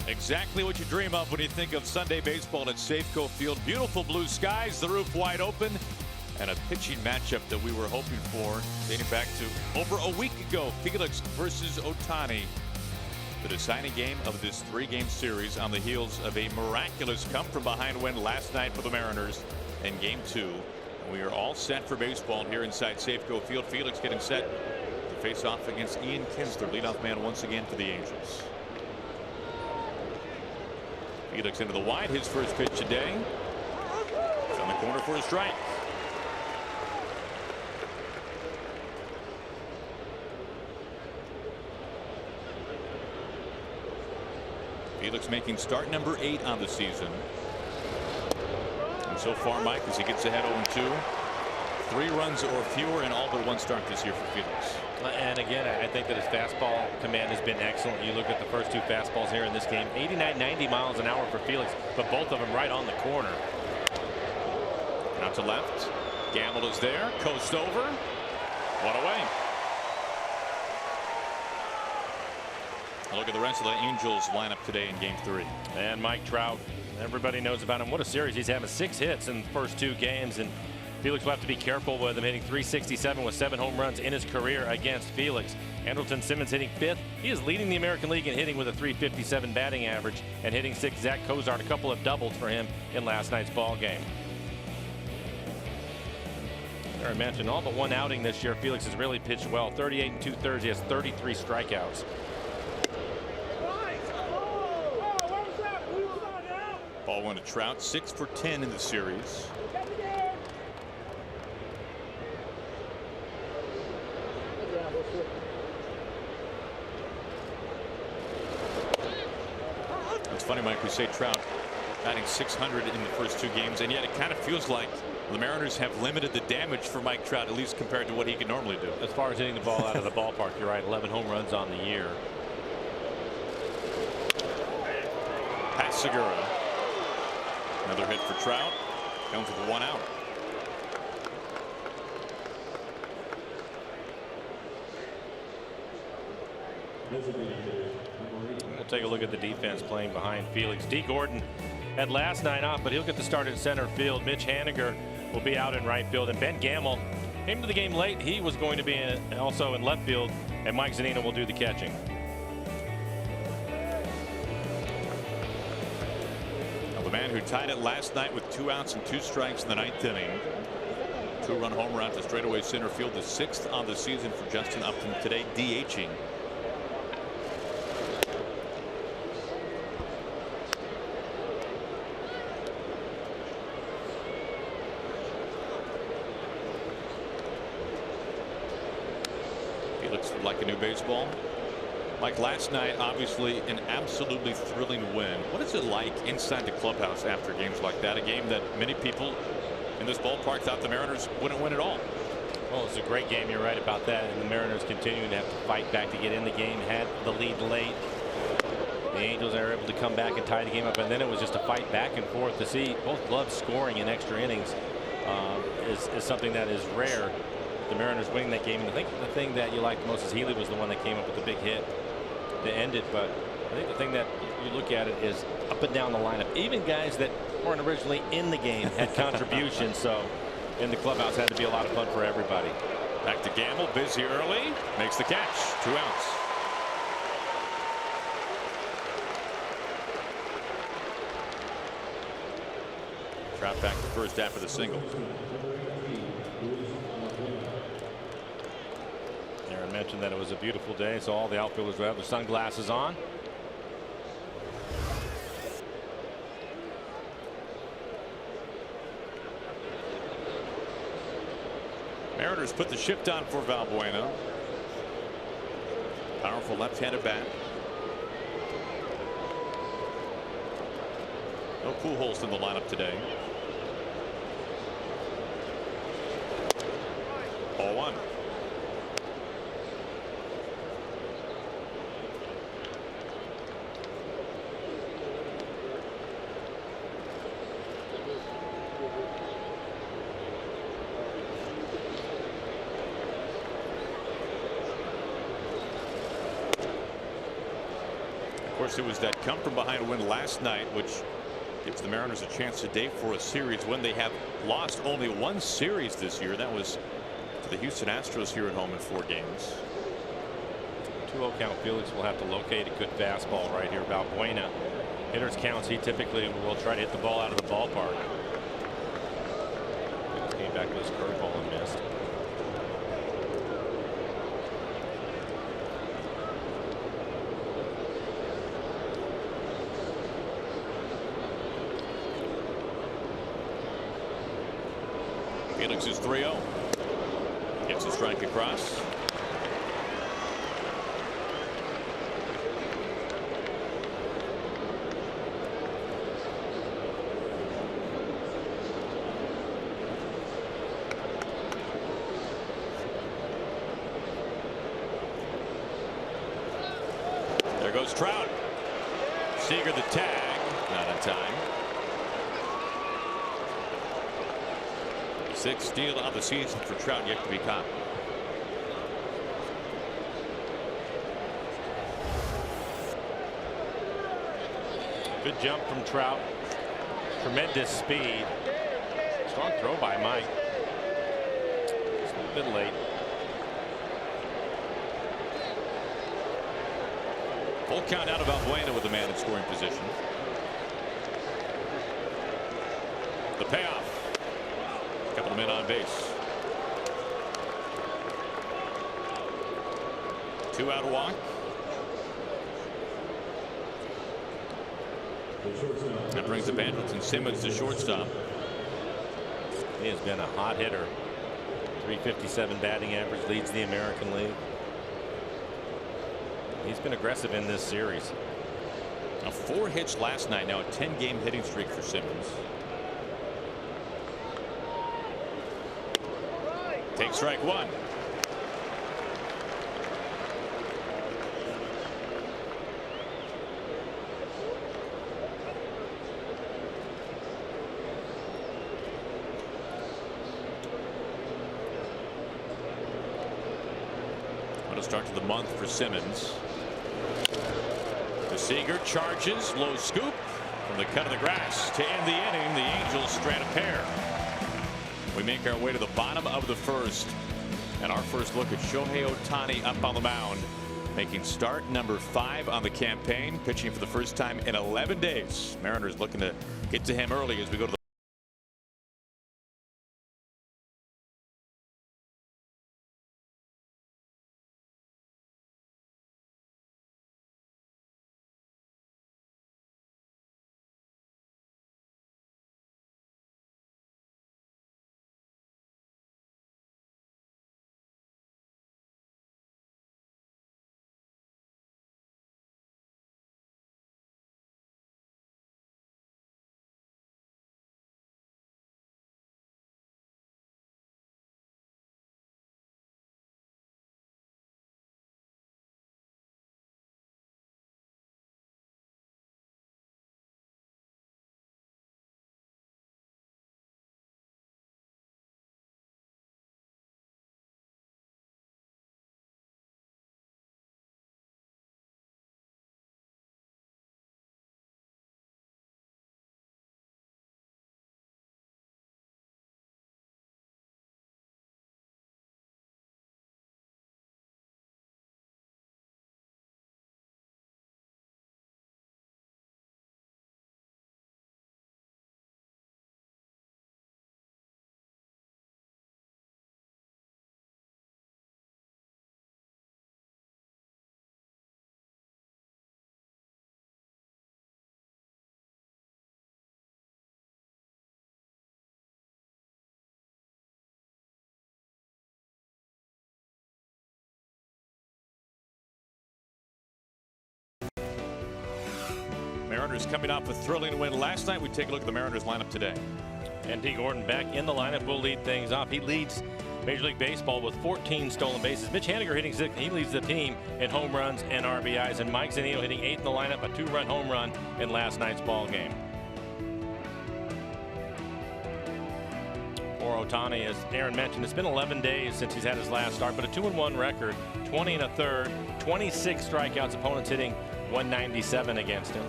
Exactly what you dream of when you think of Sunday baseball at Safeco Field. Beautiful blue skies, the roof wide open, and a pitching matchup that we were hoping for dating back to over a week ago. Felix versus Ohtani. The deciding game of this three-game series on the heels of a miraculous come-from-behind win last night for the Mariners in Game 2. And we are all set for baseball here inside Safeco Field. Felix getting set to face off against Ian Kinsler, leadoff man once again for the Angels. Felix into the wide, his first pitch today. It's on the corner for a strike. Felix making start number 8 on the season. And so far, Mike, as he gets ahead 0-2, 3 runs or fewer in all but 1 start this year for Felix. And again, I think that his fastball command has been excellent. You look at the first 2 fastballs here in this game, 89, 90 miles an hour for Felix, but both of them right on the corner. Out to left. Gamble is there. Coast over. 1 away. Look at the rest of the Angels lineup today in Game 3. And Mike Trout, everybody knows about him. What a series. He's having 6 hits in the first 2 games, and Felix will have to be careful with him, hitting .367 with 7 home runs in his career against Felix. Andrelton Simmons hitting 5th. He is leading the American League in hitting with a .357 batting average and hitting 6. Zach Cozart, a couple of doubles for him in last night's ball game. I mentioned all but 1 outing this year. Felix has really pitched well. 38 2/3. He has 33 strikeouts. Ball went to Trout, 6 for 10 in the series. It's funny, Mike, we say Trout batting .600 in the first 2 games, and yet it kind of feels like the Mariners have limited the damage for Mike Trout, at least compared to what he could normally do. As far as hitting the ball out of the ballpark, you're right. 11 home runs on the year. Past Segura. Another hit for Trout. Comes with 1 out. We'll take a look at the defense playing behind Felix. D. Gordon had last night off, but he'll get the start in center field. Mitch Haniger will be out in right field, and Ben Gamble came to the game late. He was going to be also in left field, and Mike Zunino will do the catching. The man who tied it last night with 2 outs and 2 strikes in the 9th inning. 2-run homer out to straightaway center field, the 6th on the season for Justin Upton today, DHing. Felix would like a new baseball. Like last night, obviously an absolutely thrilling win. What is it like inside the clubhouse after games like that? A game that many people in this ballpark thought the Mariners wouldn't win at all. Well, it's a great game. You're right about that. And the Mariners continuing to have to fight back to get in the game. Had the lead late. The Angels are able to come back and tie the game up. And then it was just a fight back and forth. To see both clubs scoring in extra innings is something that is rare. The Mariners winning that game. And I think the thing that you liked most is Healy was the one that came up with the big hit to end it. But I think the thing that you look at it is up and down the lineup. Even guys that weren't originally in the game had contributions. So in the clubhouse had to be a lot of fun for everybody. Back to Gamble, busy early, makes the catch. 2 outs. Trout back to first after the single. Aaron mentioned that it was a beautiful day, so all the outfielders will have their sunglasses on. Mariners put the shift on for Valbuena. Powerful left-handed bat. No Pujols in the lineup today. 0-1. Of course, it was that come from behind win last night, which gives the Mariners a chance today for a series when they have lost only one series this year. That was to the Houston Astros here at home in 4 games. 2-0 count. Felix will have to locate a good fastball right here. Balbuena. Hitters counts. He typically will try to hit the ball out of the ballpark. Felix came back with his curveball and missed. Felix is 3-0. Gets a strike across. There goes Trout. Seager the tag. Not on time. 6th steal of the season for Trout, yet to be caught. Good jump from Trout. Tremendous speed. Strong throw by Mike. It's a bit late. Full count out of Balbuena with the man in scoring position. The payoff. Couple of men on base. 2 out walk. That brings the Bandleton Simmons to shortstop. He has been a hot hitter. 357 batting average, leads the American League. He's been aggressive in this series. Now 4 hits last night. Now a 10-game hitting streak for Simmons. Take strike 1. What a start to the month for Simmons. The Seager charges, low scoop from the cut of the grass to end the inning. The Angels strand a pair. We make our way to the bottom of the 1st, and our first look at Shohei Ohtani up on the mound, making start number 5 on the campaign, pitching for the first time in 11 days. Mariners looking to get to him early as we go to the Mariners coming off a thrilling win last night. We take a look at the Mariners lineup today. And D. Gordon back in the lineup will lead things off. He leads Major League Baseball with 14 stolen bases. Mitch Haniger hitting 6th. He leads the team in home runs and RBIs. And Mike Zunino hitting 8th in the lineup, a 2-run home run in last night's ball game. For Ohtani, as Aaron mentioned, it's been 11 days since he's had his last start, but a 2-1 record, 20 1/3, 26 strikeouts, opponents hitting 197 against him.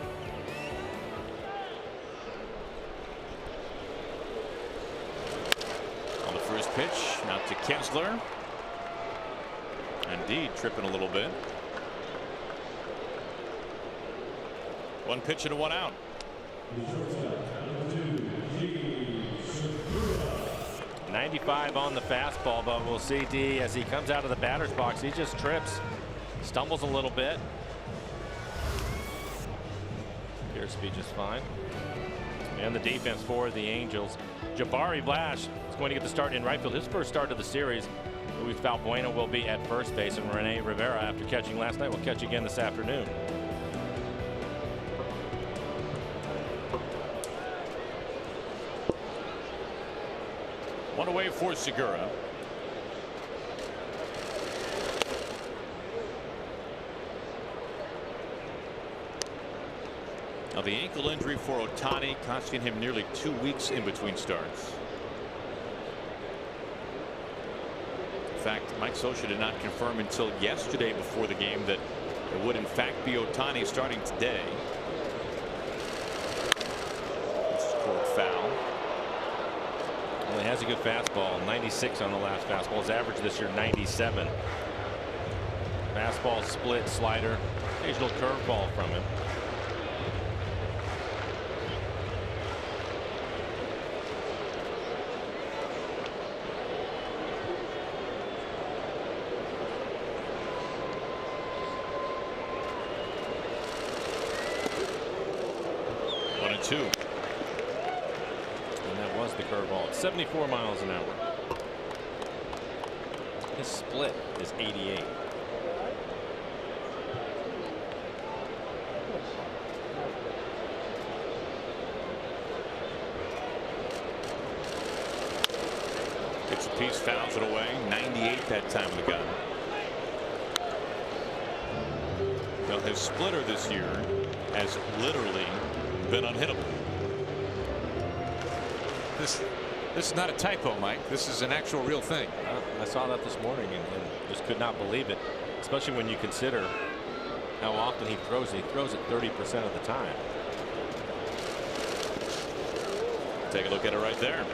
On the first pitch, out to Kessler. Indeed, tripping a little bit. 1 pitch and 1 out. 95 on the fastball, but we'll see D as he comes out of the batter's box. He just trips, stumbles a little bit. Appears to be just fine. And the defense for the Angels. Jabari Blash is going to get the start in right field. His first start of the series. Luis Valbuena will be at first base, and Rene Rivera, after catching last night, will catch again this afternoon. One away for Segura. Now the ankle injury for Ohtani costing him nearly 2 weeks in between starts. In fact, Mike Scioscia did not confirm until yesterday before the game that it would in fact be Ohtani starting today. This is called foul. Well, he has a good fastball. 96 on the last fastball. His average this year 97. Fastball, split, slider, occasional curveball from him. Two. And that was the curveball at 74 miles an hour. His split is 88. Gets a piece, fouls it away. 98 that time of the gun. Well, his splitter this year has literally been unhittable. This is not a typo, Mike. This is an actual real thing. I saw that this morning and just could not believe it, especially when you consider how often he throws. He throws it 30% of the time. Take a look at it right there.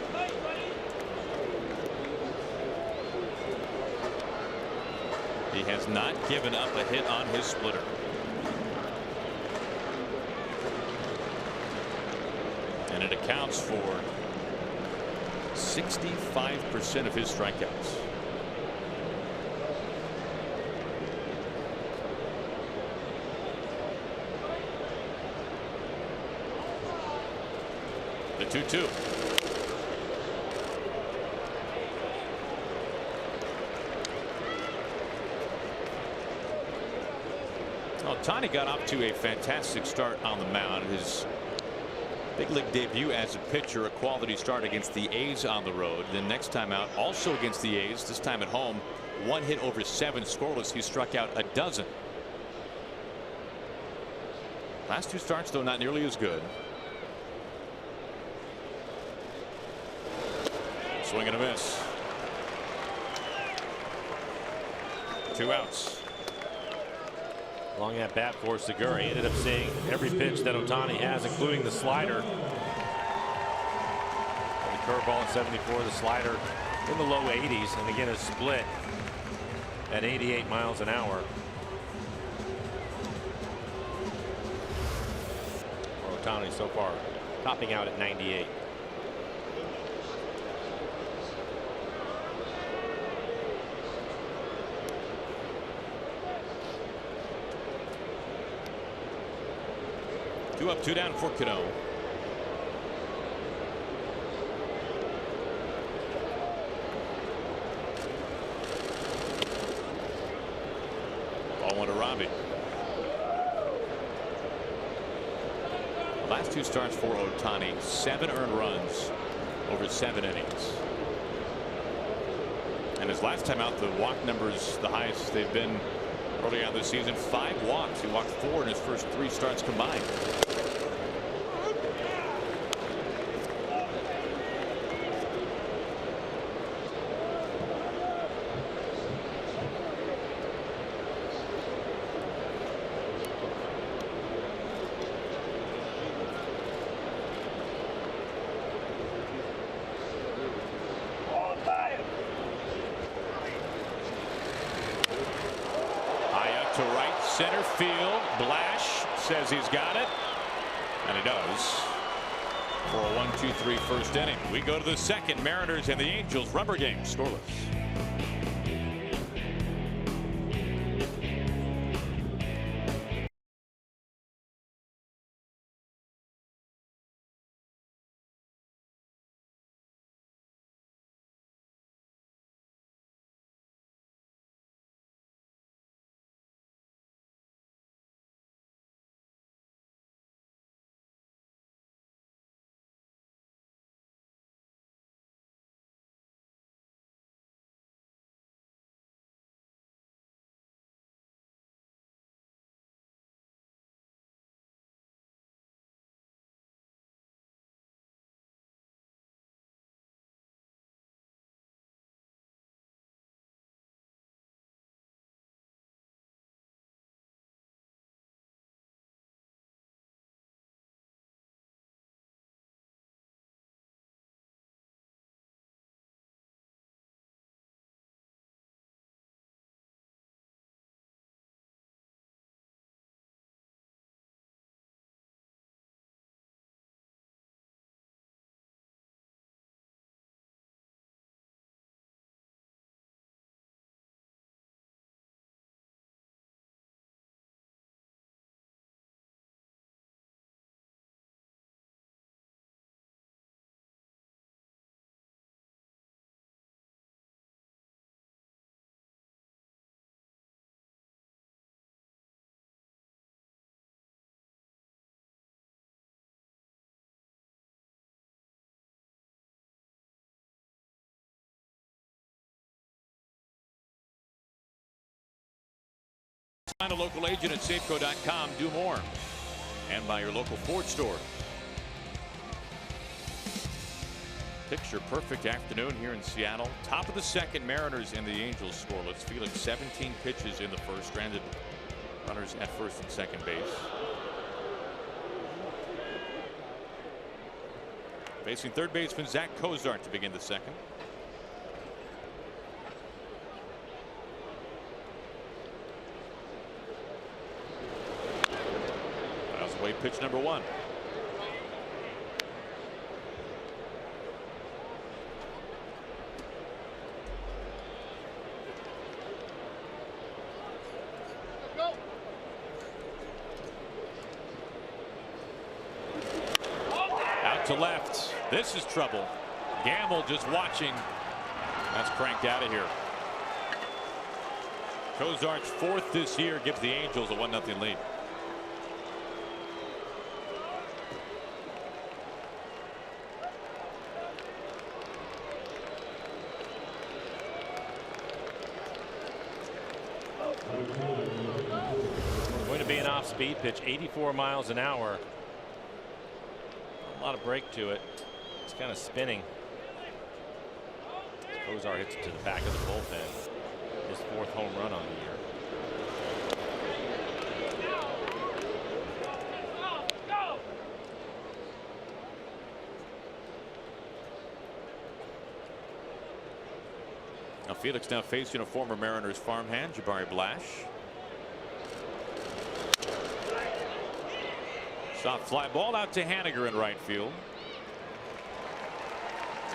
He has not given up a hit on his splitter. And it accounts for 65% of his strikeouts. The 2-2. Ohtani got off to a fantastic start on the mound. His big league debut as a pitcher, a quality start against the A's on the road. Then next time out, also against the A's, this time at home, 1 hit over 7 scoreless. He struck out a dozen. Last 2 starts, though, not nearly as good. Swing and a miss. 2 outs. Long at bat for Segura. He ended up seeing every pitch that Ohtani has, including the slider. The curveball at 74, the slider in the low 80s, and again a split at 88 miles an hour. Ohtani so far topping out at 98. Two up, 2 down for Cano. Ball 1 to Robbie. Last 2 starts for Ohtani, 7 earned runs over 7 innings. And his last time out, the walk numbers the highest they've been early on this season. 5 walks. He walked 4 in his first 3 starts combined. field. Blash says he's got it, and he does. For a 1-2-3 first inning. We go to the second. Mariners and the Angels rubber game, scoreless. Find a local agent at Safeco.com. Do more. And by your local Ford store. Picture perfect afternoon here in Seattle. Top of the second, Mariners and the Angels scoreless. Felix 17 pitches in the first, stranded runners at first and second base. Facing third baseman Zach Cozart to begin the second. Miles away, pitch number one. To left. This is trouble. Gamble just watching. That's cranked out of here. Cozart's fourth this year gives the Angels a 1-0 lead. Going to be an off-speed pitch, 84 miles an hour. A lot of break to it. It's kind of spinning. Cozart hits it to the back of the bullpen. His fourth home run on the year. Now Felix now facing a former Mariners farmhand, Jabari Blash. Soft fly ball out to Haniger in right field.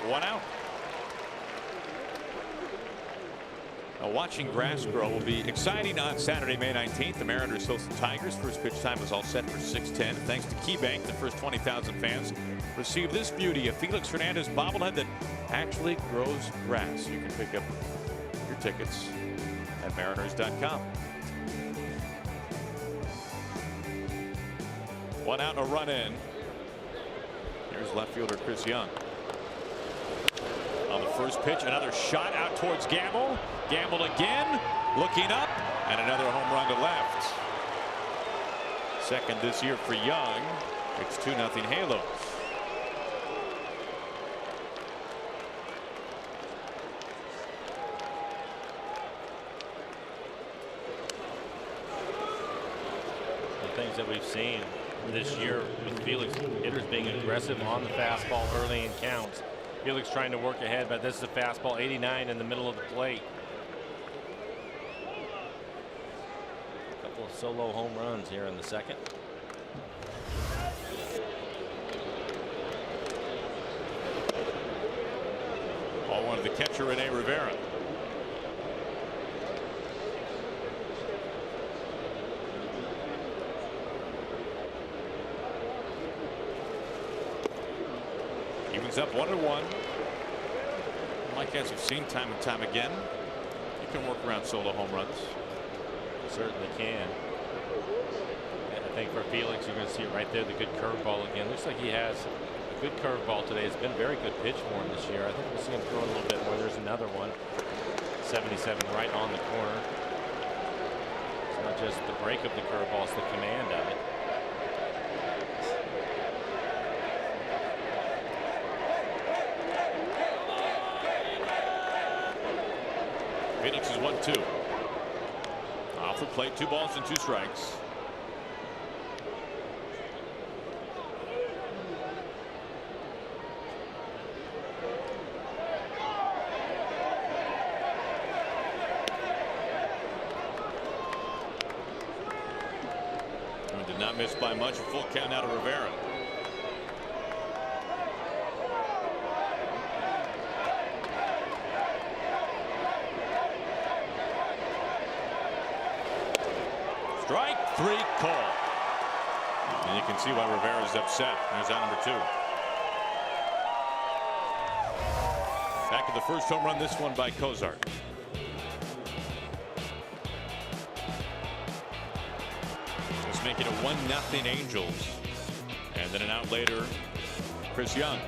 One out. Now watching grass grow will be exciting on Saturday, May 19th. The Mariners host the Tigers. First pitch time is all set for 6:10. Thanks to KeyBank, the first 20,000 fans receive this beauty, a Felix Hernandez bobblehead that actually grows grass. You can pick up your tickets at Mariners.com. One out and a run in. Here's left fielder Chris Young. On the first pitch, another shot out towards Gamble. Gamble again, looking up, and another home run to left. Second this year for Young. It's 2-0 Halos. The things that we've seen this year with Felix, hitters being aggressive on the fastball early in counts. Felix trying to work ahead, but this is a fastball 89 in the middle of the plate. A couple solo home runs here in the second. Ball one to the catcher, Rene Rivera. Evens up 1-1. Like as we've seen time and time again, you can work around solo home runs. Certainly can. And I think for Felix, you're going to see it right there, the good curveball again. Looks like he has a good curveball today. It's been a very good pitch for him this year. I think we'll see him throw a little bit more. There's another one. 77 right on the corner. It's not just the break of the curveball, it's the command of it. Felix is 1-2. Off the plate, 2 balls and 2 strikes. And did not miss by much. A full count out of Rivera. Strike 3 call. And you can see why Rivera's upset. There's out number 2. Back to the first home run, this one by Cozart. Let's make it a 1-0 Angels. And then an out later, Chris Young.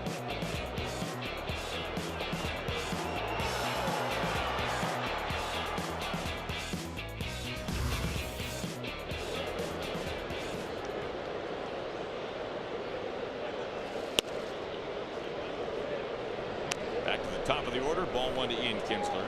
Back to the top of the order, ball 1 to Ian Kinsler.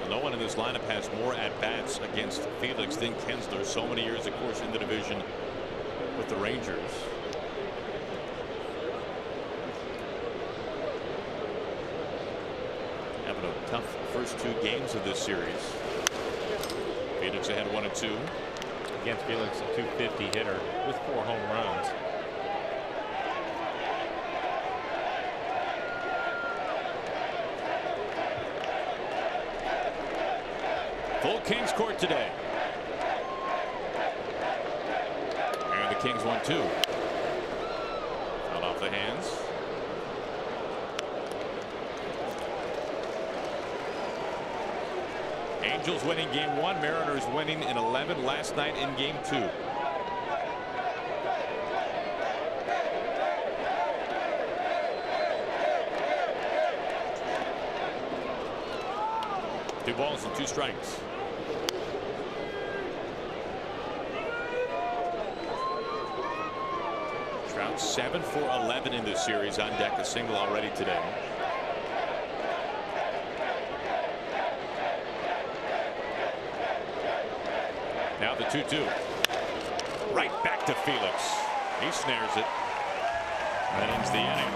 No one in this lineup has more at-bats against Felix than Kinsler. So many years, of course, in the division with the Rangers. Having a tough first 2 games of this series. Felix ahead 1-2. Against Felix, a .250 hitter with 4 home runs. Full Kings court today. And the Kings 1-2. Out off the hands. Angels winning game 1. Mariners winning in 11 last night in game 2. Two balls and 2 strikes. Trout 7 for 11 in this series, on deck, a single already today. Now the 2-2. Right back to Felix. He snares it. That ends the inning.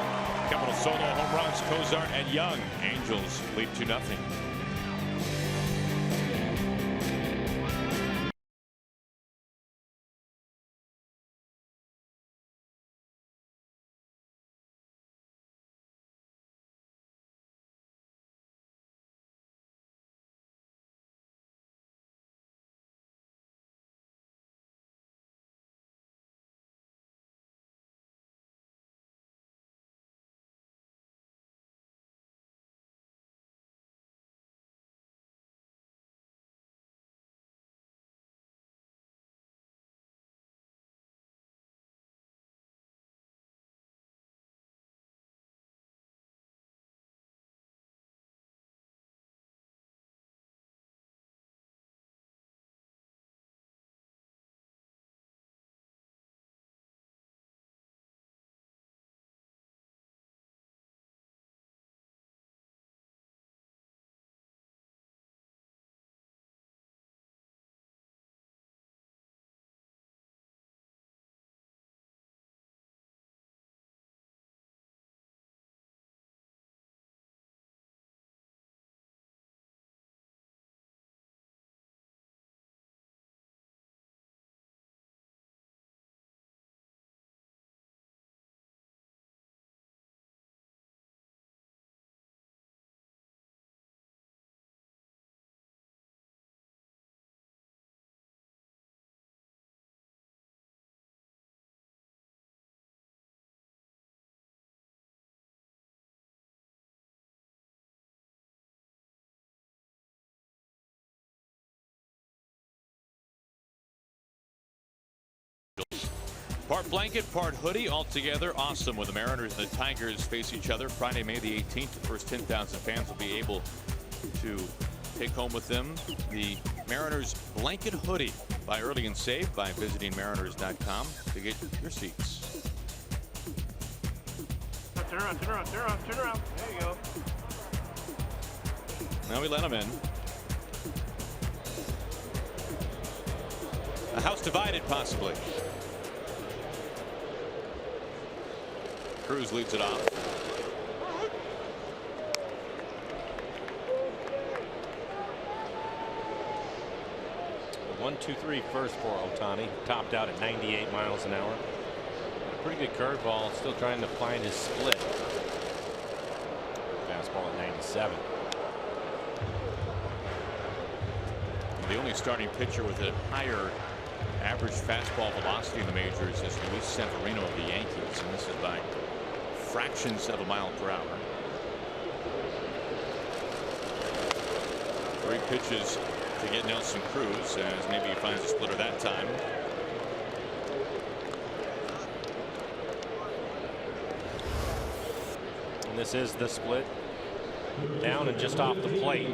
Couple of solo home runs, Cozart and Young. Angels lead 2-0. Part blanket, part hoodie, all together. Awesome when the Mariners and the Tigers face each other Friday, May the 18th. The first 10,000 fans will be able to take home with them the Mariners blanket hoodie. Buy early and save by visiting mariners.com to get your seats. Turn around, turn around, turn around, turn around. There you go. Now we let him in. A house divided, possibly. Cruz leads it off. 1-2-3 first for Ohtani. Topped out at 98 miles an hour. Pretty good curveball. Still trying to find his split. Fastball at 97. The only starting pitcher with a higher average fastball velocity in the majors is Luis Severino of the Yankees, and this is by fractions of a mile per hour. 3 pitches to get Nelson Cruz, as maybe he finds a splitter that time. And this is the split. Down and just off the plate.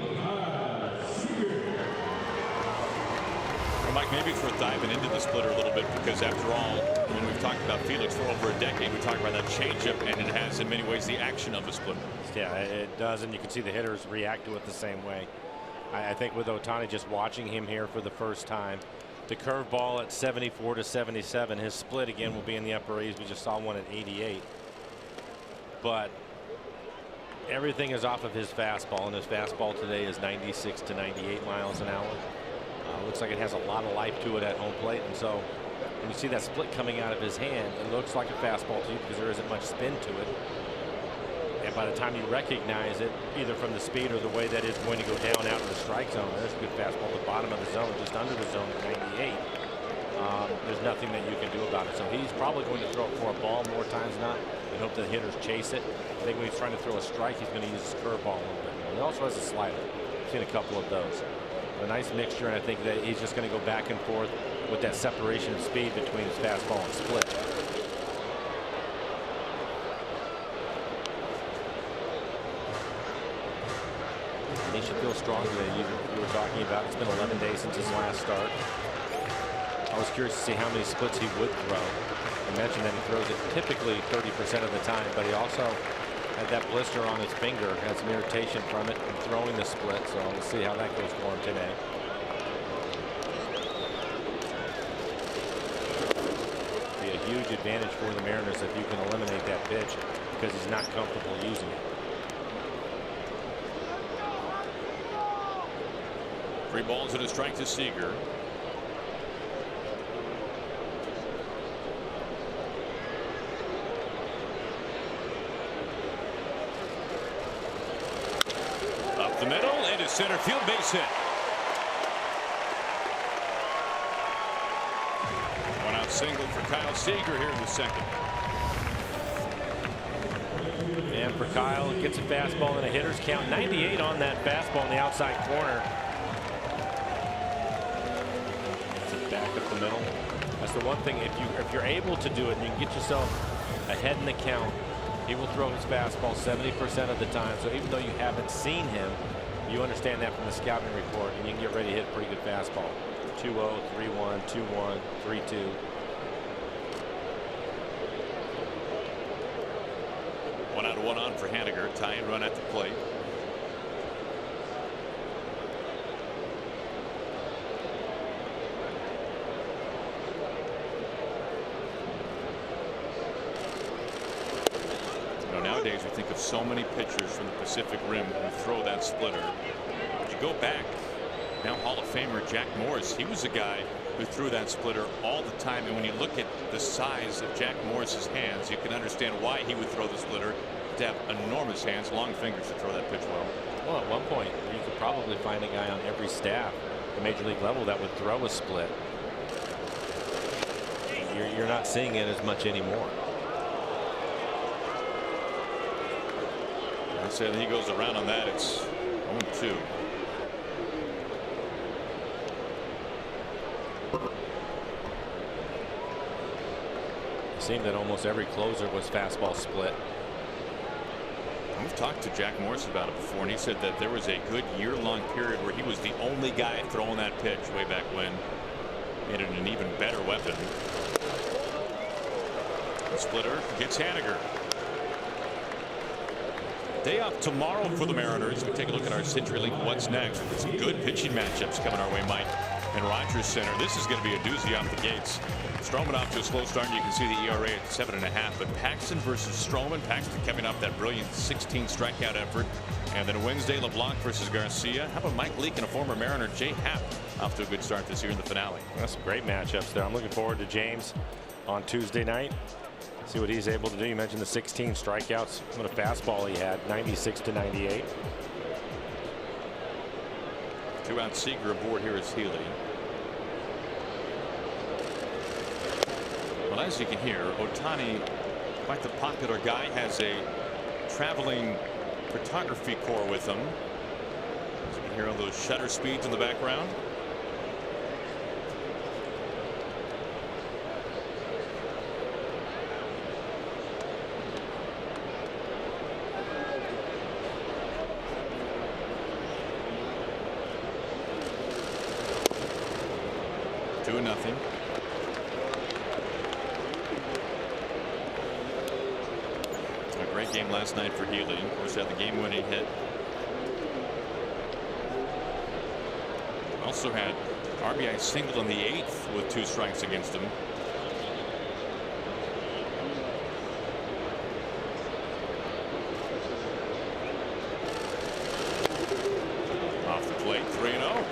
Well, Mike, maybe it's worth diving into the splitter a little bit, because after all, when we've talked about Felix for over a decade, we talk about that changeup, and it has in many ways the action of a splitter. Yeah, it does, and you can see the hitters react to it the same way. I think with Ohtani, just watching him here for the first time, the curveball at 74 to 77, his split again will be in the upper 80s. We just saw one at 88. But everything is off of his fastball, and his fastball today is 96 to 98 miles an hour. Looks like it has a lot of life to it at home plate, and so when you see that split coming out of his hand, it looks like a fastball to you because there isn't much spin to it. And by the time you recognize it, either from the speed or the way that it's going to go down out of the strike zone, there's a good fastball at the bottom of the zone, just under the zone at 98. There's nothing that you can do about it. So he's probably going to throw it for a ball more times than not and hope that hitters chase it. I think when he's trying to throw a strike, he's going to use his curveball a little bit more. He also has a slider. I've seen a couple of those. A nice mixture, and I think that he's just going to go back and forth with that separation of speed between his fastball and split. He should feel strong today. You were talking about it's been 11 days since his last start. I was curious to see how many splits he would throw. I mentioned that he throws it typically 30% of the time, but he also had that blister on his finger, had some irritation from it and throwing the split, so we'll see how that goes for him today. Be a huge advantage for the Mariners if you can eliminate that pitch, because he's not comfortable using it. 3 balls and a strike to Seager. Up the middle into center field, base hit. 1 out single for Kyle Seager here in the second. And for Kyle, gets a fastball and a hitter's count. 98 on that fastball in the outside corner. Back up the middle. That's the one thing, if you're able to do it and you can get yourself ahead in the count, he will throw his fastball 70% of the time. So even though you haven't seen him, you understand that from the scouting report, and you can get ready to hit a pretty good fastball. 2-0, 3-1, 2-1, 3-2. One out, 1 on for Haniger. Tying run at the plate. Nowadays, we think of so many pitchers from the Pacific Rim who throw that splitter. You go back, now Hall of Famer Jack Morris, he was a guy who threw that splitter all the time. And when you look at the size of Jack Morris's hands, you can understand why he would throw the splitter. To have enormous hands, long fingers to throw that pitch well. Well, at one point, you could probably find a guy on every staff at the major league level that would throw a split. You're not seeing it as much anymore. So he goes around on that. It's 0-2. seemed that almost every closer was fastball split. We've talked to Jack Morris about it before, and he said that there was a good year-long period where he was the only guy throwing that pitch way back when. Made it an even better weapon. The splitter gets Haniger. Day off tomorrow for the Mariners. We take a look at our CenturyLink What's Next. Some good pitching matchups coming our way, Mike, and Rogers Center. This is going to be a doozy off the gates. Stroman off to a slow start, and you can see the ERA at 7.5. But Paxton versus Stroman. Paxton coming off that brilliant 16 strikeout effort. And then Wednesday, LeBlanc versus Garcia. How about Mike Leake and a former Mariner, Jay Happ, off to a good start this year in the finale? That's some great matchups there. I'm looking forward to James on Tuesday night. See what he's able to do. You mentioned the 16 strikeouts. What a fastball he had, 96-98. 2-out Seager aboard here is Healy. Well, as you can hear, Ohtani, quite the popular guy, has a traveling photography corps with him. As you can hear all those shutter speeds in the background. Nothing. A great game last night for Healy. Of course, had the game-winning hit. Also had RBI single in the 8th with 2 strikes against him. Off the plate, 3-0.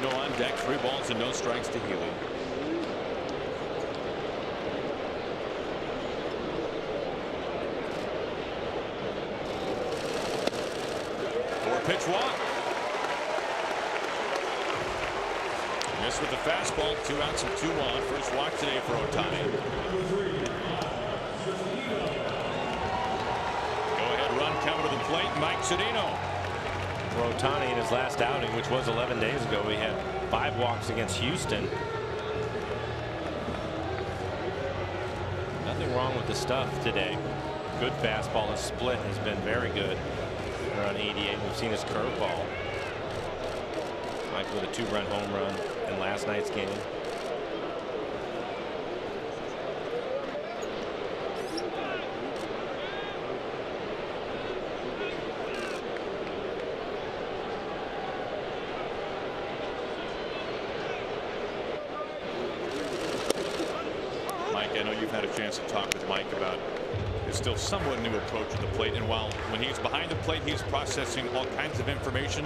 On deck, 3 balls and no strikes to Healy. 4-pitch walk. Missed with the fastball. 2 outs and 2 on. First walk today for Ohtani. Go ahead run coming to the plate. Mike Zunino. For Ohtani in his last outing, which was 11 days ago, he had 5 walks against Houston. Nothing wrong with the stuff today. Good fastball. His split has been very good. Around 88. We've seen his curveball. Mike with a 2-run home run in last night's game. I know you've had a chance to talk with Mike about his still somewhat new approach to the plate, and while when he's behind the plate he's processing all kinds of information,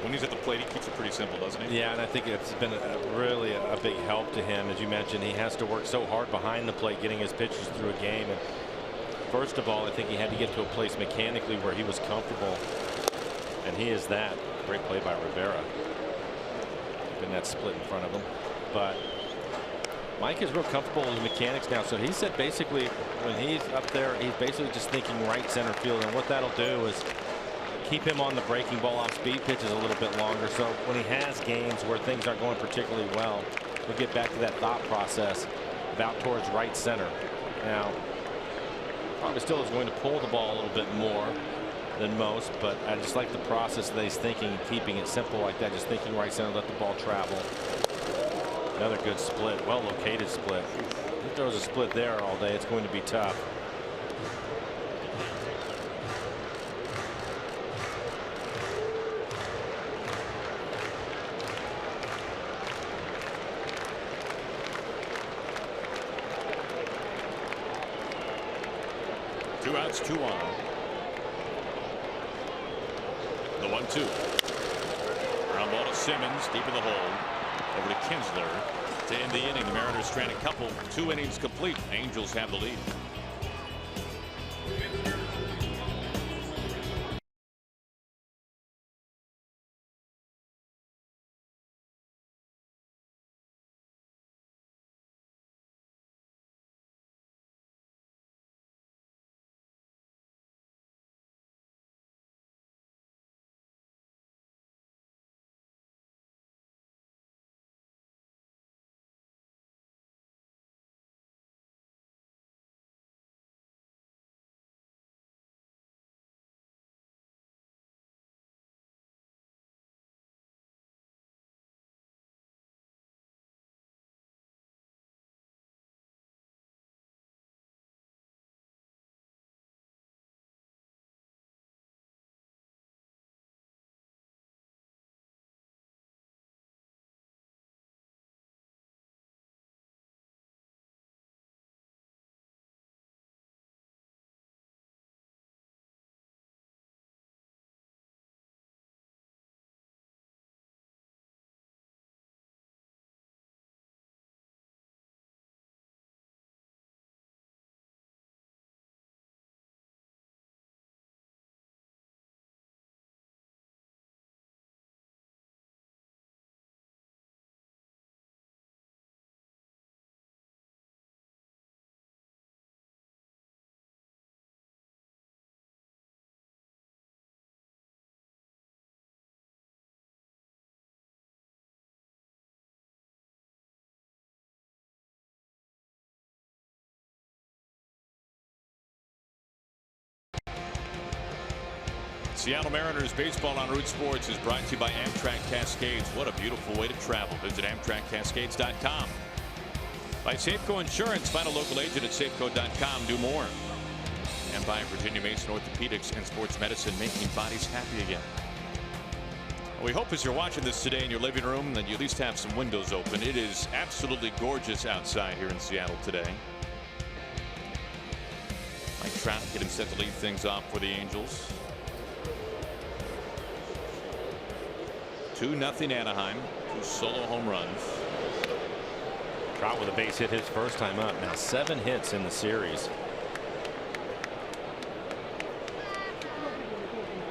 when he's at the plate he keeps it pretty simple, doesn't he? Yeah, and I think it's been really a big help to him. As you mentioned, he has to work so hard behind the plate getting his pitches through a game, and first of all I think he had to get to a place mechanically where he was comfortable, and he is that. Great play by Rivera. Been that split in front of him, but Mike is real comfortable with mechanics now. So he said basically when he's up there, he's basically just thinking right center field. And what that'll do is keep him on the breaking ball off speed pitches a little bit longer. So when he has games where things aren't going particularly well, we'll get back to that thought process about towards right center. Now, probably still is going to pull the ball a little bit more than most, but I just like the process that he's thinking, keeping it simple like that, just thinking right center, let the ball travel. Another good split, well located split. If he throws a split there all day, it's going to be tough. Two outs, 2 on. The 1-2. Ground ball to Simmons, deep in the hole. Over to Kinsler to end the inning. The Mariners strand a couple, 2 innings complete. Angels have the lead. Seattle Mariners baseball on Root Sports is brought to you by Amtrak Cascades. What a beautiful way to travel. Visit AmtrakCascades.com. By Safeco Insurance. Find a local agent at Safeco.com. Do more. And by Virginia Mason Orthopedics and Sports Medicine, making bodies happy again. We hope as you're watching this today in your living room that you at least have some windows open. It is absolutely gorgeous outside here in Seattle today. Mike Trout getting set to lead things off for the Angels. 2-0 Anaheim. 2 solo home runs. Trout with a base hit his first time up. Now 7 hits in the series.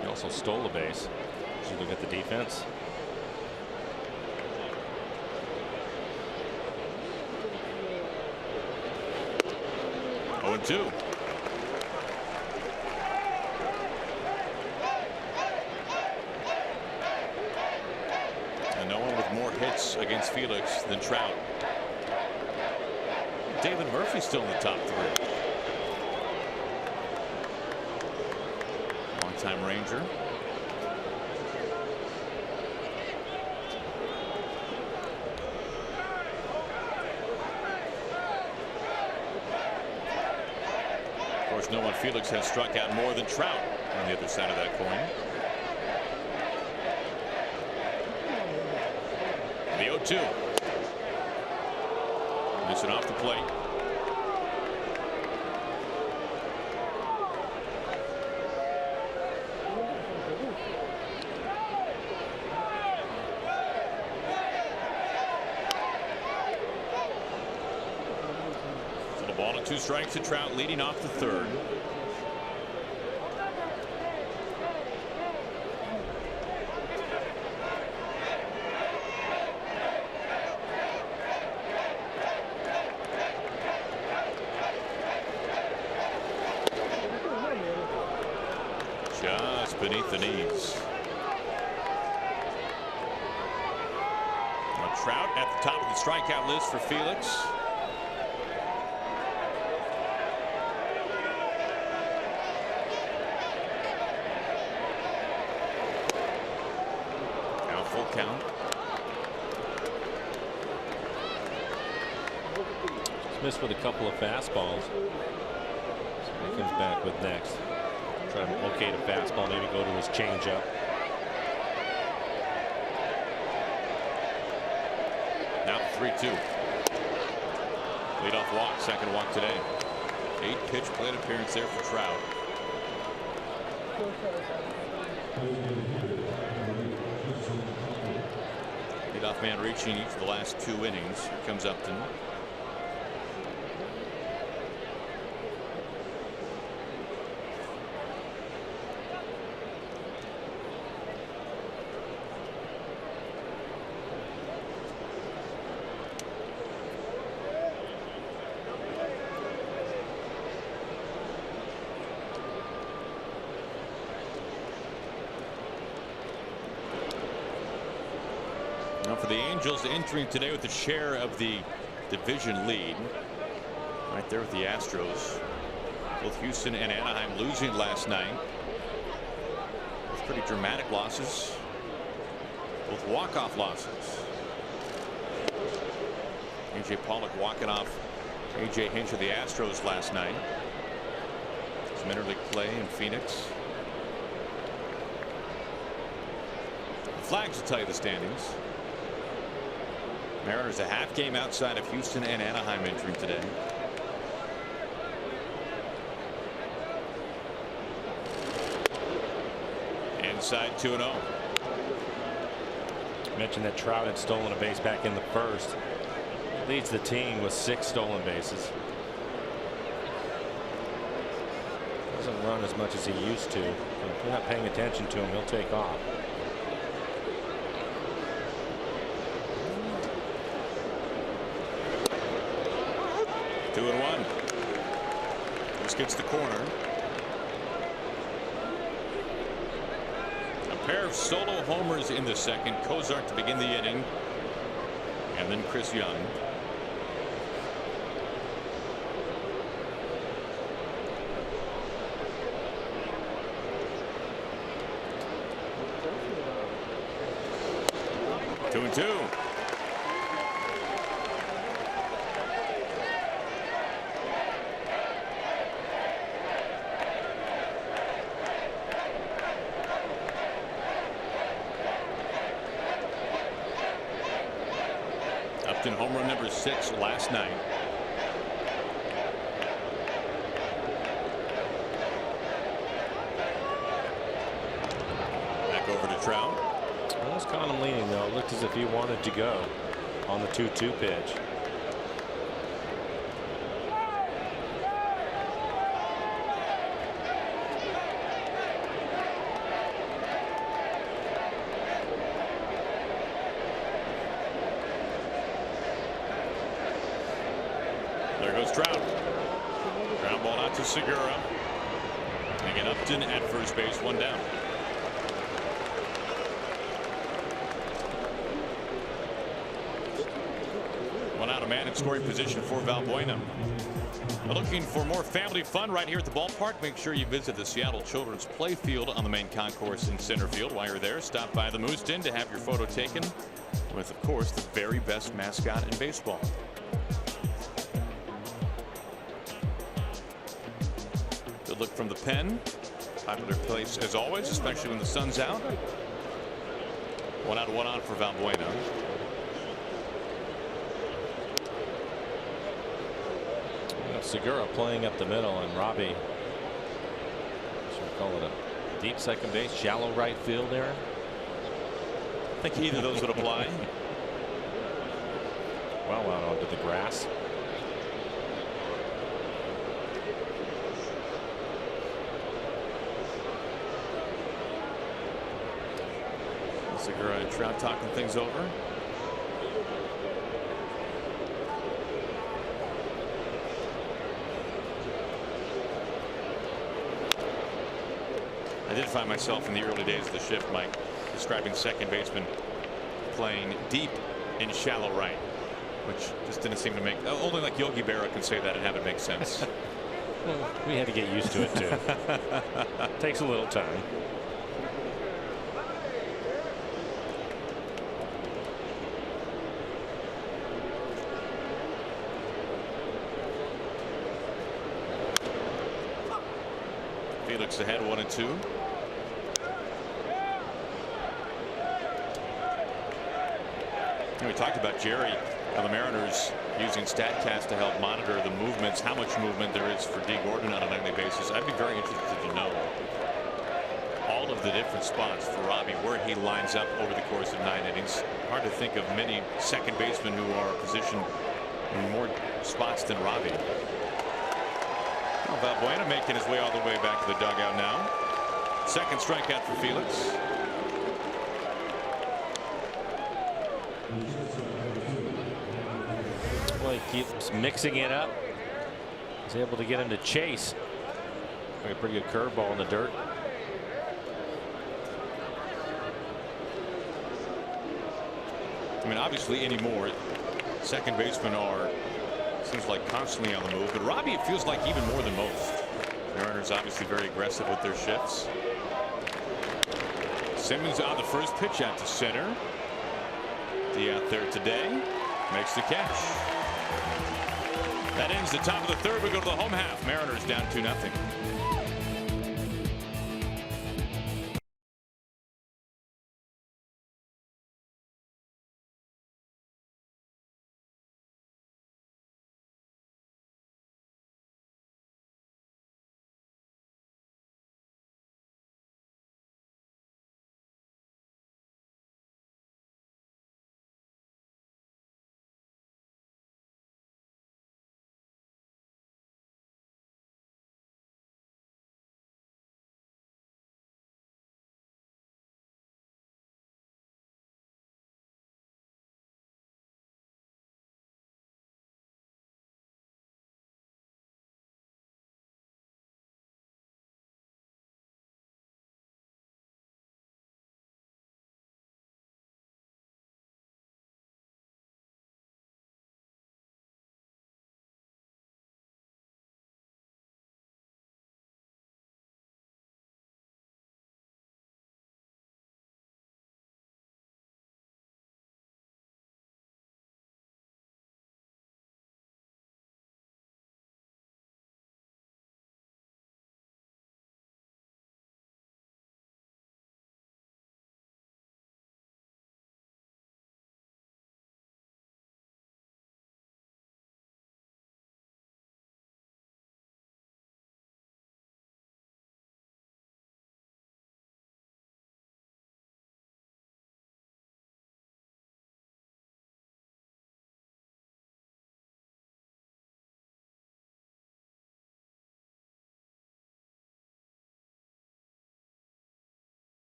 He also stole a base. As you look at the defense. Oh, 2. No one with more hits against Felix than Trout. David Murphy's still in the top 3. Long-time Ranger. Of course, no one Felix has struck out more than Trout on the other side of that coin. The 0-2. Missing off the plate. So the ball and 2 strikes to Trout, leading off the 3rd. Just beneath the knees. Now Trout at the top of the strikeout list for Felix. Now full count. Just missed with a couple of fastballs. So he comes back with next. Try to locate a fastball, maybe go to his changeup. Now 3-2. Leadoff walk, second walk today. 8-pitch plate appearance there for Trout. Leadoff man reaching each of the last 2 innings. Here comes Upton. Now for the Angels, entering today with a share of the division lead. Right there with the Astros. Both Houston and Anaheim losing last night. It's pretty dramatic losses. Both walk-off losses. A.J. Pollock walking off A.J. Hinch of the Astros last night. Some minor league play in Phoenix. The flags will tell you the standings. Mariners a half game outside of Houston and Anaheim entering today. Inside 2-0. Mentioned that Trout had stolen a base back in the first. Leads the team with 6 stolen bases. Doesn't run as much as he used to. If you're not paying attention to him, he'll take off. Two and 1. This gets the corner. A pair of solo homers in the second. Kozart to begin the inning. And then Chris Young. 1-2. Upton home run number 6 last night. Back over to Trout. Well, it's kind of leaning though. It looked as if he wanted to go on the 2-2 pitch. There goes Trout. Ground ball out to Segura. And again, Upton at first base, 1 down. One out, a man in scoring position for Valbuena. Looking for more family fun right here at the ballpark? Make sure you visit the Seattle Children's Playfield on the main concourse in center field. While you're there, stop by the Moose Den to have your photo taken with, of course, the very best mascot in baseball. Good look from the pen. Popular place as always, especially when the sun's out. 1 out, 1 on for Valbuena. Segura playing up the middle, and Robbie, should we call it a deep second base, shallow right field there? I think either of those would apply. Well out onto the grass. Segura and Trout talking things over. I did find myself in the early days of the shift, Mike, describing second baseman playing deep and shallow right, which just didn't seem to make. Only like Yogi Berra can say that and have it make sense. Well, we had to get used to it too. Takes a little time. Felix ahead, 1-2. We talked about Jerry and the Mariners using StatCast to help monitor the movements, how much movement there is for D. Gordon on a nightly basis. I'd be very interested to know all of the different spots for Robbie, where he lines up over the course of 9 innings. Hard to think of many second basemen who are positioned in more spots than Robbie. Well, Valbuena making his way all the way back to the dugout now. Second strikeout for Felix. Well, he keeps mixing it up. He's able to get him to chase. A pretty good curveball in the dirt. I mean, obviously anymore, second basemen are, seems like, constantly on the move, but Robbie, it feels like even more than most. Mariners obviously very aggressive with their shifts. Simmons on the first pitch out to center. D out there today, makes the catch. That ends the top of the third. We go to the home half. Mariners down 2-0.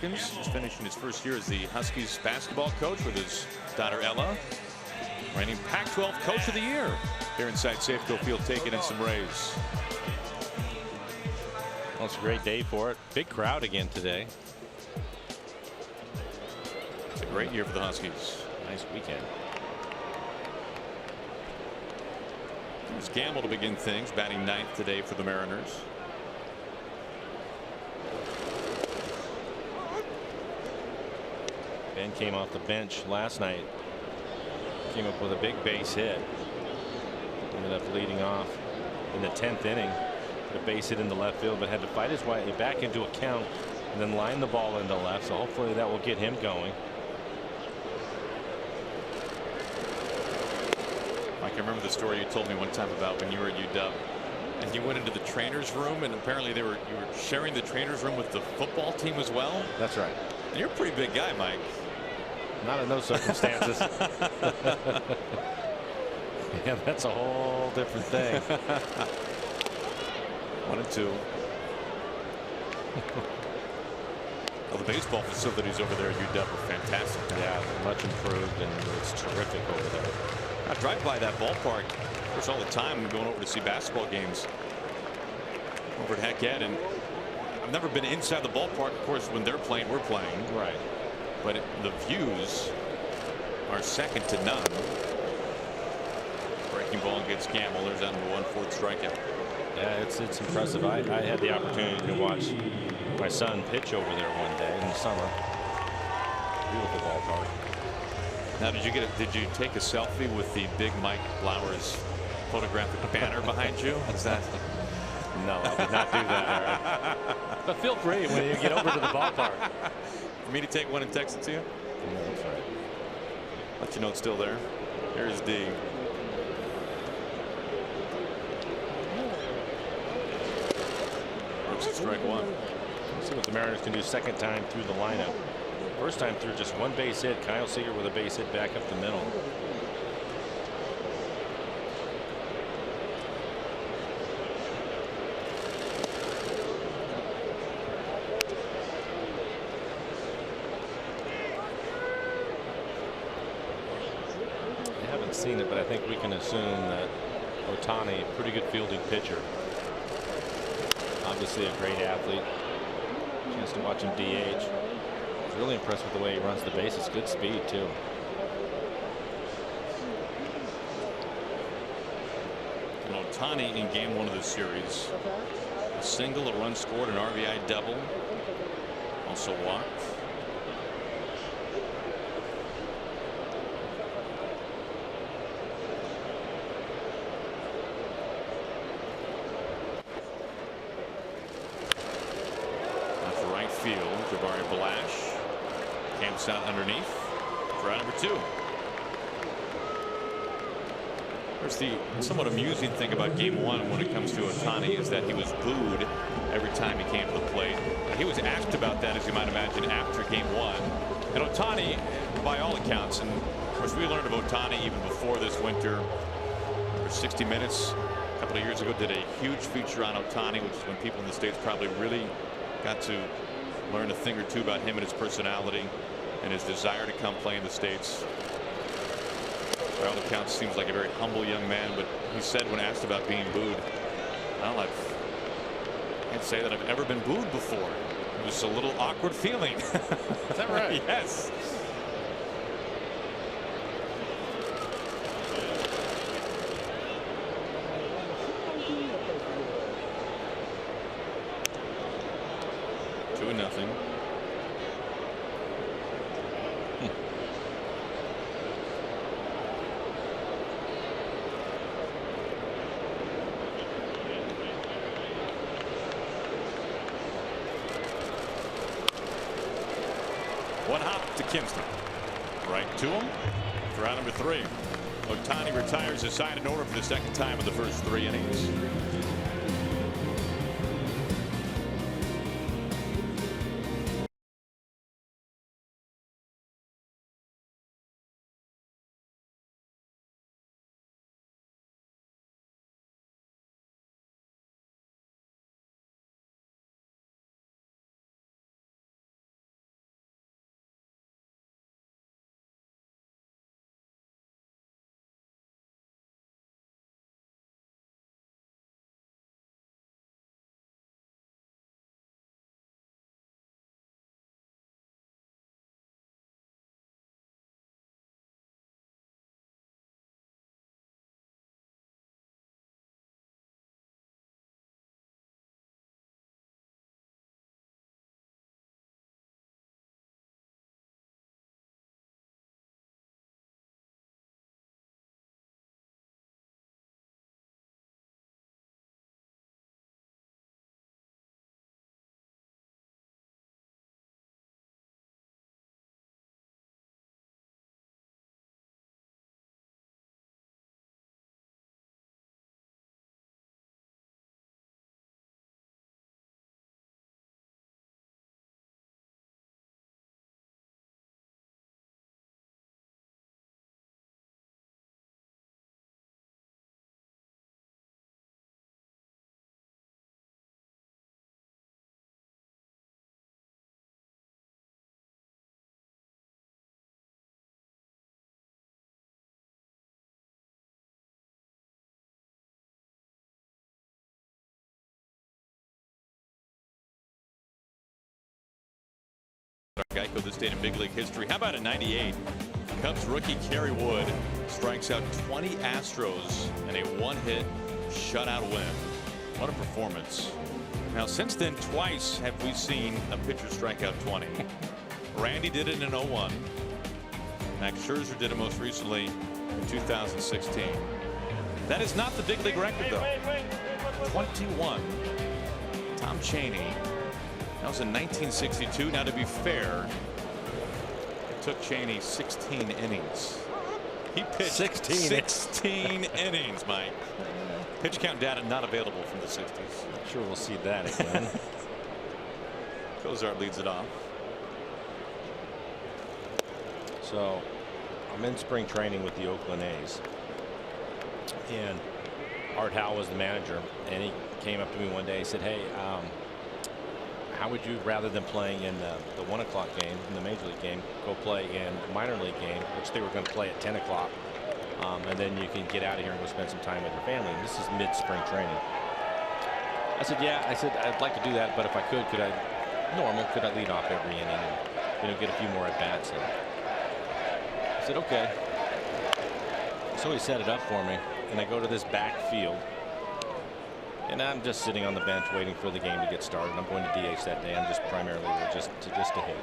He's finishing his first year as the Huskies basketball coach with his daughter Ella. Reigning Pac-12 Coach of the Year here inside Safeco Field, taking in some Rays. Well, it's a great day for it. Big crowd again today. It's a great year for the Huskies. Nice weekend. Here's Gamble to begin things, batting ninth today for the Mariners. Ben came off the bench last night. Came up with a big base hit. Ended up leading off in the 10th inning. Put a base hit into left field, but had to fight his way back into a count and then line the ball into left. So hopefully that will get him going. Mike, I remember the story you told me one time about when you were at UW and you went into the trainer's room, and apparently you were sharing the trainer's room with the football team as well. That's right. And you're a pretty big guy, Mike. Not in those circumstances. Yeah, that's a whole different thing. 1-2. Well, the baseball facilities over there at UW are fantastic. Yeah, much improved, and it's terrific over there. I drive by that ballpark, of course, all the time, going over to see basketball games over at Hackett, and I've never been inside the ballpark. Of course, when they're playing, we're playing. Right. But the views are second to none. Breaking ball against Gamble. There's that number 1 fourth strikeout. Yeah, it's impressive. I had the opportunity to watch my son pitch over there one day in the summer. Beautiful ballpark. Now, did you take a selfie with the big Mike Blowers photographic banner behind you? Is that? No, I did not do that, Aaron. But feel free when you get over to the ballpark. For me to take one and text it to you? No, that's right. Let you know it's still there. Here's D. Looks at strike one. Let's see what the Mariners can do second time through the lineup. First time through, just one base hit. Kyle Seager with a base hit back up the middle. Seen it, but I think we can assume that Ohtani, pretty good fielding pitcher, obviously a great athlete. Chance to watch him DH. Was really impressed with the way he runs the bases. Good speed too. And Ohtani in game 1 of the series, a single, a run scored, an RBI double, also walked. Field, Jabari Blash camps out underneath for out number 2. There's the somewhat amusing thing about game 1 when it comes to Ohtani is that he was booed every time he came to the plate. He was asked about that, as you might imagine, after game 1. And Ohtani, by all accounts, and of course we learned of Ohtani even before this winter. For 60 Minutes a couple of years ago did a huge feature on Ohtani, which is when people in the States probably really got to learn a thing or two about him and his personality and his desire to come play in the States. By all accounts, seems like a very humble young man, but he said when asked about being booed, well, I can't say that I've ever been booed before. It was a little awkward feeling. Is that right? Yes. Nothing. One hop to Kinston. Right to him for out number 3. Ohtani retires his side in order for the second time in the first 3 innings. Geico this date in big league history. How about in '98? Cubs rookie Kerry Wood strikes out 20 Astros in a one-hit shutout win. What a performance. Now, since then, twice have we seen a pitcher strike out 20. Randy did it in '01. Max Scherzer did it most recently in 2016. That is not the big league record, though. 21. Tom Chaney. That was in 1962. Now, to be fair, it took Chaney 16 innings. He pitched 16 innings, Mike. Pitch count data not available from the 60s. I'm sure we'll see that again. Cozart leads it off. So I'm in spring training with the Oakland A's, and Art Howe was the manager, and he came up to me one day. He said, "Hey, how would you, rather than playing in the 1 o'clock game in the major league game, go play in a minor league game, which they were going to play at 10 o'clock, and then you can get out of here and go spend some time with your family." And this is mid-spring training. I said, "Yeah." I said, "I'd like to do that, but if I could I lead off every inning and get a few more at bats?" I said, "Okay." So he set it up for me, and I go to this backfield, and I'm just sitting on the bench waiting for the game to get started. I'm going to DH that day. I'm just primarily just to hit.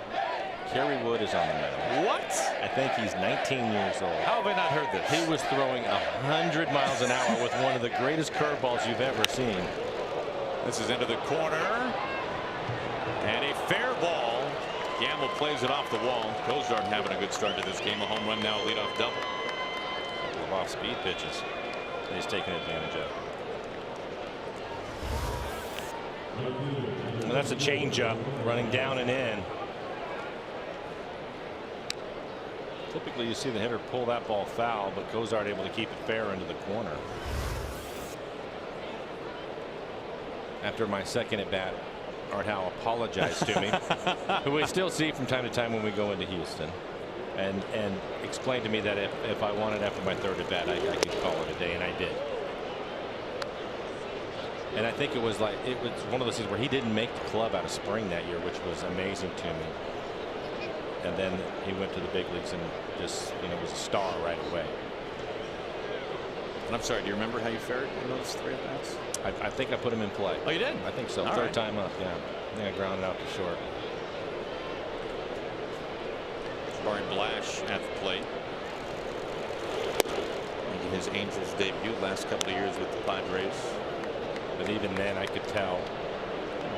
Kerry Wood is on the mound. What? I think he's 19 years old. How have I not heard this? He was throwing 100 miles an hour with one of the greatest curveballs you've ever seen. This is into the corner, and a fair ball. Gamble plays it off the wall. Cozart having a good start to this game. A home run now, leadoff double. A couple of off-speed pitches that he's taking advantage of. And that's a changeup running down and in. Typically, you see the hitter pull that ball foul, but Cozart able to keep it fair into the corner. After my second at bat, Art Howe apologized to me, who we still see from time to time when we go into Houston, and explained to me that if I wanted after my third at bat, I could call it a day, and I did. And I think it was one of those things where he didn't make the club out of spring that year, which was amazing to me. And then he went to the big leagues and just was a star right away. And I'm sorry, do you remember how you fared in those 3 at bats? I think I put him in play. Oh, you did? I think so. All Third right. time up, yeah. I think I grounded out to short. Barry Blash at the plate. Making his Angels debut last couple of years with the Padres. But even then, I could tell,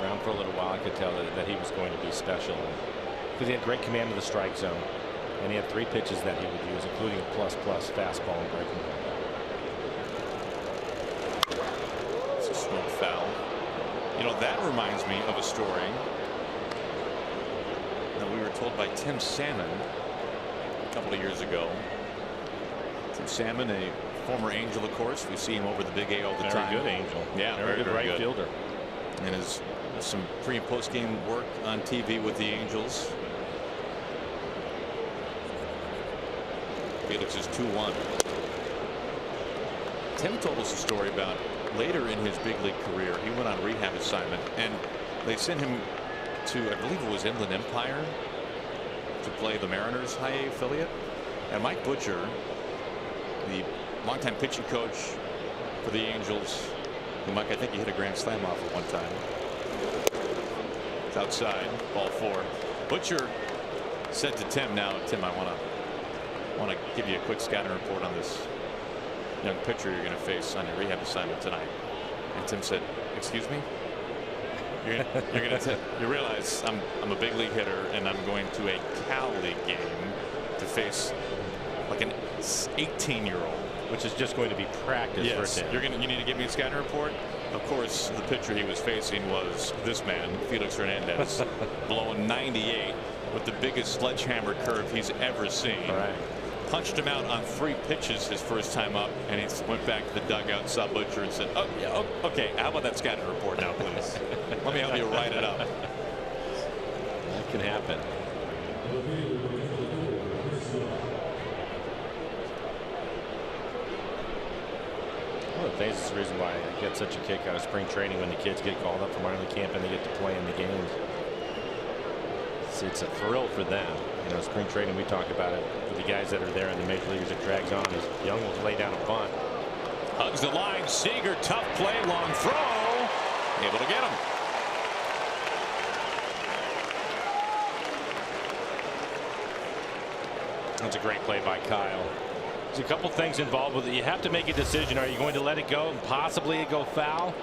around for a little while, I could tell that he was going to be special. Because he had great command of the strike zone. And he had 3 pitches that he would use, including a plus fastball and breaking ball. Swing foul. That reminds me of a story that we were told by Tim Salmon a couple of years ago. Tim Salmon, a former Angel, of course. We see him over the Big A all the time. Very good Angel. Yeah, very good right fielder. And his some pre and post game work on TV with the Angels. Felix is 2-1. Tim told us a story about later in his big league career. He went on rehab assignment, and they sent him to, I believe it was Inland Empire, to play the Mariners high A affiliate. And Mike Butcher, the longtime pitching coach for the Angels, who, Mike, I think he hit a grand slam off at one time. It's outside, ball 4. Butcher said to Tim, "Now, Tim, I want to give you a quick scouting report on this young pitcher you're going to face on your rehab assignment tonight." And Tim said, "Excuse me? You're going to you realize I'm a big league hitter, and I'm going to a Cal League game to face like an 18-year-old." Which is just going to be practice for Tim. You need to give me a scouting report. Of course, the pitcher he was facing was this man, Felix Hernandez, blowing 98 with the biggest sledgehammer curve he's ever seen. Right. Punched him out on 3 pitches his first time up, and he went back to the dugout, saw Butcher, and said, "Oh, yeah, oh, okay, how about that scouting report now, please? Let me help you write it up." That can happen. One of the things is the reason why I get such a kick out of spring training when the kids get called up for minor league camp and they get to play in the games. it's a thrill for them. You know, spring training, we talk about it for the guys that are there in the major leaguers. It drags on as Young will lay down a bunt. Hugs the line. Seager, tough play, long throw, able to get him. That's a great play by Kyle. There's a couple things involved with it. You have to make a decision. Are you going to let it go and possibly it go foul?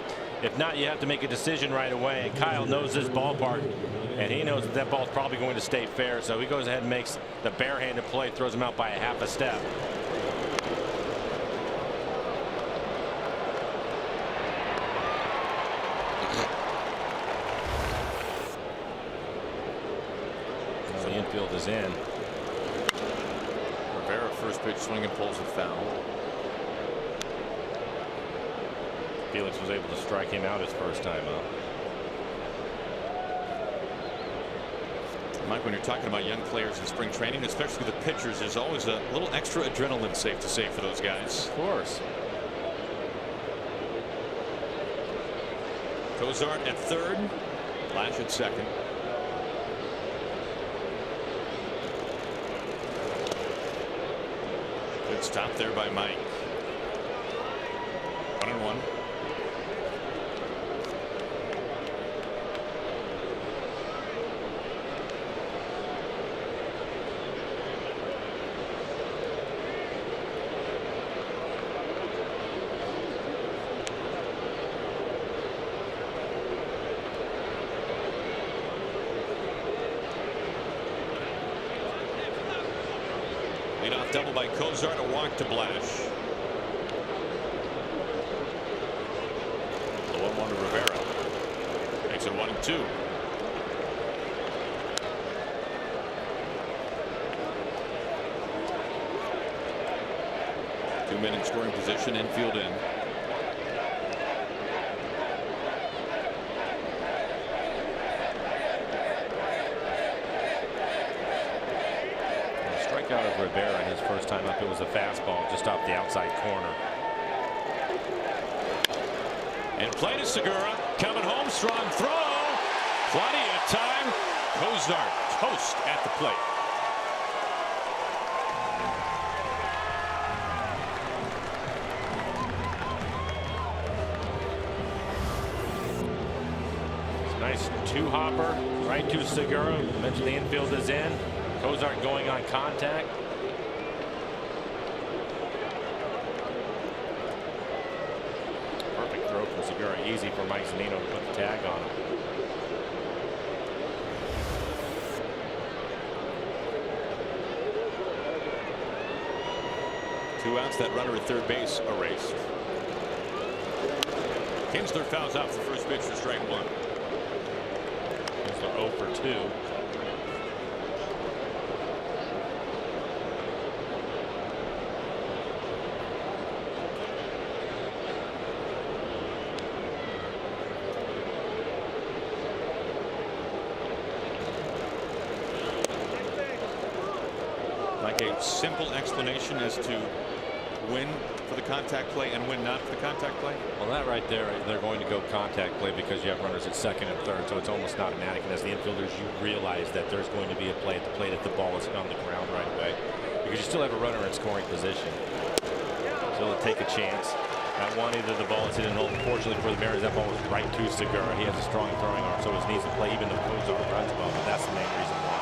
If not, you have to make a decision right away. And Kyle knows this ballpark, and he knows that that ball's probably going to stay fair. So he goes ahead and makes the barehanded play, throws him out by a half a step. The infield is in. First pitch swing and pulls it foul. Felix was able to strike him out his first time up. Mike, when you're talking about young players in spring training, especially the pitchers, there's always a little extra adrenaline, safe to say, for those guys. Of course. Cozart at third, Lash at second. Good stop there by Mike. 1-1. Leadoff double by Cozart, a walk to Blash. The 1-1 to Rivera. Makes it 1-2. Two-men in scoring position, infield in. Out of Rivera his first time up. It was a fastball just off the outside corner. And play to Segura, coming home, strong throw, plenty of time. Cozart toast at the plate. It's a nice two-hopper right to Segura. Mentioned the infield is in. Cozart going on contact. Perfect throw from Segura. Easy for Mike Zunino to put the tag on him. Two outs. That runner at third base erased. Kinsler fouls out for first pitch for strike one. Kinsler 0 for 2. Like a simple explanation as to when for the contact play and when not for the contact play. Well, that right there, they're going to go contact play because you have runners at second and third, so it's almost automatic. And as the infielders, you realize that there's going to be a play at the plate if the ball is on the ground right away, because you still have a runner in scoring position. So they'll take a chance. That one, either the ball is hit and hold. Fortunately for the Mariners, that ball was right to Segura. He has a strong throwing arm, so his needs to play even though Cozart runs well, but that's the main reason why.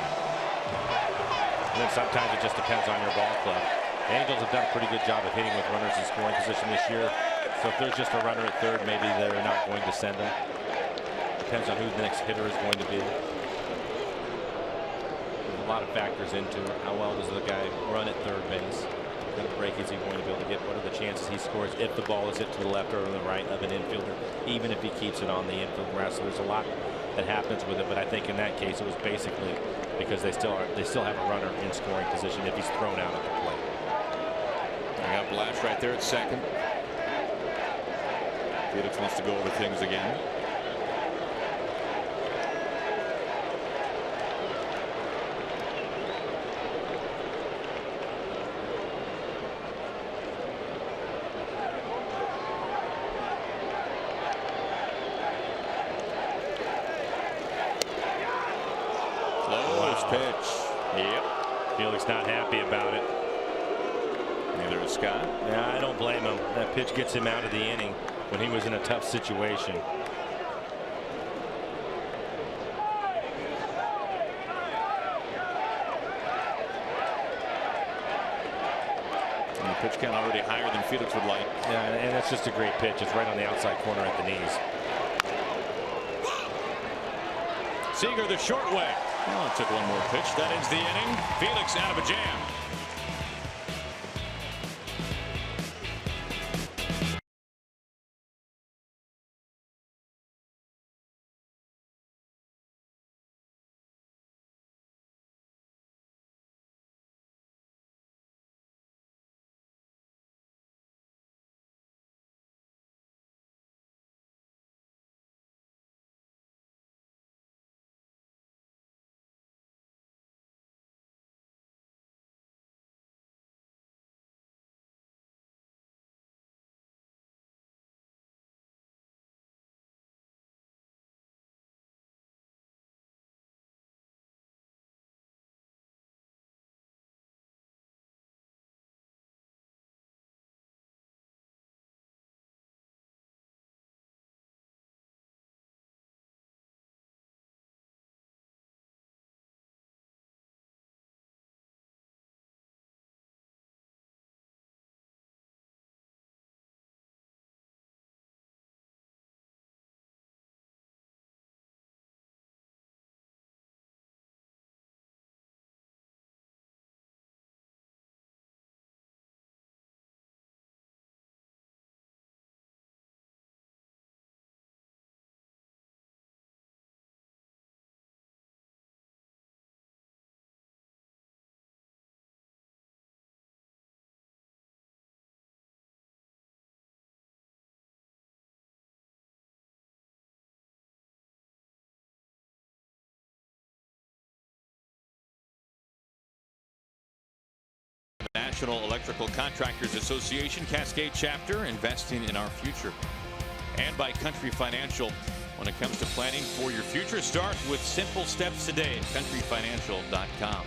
And then sometimes it just depends on your ball club. The Angels have done a pretty good job of hitting with runners in scoring position this year. So if there's just a runner at third, maybe they're not going to send him. Depends on who the next hitter is going to be. There's a lot of factors into it. How well does the guy run at third base? What kind of break is he going to be able to get? What are the chances he scores if the ball is hit to the left or to the right of an infielder, even if he keeps it on the infield grass? So there's a lot that happens with it, but I think in that case it was basically because they still have a runner in scoring position if he's thrown out at the plate. I got Blash right there at second. Felix wants to go over things again. First pitch. Yep. Felix not happy about it. Neither is Scott. Yeah, I don't blame him. That pitch gets him out of the inning when he was in a tough situation. And the pitch count already higher than Felix would like. Yeah, and that's just a great pitch. It's right on the outside corner at the knees. Seager the short way. Oh, it took one more pitch. That ends the inning. Felix out of a jam. National Electrical Contractors Association Cascade Chapter, investing in our future. And by Country Financial. When it comes to planning for your future, start with simple steps today at countryfinancial.com.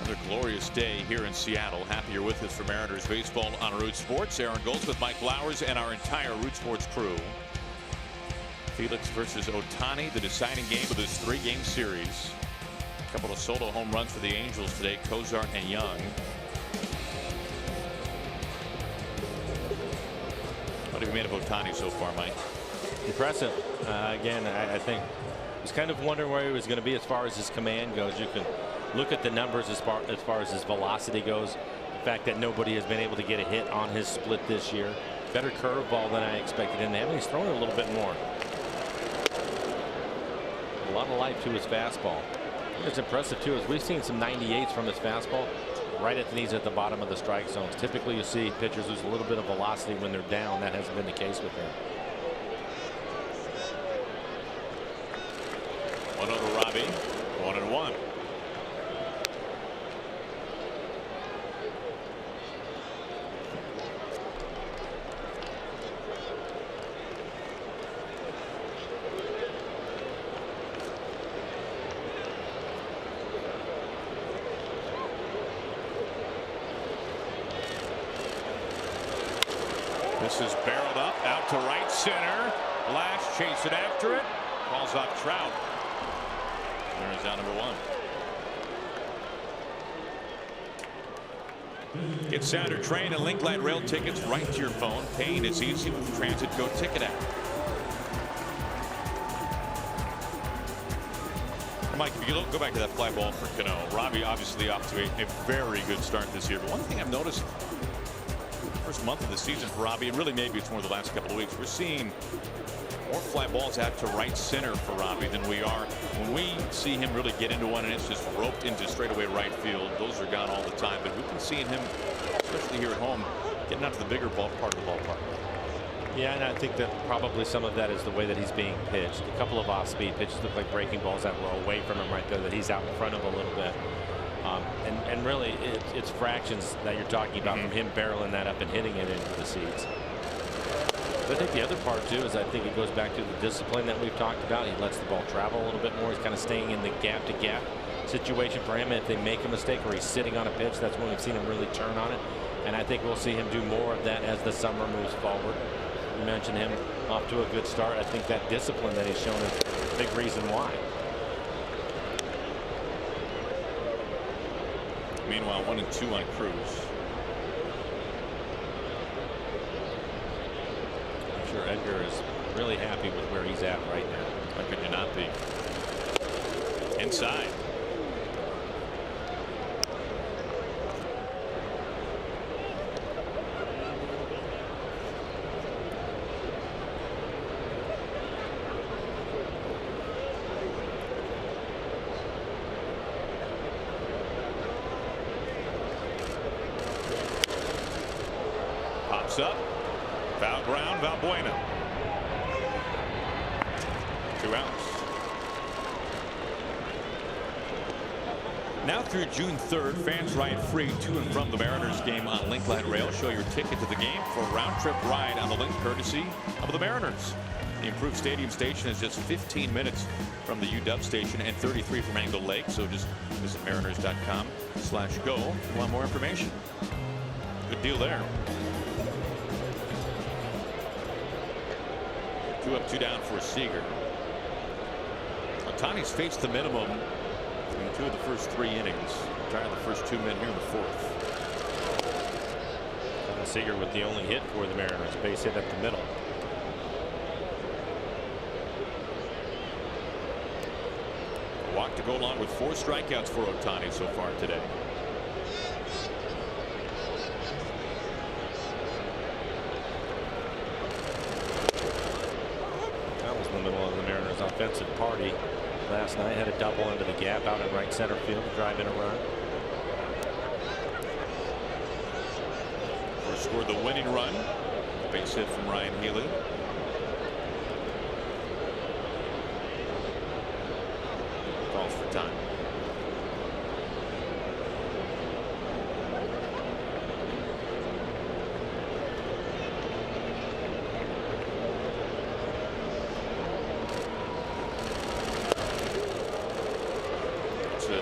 Another glorious day here in Seattle. Happy you're with us for Mariners baseball on Root Sports. Aaron Goltz with Mike Flowers and our entire Root Sports crew. Felix versus Ohtani, the deciding game of this 3-game series. A couple of solo home runs for the Angels today, Cozart and Young. What have you made of Ohtani so far, Mike? Impressive. Again, I think I was kind of wondering where he was going to be as far as his command goes. You can look at the numbers as far as his velocity goes. The fact that nobody has been able to get a hit on his split this year. Better curveball than I expected him to have. He's throwing a little bit more. A lot of life to his fastball. It's impressive too, as we've seen some 98s from his fastball right at the knees at the bottom of the strike zones. Typically you see pitchers lose a little bit of velocity when they're down. That hasn't been the case with him. 1-0 Robbie. 1-1. This is barreled up out to right center. Lash chasing after it. Calls off Trout. There is out number 1. Get Sounder Train and Link Light Rail tickets right to your phone. Paying is easy with Transit Go Ticket app. Mike, if you go back to that fly ball for Cano, Robbie obviously off to a very good start this year. But one thing I've noticed, first month of the season for Robbie, and really maybe it's more the last couple of weeks, we're seeing more fly balls out to right center for Robbie than we are when we see him really get into one and it's just roped into straightaway right field. Those are gone all the time, but we've been seeing him, especially here at home, getting out to the bigger part of the ballpark. Yeah, and I think that probably some of that is the way that he's being pitched. A couple of off-speed pitches look like breaking balls that were away from him right there that he's out in front of a little bit. And really, it's fractions that you're talking about from him barreling that up and hitting it into the seats. But I think the other part too is I think it goes back to the discipline that we've talked about. He lets the ball travel a little bit more. He's kind of staying in the gap to gap situation for him. And if they make a mistake or he's sitting on a pitch, that's when we've seen him really turn on it. And I think we'll see him do more of that as the summer moves forward. You mentioned him off to a good start. I think that discipline that he's shown is a big reason why. Meanwhile, 1-2 on Cruz. I'm sure Edgar is really happy with where he's at right now. How could you not be? Inside. Pops up. Foul ground, Valbuena. 2 outs. Now through June 3rd, fans ride free to and from the Mariners game on Link Light Rail. Show your ticket to the game for a round-trip ride on the Link, courtesy of the Mariners. The improved stadium station is just 15 minutes from the UW station and 33 from Angle Lake. So just visit mariners.com/go if you want more information. Good deal there. 2 up, 2 down for Seager. Ohtani's faced the minimum in 2 of the first 3 innings. Retired the first 2 men here in the 4th. Seager with the only hit for the Mariners, base hit at the middle. A walk to go along with 4 strikeouts for Ohtani so far today. That was in the middle of the Mariners' offensive party last night. Had a double into the gap out in right center field, drive in a run. Scored the winning run. Base hit from Ryan Healy. Calls for time. It's a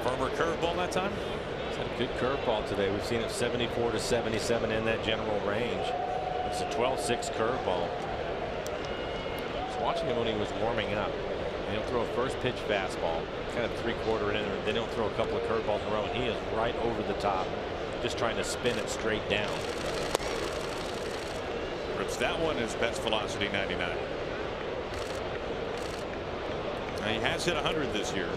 firmer curveball that time. Good curveball today. We've seen it 74 to 77 in that general range. It's a 12-6 curveball. I was watching him when he was warming up. And he'll throw a first pitch fastball, kind of 3/4 in, and then he'll throw a couple of curveballs in a row, and he is right over the top, just trying to spin it straight down. Rips that one, his best velocity 99. Now he has hit 100 this year.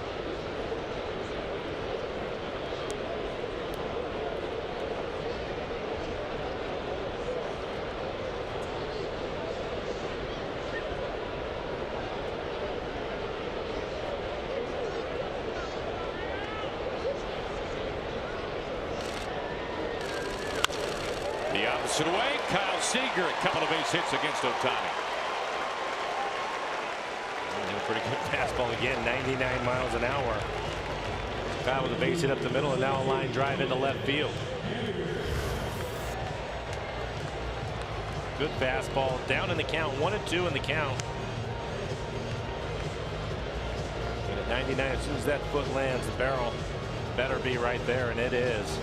The opposite way, Kyle Seager, a couple of base hits against Ohtani. A pretty good fastball again, 99 miles an hour. Kyle with a base hit up the middle, and now a line drive into left field. Good fastball, down in the count, 1-2 in the count. And at 99, as soon as that foot lands, the barrel better be right there, and it is.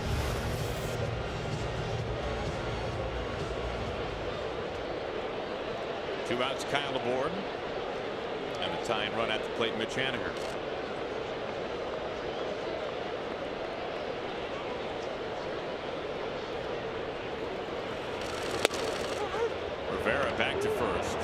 Two outs, Kyle aboard. And a tying run at the plate, Mitch Haniger. Rivera back to first.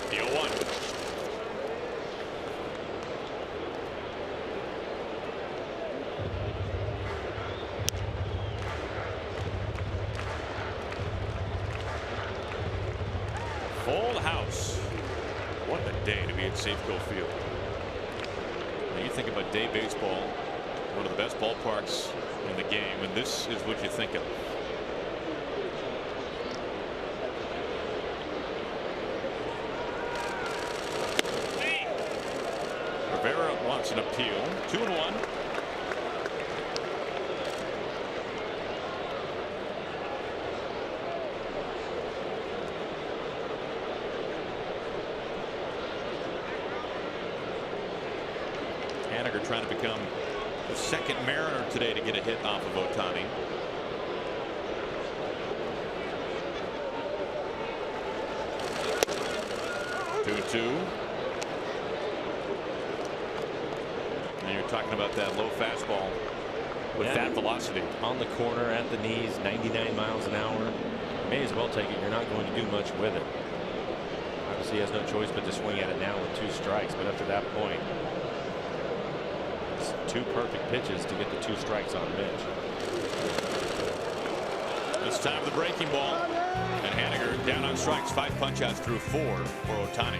The 0-1. Full house. What a day to be at Safeco Field. When you think about day baseball, one of the best ballparks in the game, and this is what you think of. Rivera wants an appeal. 2-1. Haniger trying to become the second Mariner today to get a hit off of Ohtani. Two. And you're talking about that low fastball with that velocity. On the corner at the knees, 99 miles an hour. May as well take it. You're not going to do much with it. Obviously, he has no choice but to swing at it now with 2 strikes. But up to that point, it's 2 perfect pitches to get the 2 strikes on Mitch. This time the breaking ball. And Haniger down on strikes. 5 punch-outs through 4 for Ohtani.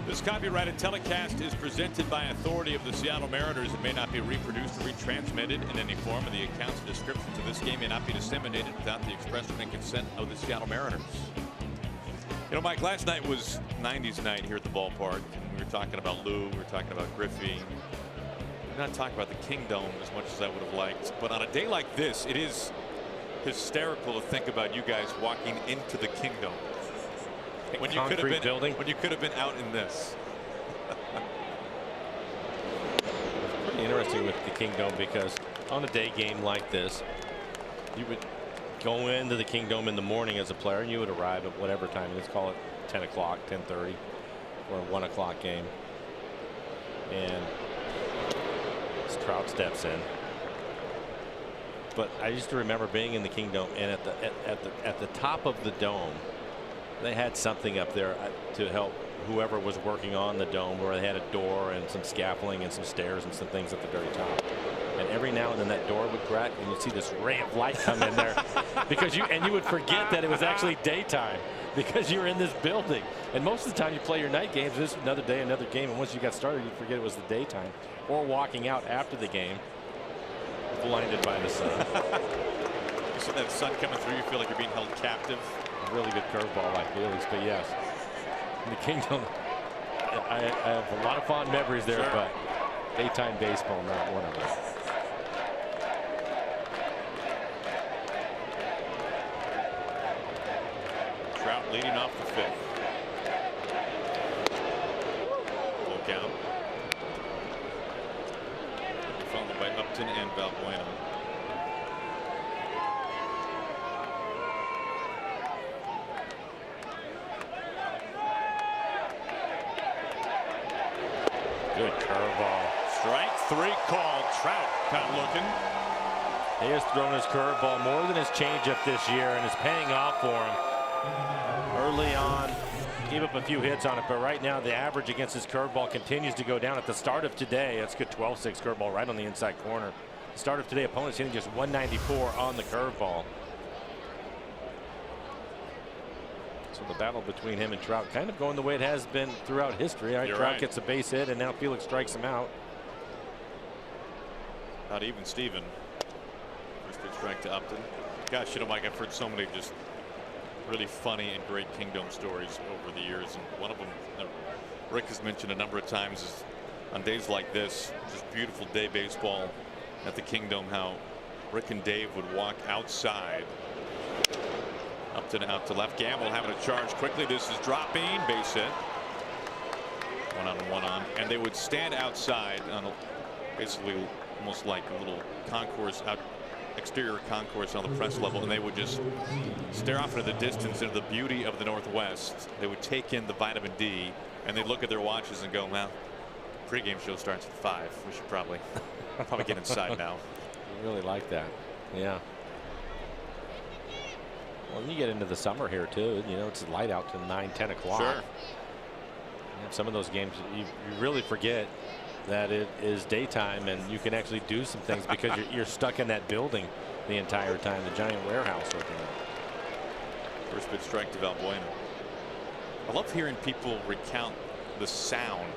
This copyrighted telecast is presented by authority of the Seattle Mariners and may not be reproduced or retransmitted in any form, and the accounts and descriptions of this game may not be disseminated without the express written consent of the Seattle Mariners. You know, Mike, last night was 90s night here at the ballpark. We were talking about Lou, we were talking about Griffey. We're not talking about the Kingdome as much as I would have liked, but on a day like this, it is hysterical to think about you guys walking into the Kingdome. When you could have been out in this. Pretty interesting with the Kingdome, because on a day game like this, you would go into the Kingdome in the morning as a player, and you would arrive at whatever time. Let's call it 10 o'clock, 10:30, or a 1 o'clock game. And Trout steps in. But I used to remember being in the Kingdome, and at the top of the dome, they had something up there to help whoever was working on the dome, where they had a door and some scaffolding and some stairs and some things at the very top. And every now and then that door would crack, and you'd see this ray of light come in there, because you would forget that it was actually daytime because you were in this building. And most of the time you play your night games, this is another day, another game, and once you got started, you'd forget it was the daytime, or walking out after the game blinded by the sun. You see that sun coming through, you feel like you're being held captive. Really good curveball like Bailey's, but yes, in the Kingdome, I have a lot of fond memories there, sure. But daytime baseball, not one of them. Trout leading off the 5th. Full count. Followed by up Upton and Valbuena. Good curveball. Strike 3 called. Trout kind of looking. He has thrown his curveball more than his changeup this year, and it's paying off for him. Early on, gave up a few hits on it, but right now the average against his curveball continues to go down. At the start of today, that's good 12-6 curveball right on the inside corner. The start of today, opponents hitting just 194 on the curveball. So the battle between him and Trout kind of going the way it has been throughout history. All right, Trout right. gets a base hit, and now Felix strikes him out. Not even Steven. First pitch strike to Upton. Gosh, you know, Mike, I've heard so many just really funny and great Kingdom stories over the years, and one of them Rick has mentioned a number of times is on days like this, just beautiful day baseball at the Kingdom, how Rick and Dave would walk outside. Upton out to left. Gamble having a charge quickly. This is dropping. Base hit. 1-on, and they would stand outside on basically almost like a little concourse out. Exterior concourse on the press level, and they would just stare off into the distance into the beauty of the Northwest. They would take in the vitamin D, and they'd look at their watches and go, well, pregame show starts at 5. We should probably get inside now. I really like that. Yeah. Well, you get into the summer here too. You know, it's light out till 9-10 o'clock. Sure. Some of those games you really forget that it is daytime, and you can actually do some things because you're stuck in that building the entire time, the giant warehouse looking at. First pitch strike to Valbuena. I love hearing people recount the sound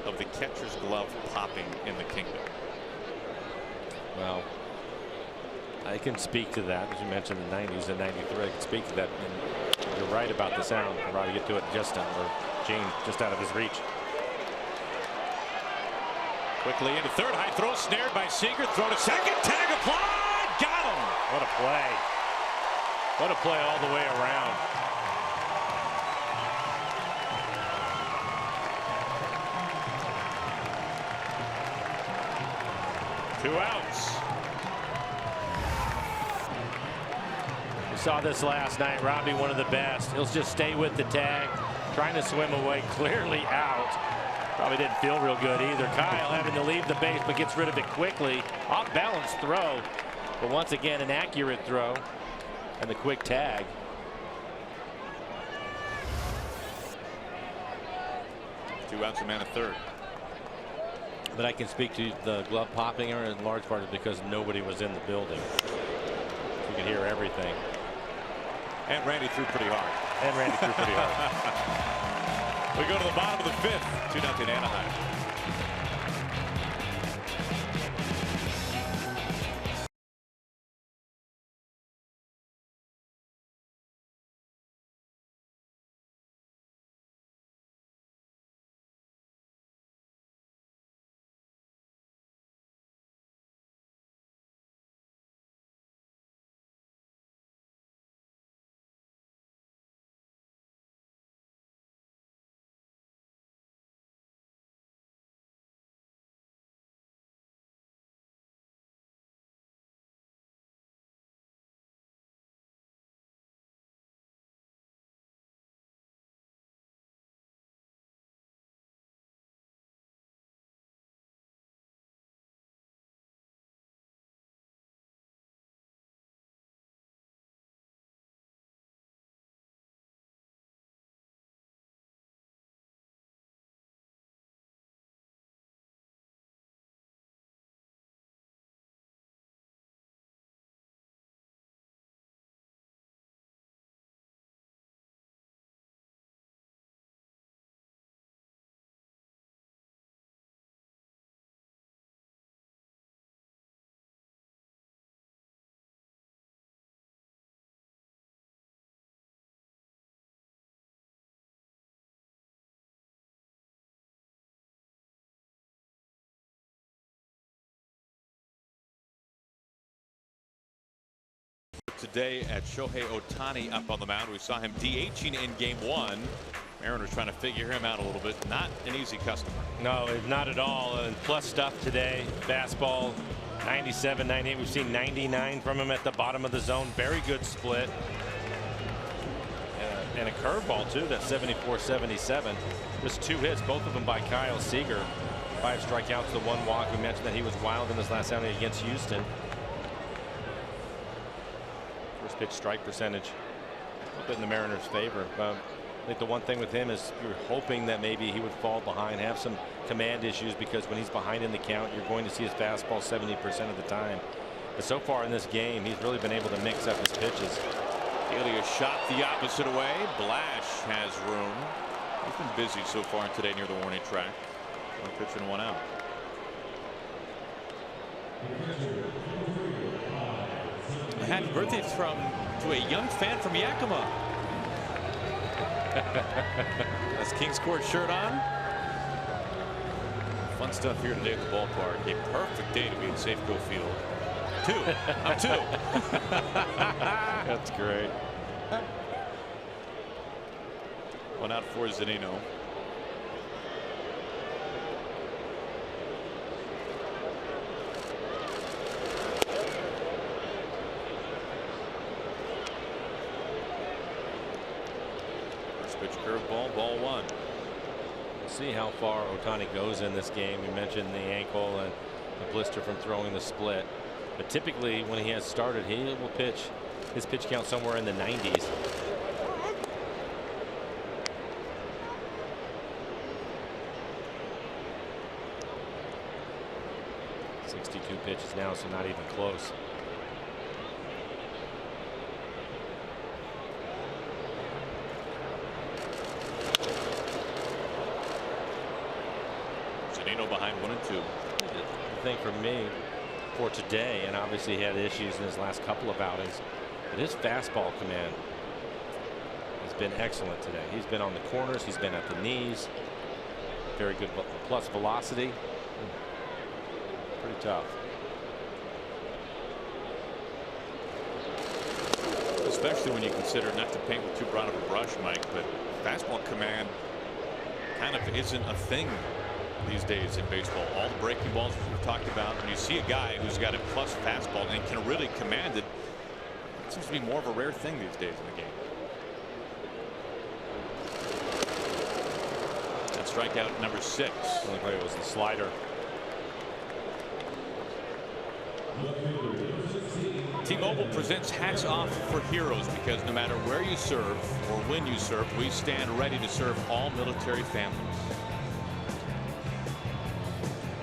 of the catcher's glove popping in the Kingdom. Well, I can speak to that. As you mentioned, the 90s and 93, I can speak to that. And you're right about the sound. I'll probably get to it just or Gene just out of his reach. Quickly into third. High throw snared by Seager. Throw to second. Tag applied. Got him. What a play. What a play all the way around. Two outs. We saw this last night. Robbie, one of the best. He'll just stay with the tag, trying to swim away, clearly out. Probably didn't feel real good either. Kyle having to leave the base, but gets rid of it quickly. Off balance throw, but once again an accurate throw and the quick tag. Two outs, a man at third. But I can speak to the glove popping in large part because nobody was in the building. You could hear everything. And Randy threw pretty hard. We go to the bottom of the 5th. 2-0 Anaheim. Today at Shohei Ohtani up on the mound. We saw him DHing in game 1. Mariners trying to figure him out a little bit. Not an easy customer. No, not at all. And plus stuff today. Fastball 97, 98. We've seen 99 from him at the bottom of the zone. Very good split. And a curveball too. That's 74-77. Just 2 hits, both of them by Kyle Seager. 5 strikeouts to 1 walk. We mentioned that he was wild in his last outing against Houston. First pitch strike percentage a bit in the Mariners' favor. I think the one thing with him is you're hoping that maybe he would fall behind, have some command issues, because when he's behind in the count, you're going to see his fastball 70% of the time. But so far in this game, he's really been able to mix up his pitches. Ilya shot the opposite way. Blash has room. He's been busy so far today near the warning track. 1 pitch and 1 out. A happy birthday to a young fan from Yakima. That's Kings Court shirt on. Fun stuff here today at the ballpark. A perfect day to be in Safeco Field. 2. I'm 2. That's great. 1 out for Zunino. First pitch curveball, ball 1. We'll see how far Ohtani goes in this game. You mentioned the ankle and the blister from throwing the split. But typically when he has started, he will pitch his pitch count somewhere in the 90s. Pitches now, so not even close. Zunino behind 1 and 2. The thing for me for today, and obviously he had issues in his last couple of outings, but his fastball command has been excellent today. He's been on the corners, he's been at the knees. Very good plus velocity. Pretty tough. Especially when you consider, not to paint with too broad of a brush, Mike, but fastball command kind of isn't a thing these days in baseball. All the breaking balls we've talked about, when you see a guy who's got a plus fastball and can really command it, it seems to be more of a rare thing these days in the game. That strikeout number 6. Looked like it was the slider. T-Mobile presents Hats Off for Heroes, because no matter where you serve or when you serve, we stand ready to serve all military families.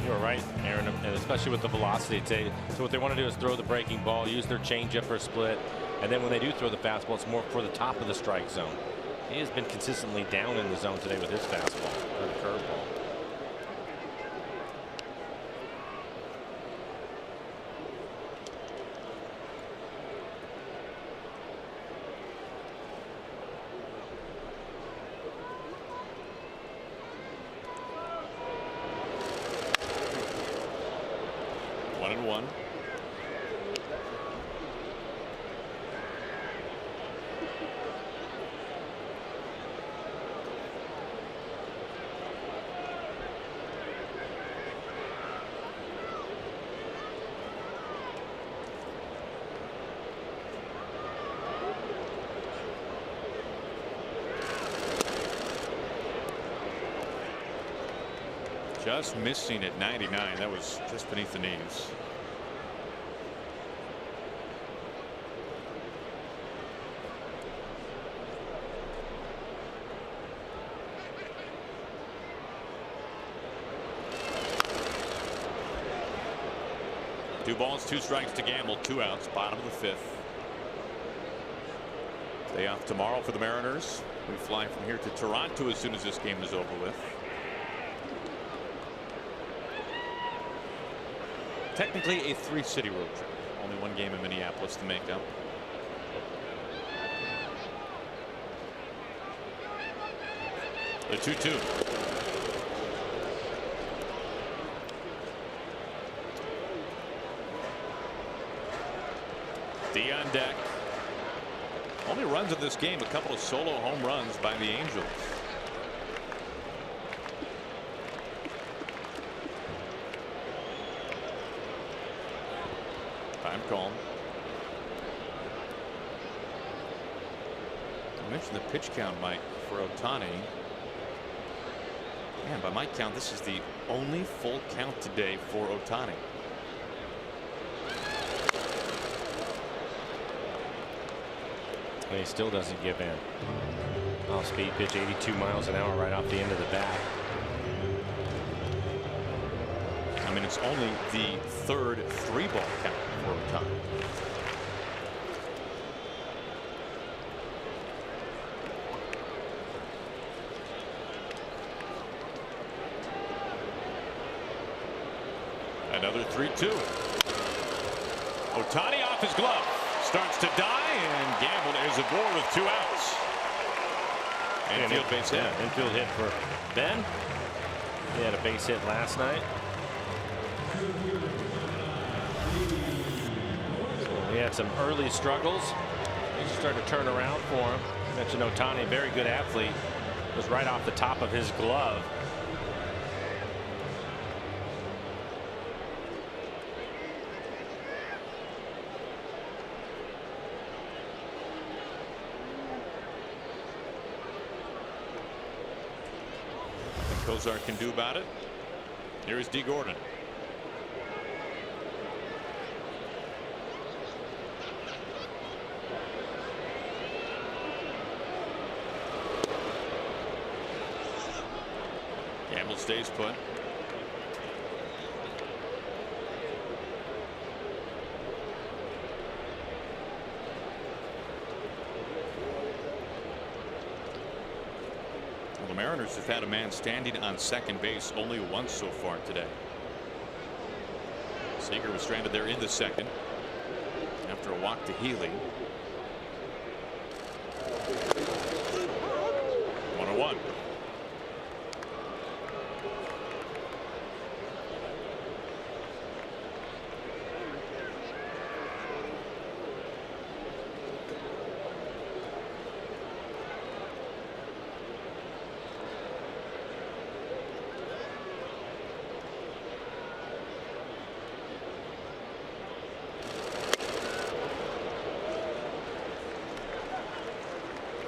You're right, Aaron, and especially with the velocity today. So what they want to do is throw the breaking ball, use their changeup or split, and then when they do throw the fastball, it's more for the top of the strike zone. He has been consistently down in the zone today with his fastball or the curveball. Just missing at 99. That was just beneath the knees. Two balls, 2 strikes to Gamble, 2 outs, bottom of the 5th. Day off tomorrow for the Mariners. We fly from here to Toronto as soon as this game is over with. Technically a 3-city road trip. Only 1 game in Minneapolis to make up. The 2-2. D on deck. Only runs in this game, a couple of solo home runs by the Angels. Time call. I mentioned the pitch count, Mike, for Ohtani. And by my count, this is the only full count today for Ohtani. And he still doesn't give in. Off speed pitch, 82 miles an hour right off the end of the bat. I mean, it's only the third 3-ball count for Ohtani. Another 3-2. Ohtani off his glove. Starts to die and gambled is aboard with 2 outs. Infield base hit. Yeah, infield hit for Ben. He had a base hit last night. So he had some early struggles. He started to turn around for him. I mentioned Ohtani, very good athlete. Was right off the top of his glove. Kozar can do about it. Here is D. Gordon. Gamble stays put. The Mariners have had a man standing on second base only once so far today. Seager was stranded there in the second after a walk to Healy. 1-1.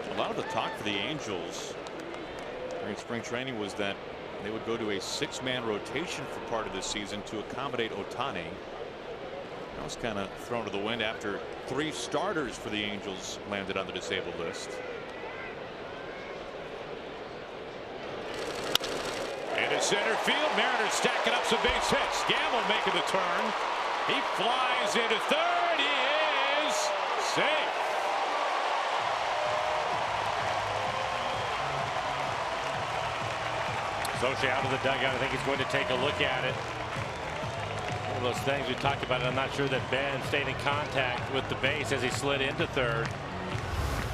A lot of the talk for the Angels during spring training was that they would go to a 6-man rotation for part of this season to accommodate Ohtani. That was kind of thrown to the wind after 3 starters for the Angels landed on the disabled list. Into center field, Mariners stacking up some base hits. Gamble making the turn. He flies into third. He is safe. Sochi out of the dugout. I think he's going to take a look at it. One of those things we talked about. I'm not sure that Ben stayed in contact with the base as he slid into third.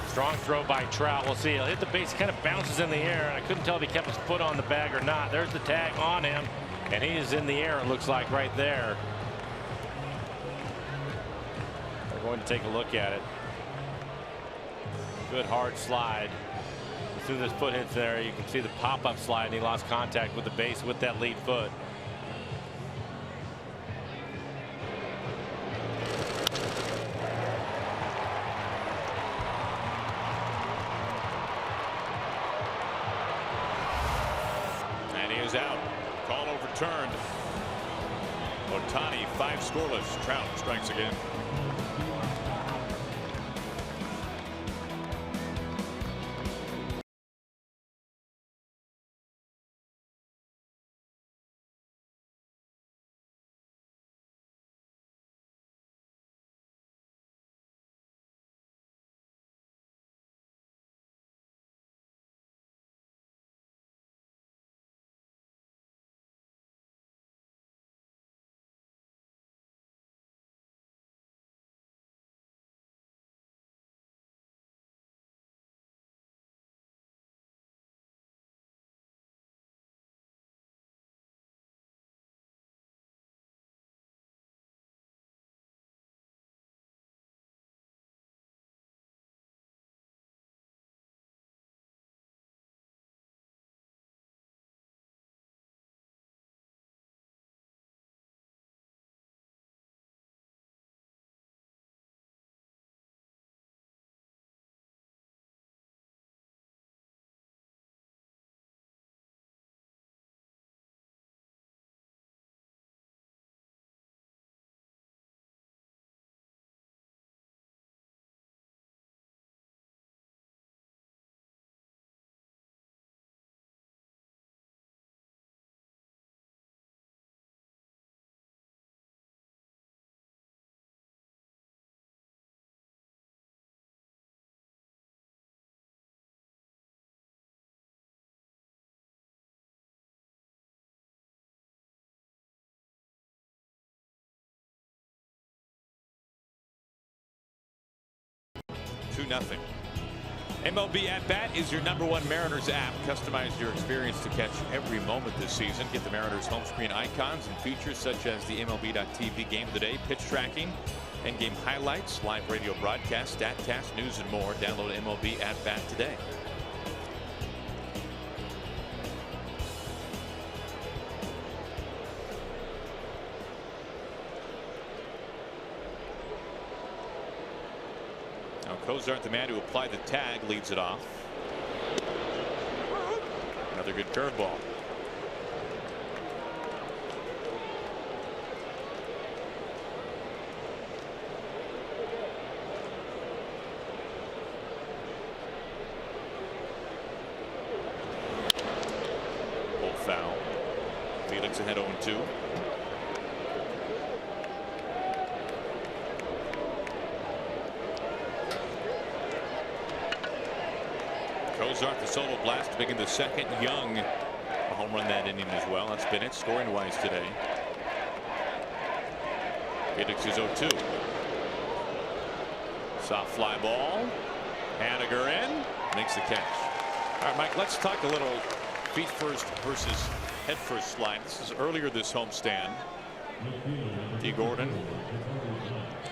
Strong throw by Trout. We'll see. He'll hit the base. He kind of bounces in the air. And I couldn't tell if he kept his foot on the bag or not. There's the tag on him. And he is in the air, it looks like, right there. We're going to take a look at it. Good hard slide. As soon as his foot hits there, you can see the pop-up slide, and he lost contact with the base with that lead foot. And he is out. Call overturned. Ohtani 5 scoreless. Trout strikes again. 3-0. MLB At Bat is your #1 Mariners app. Customize your experience to catch every moment this season. Get the Mariners home screen icons and features such as the MLB.TV Game of the Day, pitch tracking, in-game highlights, live radio broadcasts, StatCast, news, and more. Download MLB At Bat today. Cozart, the man who applied the tag, leads it off. Another good curveball. Full foul. Felix ahead 0-2. Cozart, the solo blast to begin the second. Young, a home run that inning as well. That's been it scoring wise today. Felix is 0-2. Soft fly ball. Haniger in. Makes the catch. All right, Mike, let's talk a little feet first versus head first slide. This is earlier this homestand. D. Gordon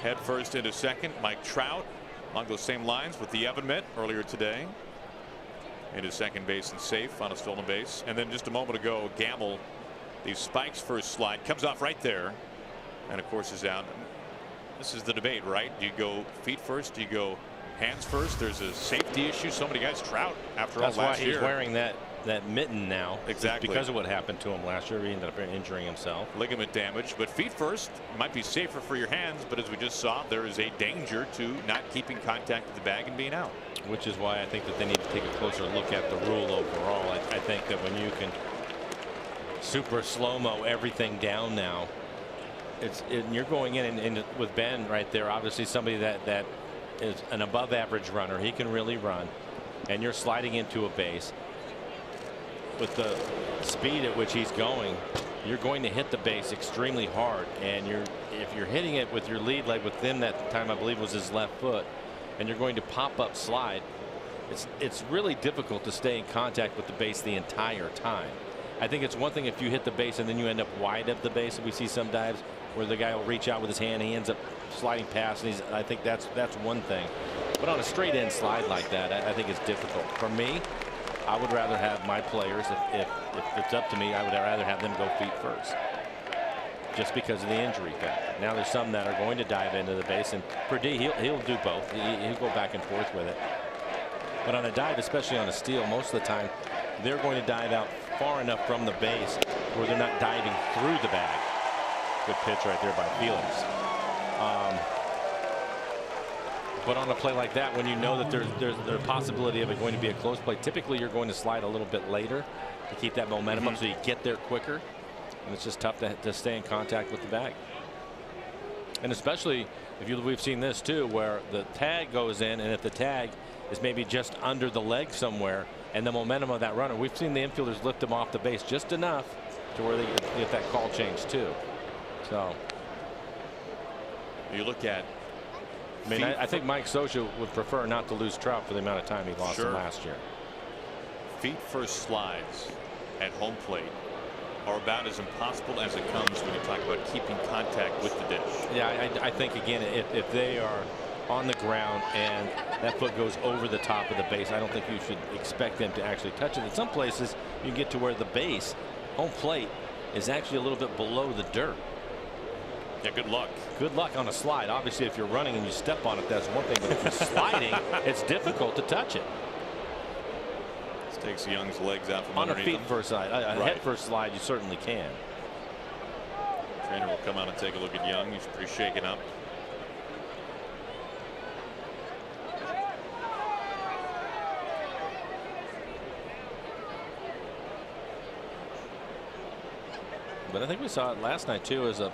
head first into second. Mike Trout along those same lines with the oven mitt earlier today. Into second base and safe on a stolen base. And then just a moment ago, Gamble, the spikes first slide comes off right there, and of course is out. This is the debate, right? Do you go feet first? Do you go hands first? There's a safety issue. So many guys. Trout, after all, last year. That's why he's wearing that mitten now. Exactly. Because of what happened to him last year. He ended up injuring himself. Ligament damage. But feet first might be safer for your hands. But as we just saw, there is a danger to not keeping contact with the bag and being out. Which is why I think that they need to take a closer look at the rule overall. I think that when you can super slow-mo everything down now, you're going in and with Ben right there, obviously somebody that is an above average runner. He can really run, and you're sliding into a base with the speed at which he's going. You're going to hit the base extremely hard, and if you're hitting it with your lead leg within that time, I believe was his left foot, and you're going to pop up slide, it's really difficult to stay in contact with the base the entire time. I think it's one thing if you hit the base and then you end up wide of the base, and we see some dives where the guy will reach out with his hand, he ends up sliding past, and I think that's one thing. But on a straight in slide like that, I think it's difficult. For me, I would rather have my players, if it's up to me, I would rather have them go feet first, just because of the injury factor. Now there's some that are going to dive into the base, and Purdy, he'll do both. He'll go back and forth with it. But on a dive, especially on a steal, most of the time they're going to dive out far enough from the base where they're not diving through the bag. Good pitch right there by Felix. But on a play like that, when you know that there's a possibility of it going to be a close play, typically you're going to slide a little bit later to keep that momentum up so you get there quicker. And it's just tough to stay in contact with the bag. And especially if we've seen this too, where the tag goes in, and if the tag is maybe just under the leg somewhere, and the momentum of that runner, we've seen the infielders lift them off the base just enough to where they get that call change too. So you look at, I mean, I think Mike Scioscia would prefer not to lose Trout for the amount of time he lost him last year. Feet first slides at home plate are about as impossible as it comes when you talk about keeping contact with the dish. Yeah, I think again, if they are on the ground and that foot goes over the top of the base, I don't think you should expect them to actually touch it. In some places you can get to where the base, home plate, is actually a little bit below the dirt. Yeah, good luck. Good luck on a slide. Obviously if you're running and you step on it, that's one thing, but if you're sliding, it's difficult to touch it. This takes Young's legs out from on a underneath feet first slide. A head first slide, you certainly can. Trainer will come out and take a look at Young. He's pretty shaken up. But I think we saw it last night too, as a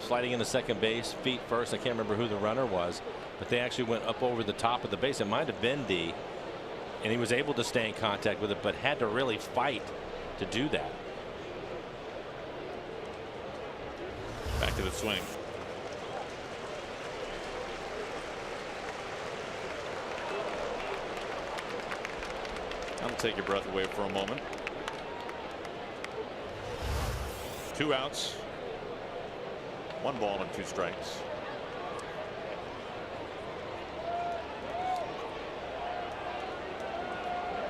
sliding into second base, feet first. I can't remember who the runner was, but they actually went up over the top of the base. It might have been D, and he was able to stay in contact with it, but had to really fight to do that. Back to the swing. That'll take your breath away for a moment. 2 outs. 1 ball and 2 strikes.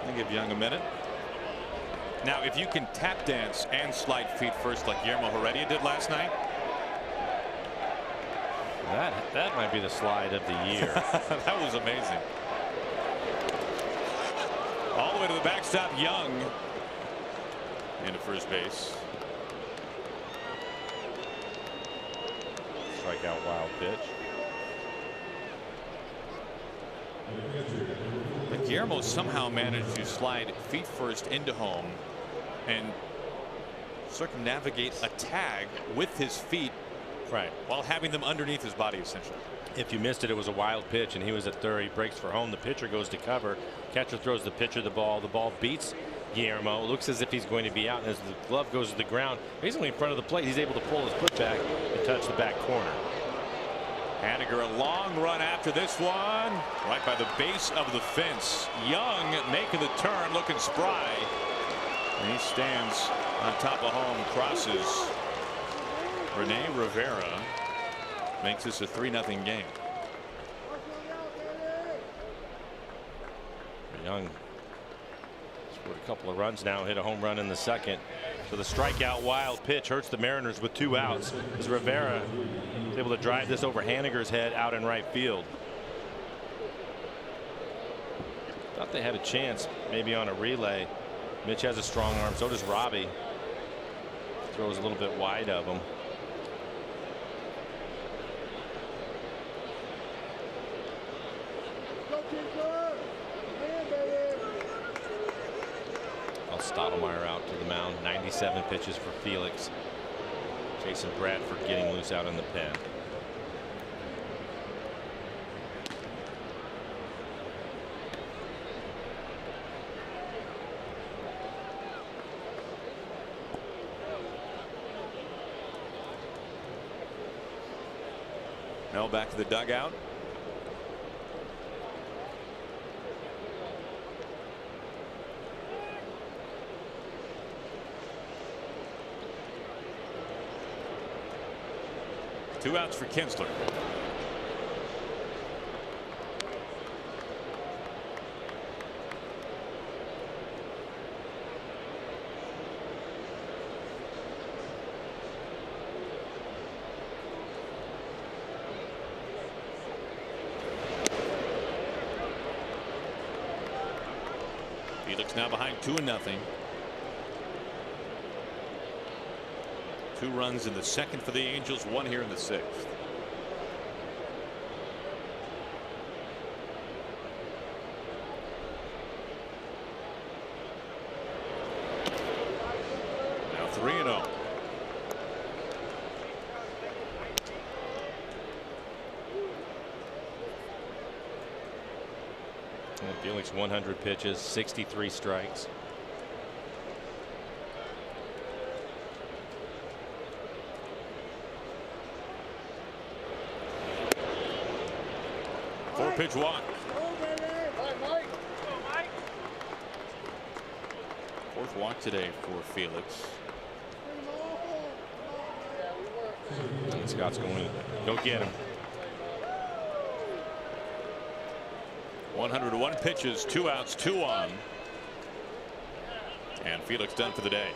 I'll give Young a minute. Now, if you can tap dance and slide feet first like Guillermo Heredia did last night. That might be the slide of the year. That was amazing. All the way to the backstop. Young into first base. Strikeout, wild pitch. But Guillermo somehow managed to slide feet first into home and circumnavigate a tag with his feet, right, while having them underneath his body essentially. If you missed it, it was a wild pitch and he was at third. He breaks for home. The pitcher goes to cover. Catcher throws the pitcher the ball. The ball beats Guillermo. It looks as if he's going to be out, and as the glove goes to the ground, basically in front of the plate, he's able to pull his putback and touch the back corner. Haniger, a long run after this one, right by the base of the fence. Young making the turn, looking spry, and he stands on top of home, crosses Rene Rivera, makes this a 3-0 game. Young scored a couple of runs now, hit a home run in the second. So the strikeout wild pitch hurts the Mariners with 2 outs as Rivera is able to drive this over Haniger's head out in right field. Thought they had a chance maybe on a relay. Mitch has a strong arm, so does Robbie. Throws a little bit wide of him. Stottlemyre out to the mound. 97 pitches for Felix. Jason Bradford getting loose out in the pen. Now back to the dugout. Two outs for Kinsler. Felix now behind 2-0. 2 runs in the second for the Angels, 1 here in the 6th. Now 3-0. Felix 100 pitches, 63 strikes. Pitch walk. Fourth walk today for Felix. And Scott's going to go get him. 101 pitches, 2 outs, 2 on. And Felix done for the day.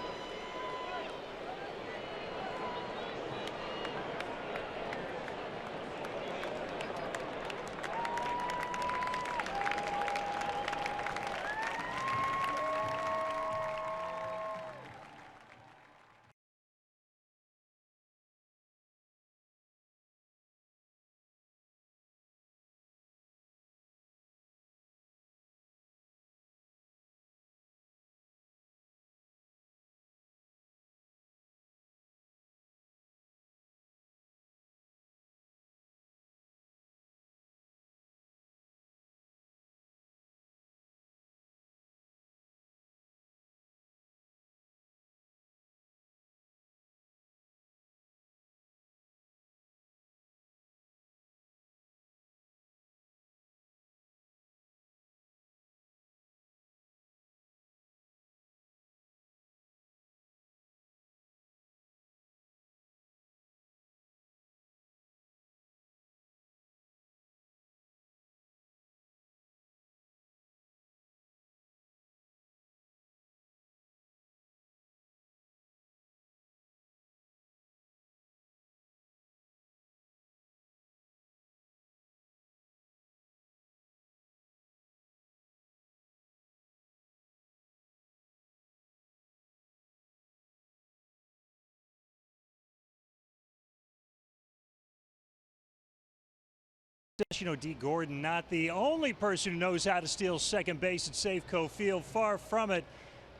D. Gordon, not the only person who knows how to steal second base at Safeco Field. Far from it.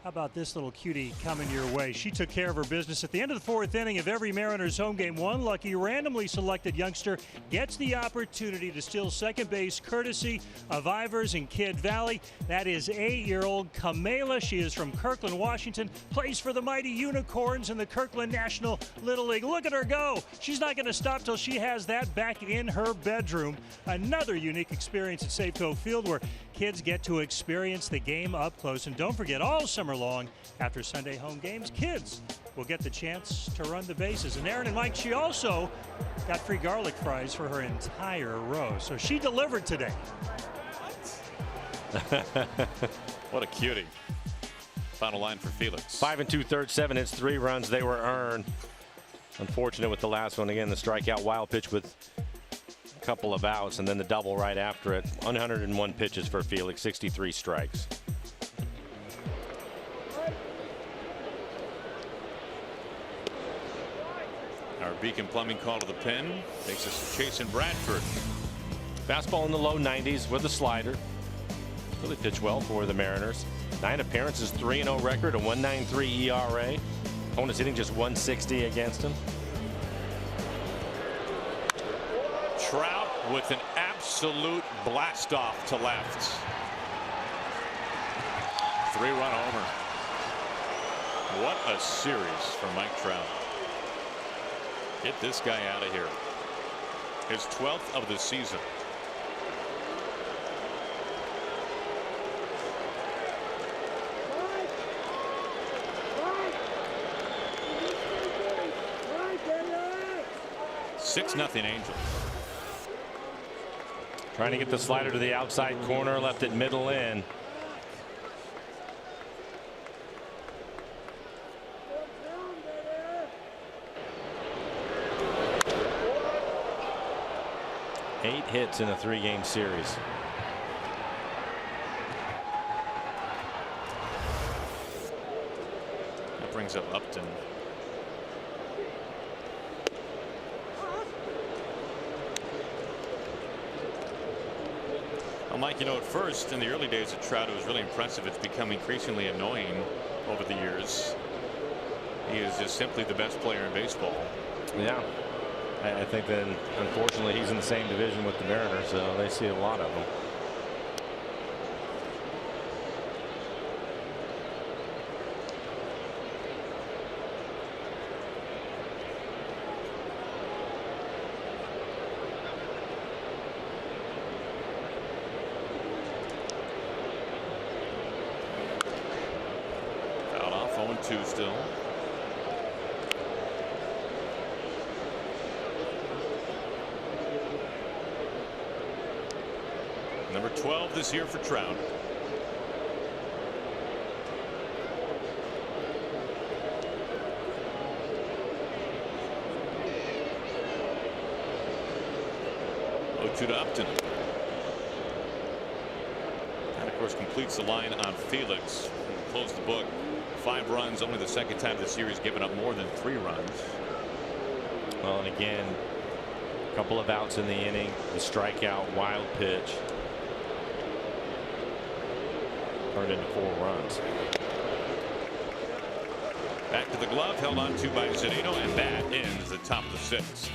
How about this little cutie coming your way? She took care of her business at the end of the fourth inning of every Mariners home game. One lucky randomly selected youngster gets the opportunity to steal second base courtesy of Ivers in Kidd Valley. That is 8-year-old Kamala. She is from Kirkland, Washington, plays for the mighty Unicorns in the Kirkland National Little League. Look at her go. She's not going to stop till she has that back in her bedroom. Another unique experience at Safeco Field where kids get to experience the game up close. And don't forget, all summer long after Sunday home games, kids will get the chance to run the bases. And Aaron and Mike, she also got free garlic fries for her entire row. So she delivered today. What a cutie. Final line for Felix. 5 2/3, 7 hits, 3 runs. They were earned. Unfortunate with the last one. Again, the strikeout, wild pitch with a couple of outs, and then the double right after it. 101 pitches for Felix, 63 strikes. Our Beacon Plumbing call to the pen takes us to Chase and Bradford. Fastball in the low 90s with a slider. Really pitched well for the Mariners. 9 appearances, 3-0 record, a 1.93 ERA. Opponent's hitting just 160 against him. Trout with an absolute blast off to left. 3-run homer. What a series for Mike Trout. Get this guy out of here. His 12th of the season. Six nothing Angels. Trying to get the slider to the outside corner, left it middle in. Eight hits in a 3-game series. That brings up Upton. Well, Mike, at first in the early days of Trout, it was really impressive. It's become increasingly annoying over the years. He is just simply the best player in baseball. Yeah. I think that unfortunately he's in the same division with the Mariners, so they see a lot of them. Fouled off 0-2 still. Number 12 this year for Trout. To Upton. And of course completes the line on Felix. Close the book. 5 runs, only the second time this series given up more than 3 runs. Well, and again, a couple of outs in the inning, the strikeout, wild pitch. Turned into 4 runs. Back to the glove, held on to by Zunino, and that ends the top of the 6th.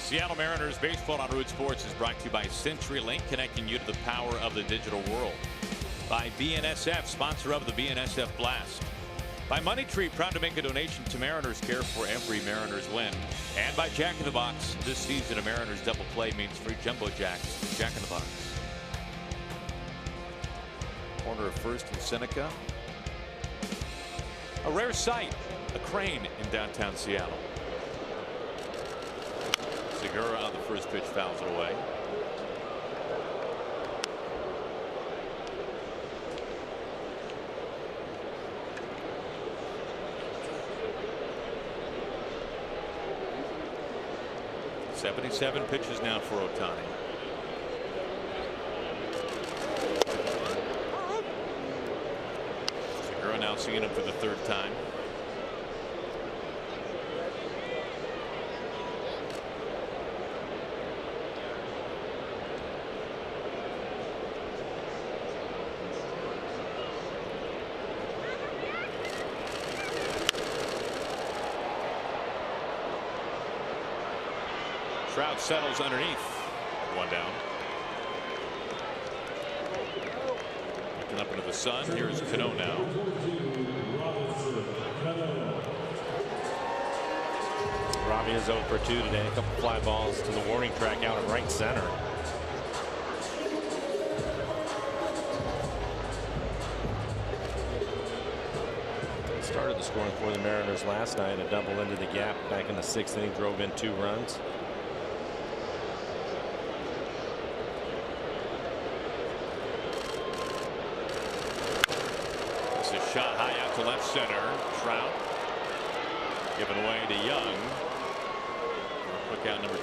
Seattle Mariners baseball on Root Sports is brought to you by CenturyLink, connecting you to the power of the digital world. By BNSF, sponsor of the BNSF Blast. By Money Tree, proud to make a donation to Mariners Care for every Mariners win. And by Jack in the Box. This season, a Mariners double play means free Jumbo Jacks. Jack in the Box. Corner of first and Seneca. A rare sight, a crane in downtown Seattle. Segura on the first pitch fouls it away. Seven pitches now for Ohtani. Segura now seeing him for the third time. Trout settles underneath. One down. Looking up into the sun. Here's Cano now. Robbie is 0 for 2 today. A couple fly balls to the warning track out of right center. Started the scoring for the Mariners last night. A double into the gap back in the 6th inning. Drove in 2 runs. Shot high out to left center. Trout given away to Young. Quick out number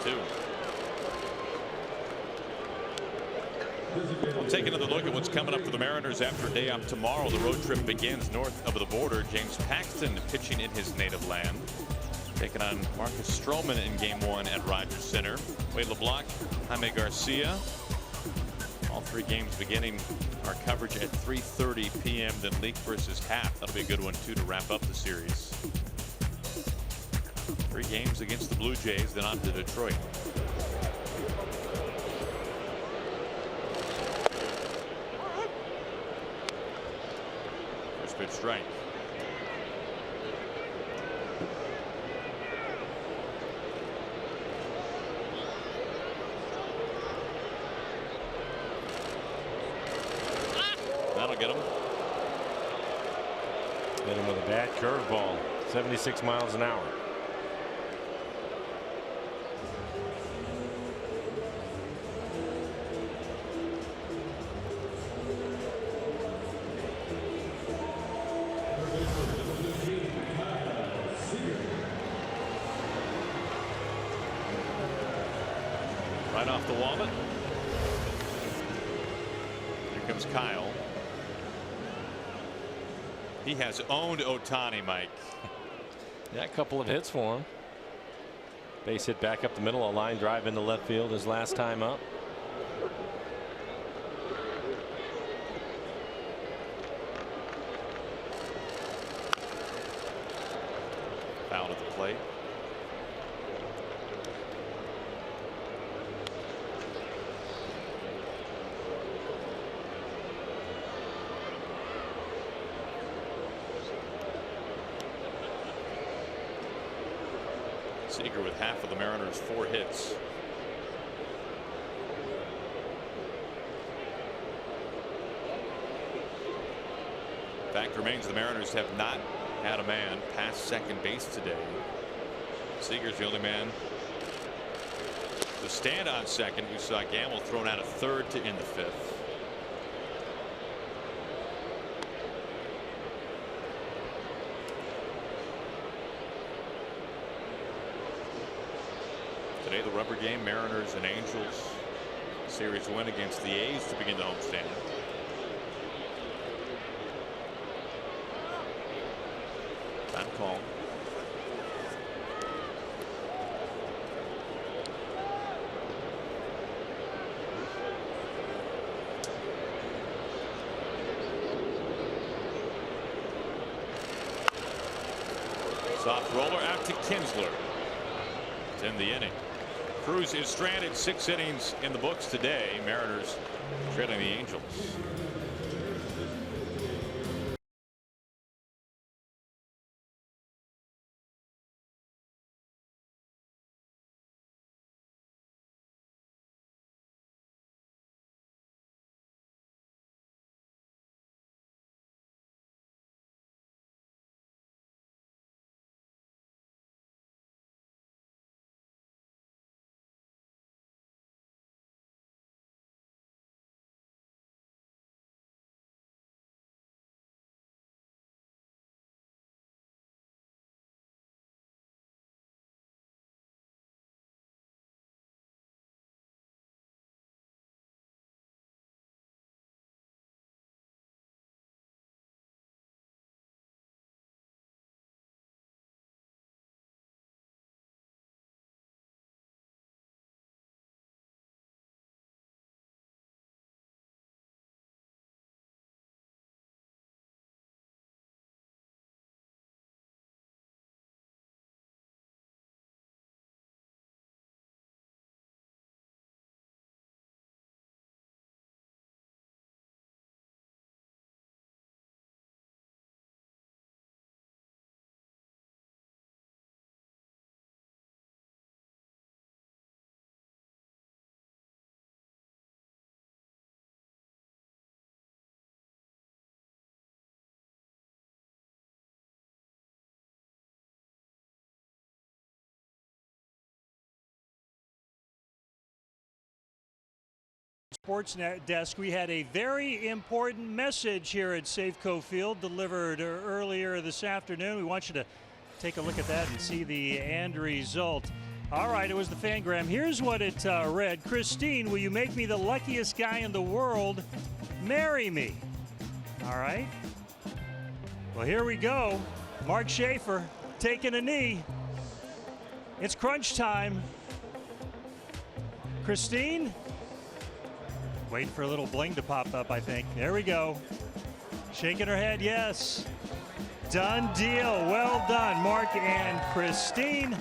2. We'll take another look at what's coming up for the Mariners after a day off tomorrow. The road trip begins north of the border. James Paxton pitching in his native land, taking on Marcus Stroman in game 1 at Rogers Center. Wade LeBlanc, Jaime Garcia. All 3 games beginning our coverage at 3:30 p.m. Then Leak versus Half. That'll be a good one too to wrap up the series. 3 games against the Blue Jays, then on to Detroit. First pitch strike. That'll get him. Hit him with a bad curveball. 76 miles an hour. Right off the walnut. Here comes Kyle. He has owned Ohtani, Mike. Yeah, a couple of hits for him. Base hit back up the middle. A line drive into left field his last time up. Foul at the plate. Seager with half of the Mariners' 4 hits. Fact remains the Mariners have not had a man past second base today. Seager's the only man to stand on second. You saw Gamble thrown out a third to end the 5th. Today the rubber game, Mariners and Angels series win against the A's to begin the homestand. Time call. Soft roller out to Kinsler. It's in the inning. Cruz is stranded. 6 innings in the books today. Mariners trailing the Angels. Sports desk, we had a very important message here at Safeco Field delivered earlier this afternoon. We want you to take a look at that and see the end result. All right, it was the Fangram. Here's what it read. Christine, will you make me the luckiest guy in the world? Marry me. All right. Well, here we go. Mark Schaefer taking a knee. It's crunch time. Christine? Waiting for a little bling to pop up, I think. There we go. Shaking her head, yes. Done deal. Well done, Mark and Christine.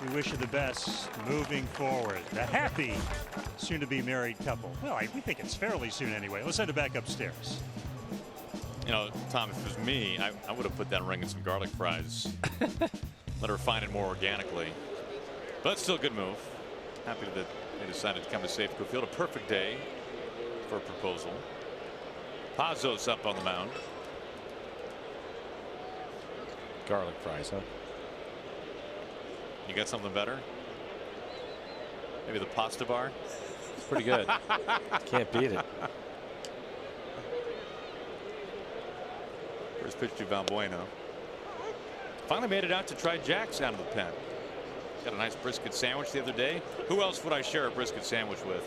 We wish you the best moving forward. The happy, soon-to-be married couple. Well, we think it's fairly soon anyway. Let's send it back upstairs. You know, Tom, if it was me, I would have put that ring in some garlic fries. Let her find it more organically. But it's still a good move. Happy that they decided to come to Safeco Field. A perfect day for a proposal. Pazos up on the mound. Garlic fries, huh? You got something better? Maybe the pasta bar? It's pretty good. Can't beat it. First pitch to Valbuena. Finally made it out to try Jack's out of the pen. Got a nice brisket sandwich the other day. Who else would I share a brisket sandwich with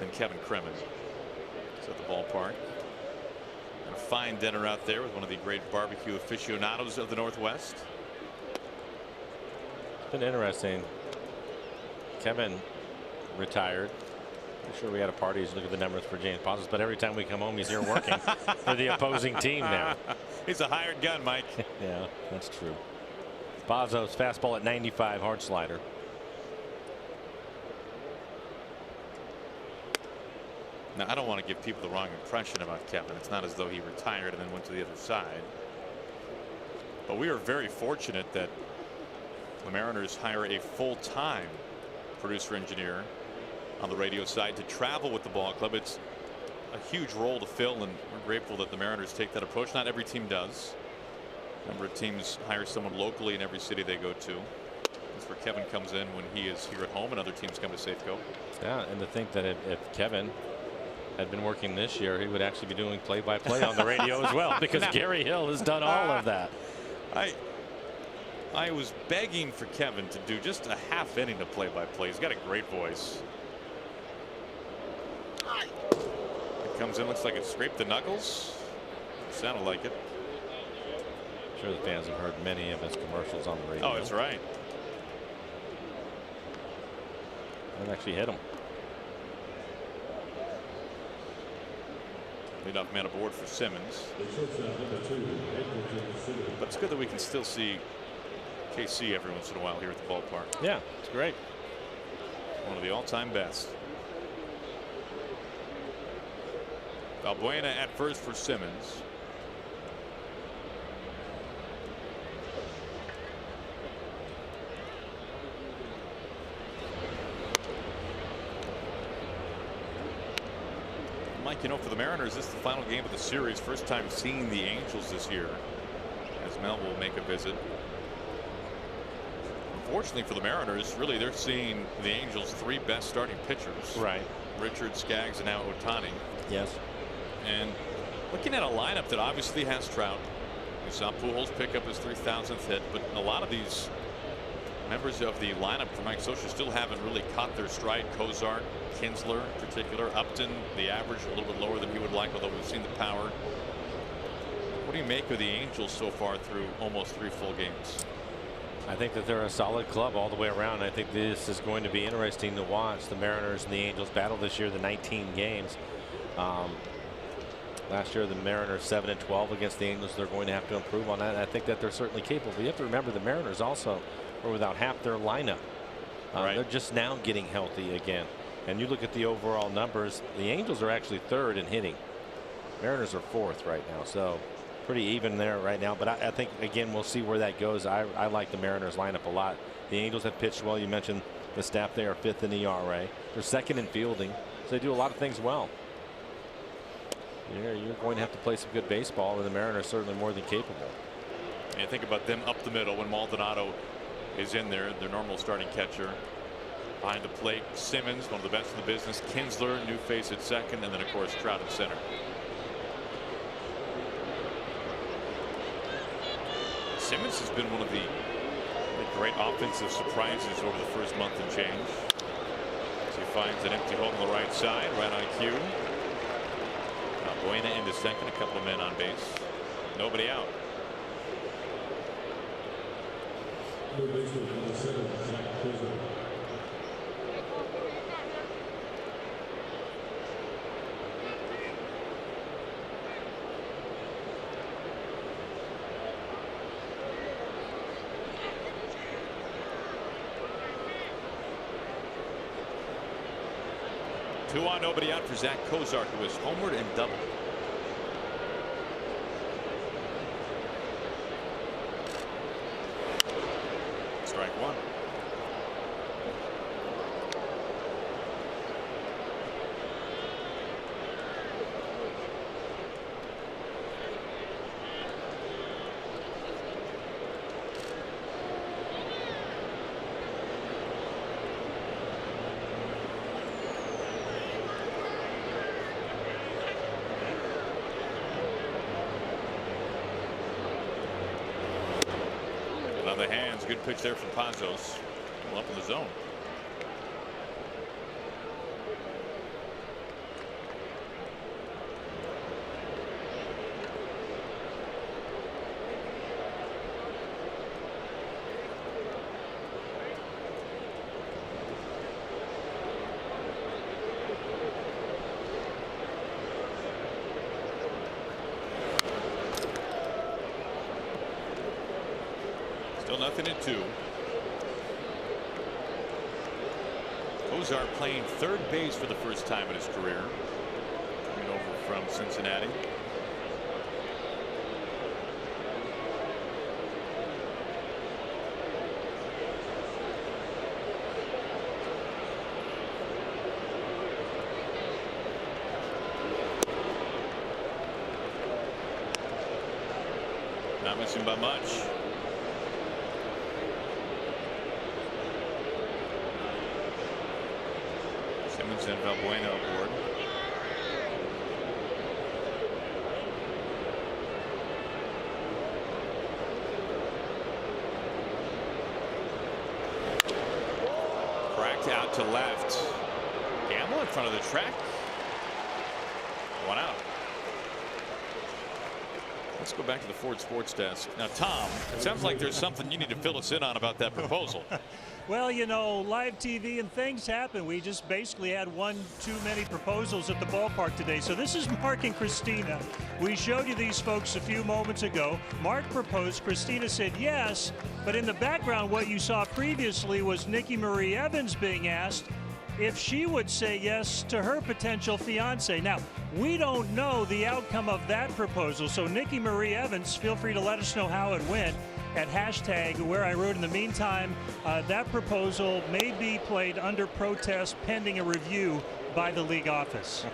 than Kevin Kremen? It's at the ballpark. And a fine dinner out there with one of the great barbecue aficionados of the Northwest. It's been interesting. Kevin retired. I'm sure we had a party. Look at the numbers for James Pazos, but every time we come home, he's here working for the opposing team now. He's a hired gun, Mike. Yeah, that's true. Pazos, fastball at 95, hard slider. Now, I don't want to give people the wrong impression about Kevin. It's not as though he retired and then went to the other side. But we are very fortunate that the Mariners hire a full-time producer engineer on the radio side to travel with the ball club. It's a huge role to fill, and we're grateful that the Mariners take that approach. Not every team does. A number of teams hire someone locally in every city they go to. That's where Kevin comes in when he is here at home and other teams come to Safeco. Yeah, and to think that if Kevin had been working this year, he would actually be doing play-by-play on the radio as well, because Gary Hill has done all of that. I was begging for Kevin to do just a half inning of play-by-play. He's got a great voice. It comes in, looks like it scraped the knuckles. Sounded like it. I'm sure the fans have heard many of his commercials on the radio. Oh, that's right. And actually hit him. Leadoff man aboard for Simmons. But it's good that we can still see KC every once in a while here at the ballpark. Yeah, it's great. One of the all-time best. Valbuena at first for Simmons. Mike, you know, for the Mariners, this is the final game of the series. First time seeing the Angels this year, as Mel will make a visit. Unfortunately for the Mariners, really they're seeing the Angels' three best starting pitchers. Right. Richard, Skaggs, and now Ohtani. Yes. And looking at a lineup that obviously has Trout. We saw Pujols pick up his 3,000th hit, but a lot of these members of the lineup for Mike Scioscia still haven't really caught their stride. Cozart, Kinsler in particular, Upton, the average a little bit lower than he would like, although we've seen the power. What do you make of the Angels so far through almost 3 full games? I think that they're a solid club all the way around. I think this is going to be interesting to watch the Mariners and the Angels battle this year, the 19 games. Last year the Mariners 7-12 against the Angels. They're going to have to improve on that. And I think that they're certainly capable. You have to remember the Mariners also were without half their lineup. Right. They're just now getting healthy again. And you look at the overall numbers, the Angels are actually 3rd in hitting. Mariners are 4th right now. So pretty even there right now. But I think, again, we'll see where that goes. I like the Mariners lineup a lot. The Angels have pitched well. You mentioned the staff. They are 5th in ERA. They're 2nd in fielding. So they do a lot of things well. You're going to have to play some good baseball, and the Mariners are certainly more than capable. And you think about them up the middle when Maldonado is in there, their normal starting catcher. Behind the plate, Simmons, one of the best in the business. Kinsler, new face at second, and then of course Trout at center. Simmons has been one of the great offensive surprises over the first month and change. As he finds an empty hole on the right side, right on cue. Valbuena into second, a couple of men on base, nobody out. Two on, nobody out for Zach Cozart, who was homered and doubled. Strike one. On the hands, good pitch there from Pazos. Up in the zone. Still nothing in 2. Cozart playing third base for the first time in his career. Coming over from Cincinnati. Not missing by much. Simmons and Valbuena aboard. Cracked out to left. Gamble in front of the track. One out. Let's go back to the Ford Sports Desk. Now, Tom, it sounds like there's something you need to fill us in on about that proposal. Well, you know, live TV and things happen. We just basically had one too many proposals at the ballpark today. So this is Mark and Christina. We showed you these folks a few moments ago. Mark proposed. Christina said yes. But in the background, what you saw previously was Nikki Marie Evans being asked if she would say yes to her potential fiance. Now, we don't know the outcome of that proposal, so Nikki Marie Evans, feel free to let us know how it went at hashtag where I wrote. In the meantime, that proposal may be played under protest pending a review by the league office.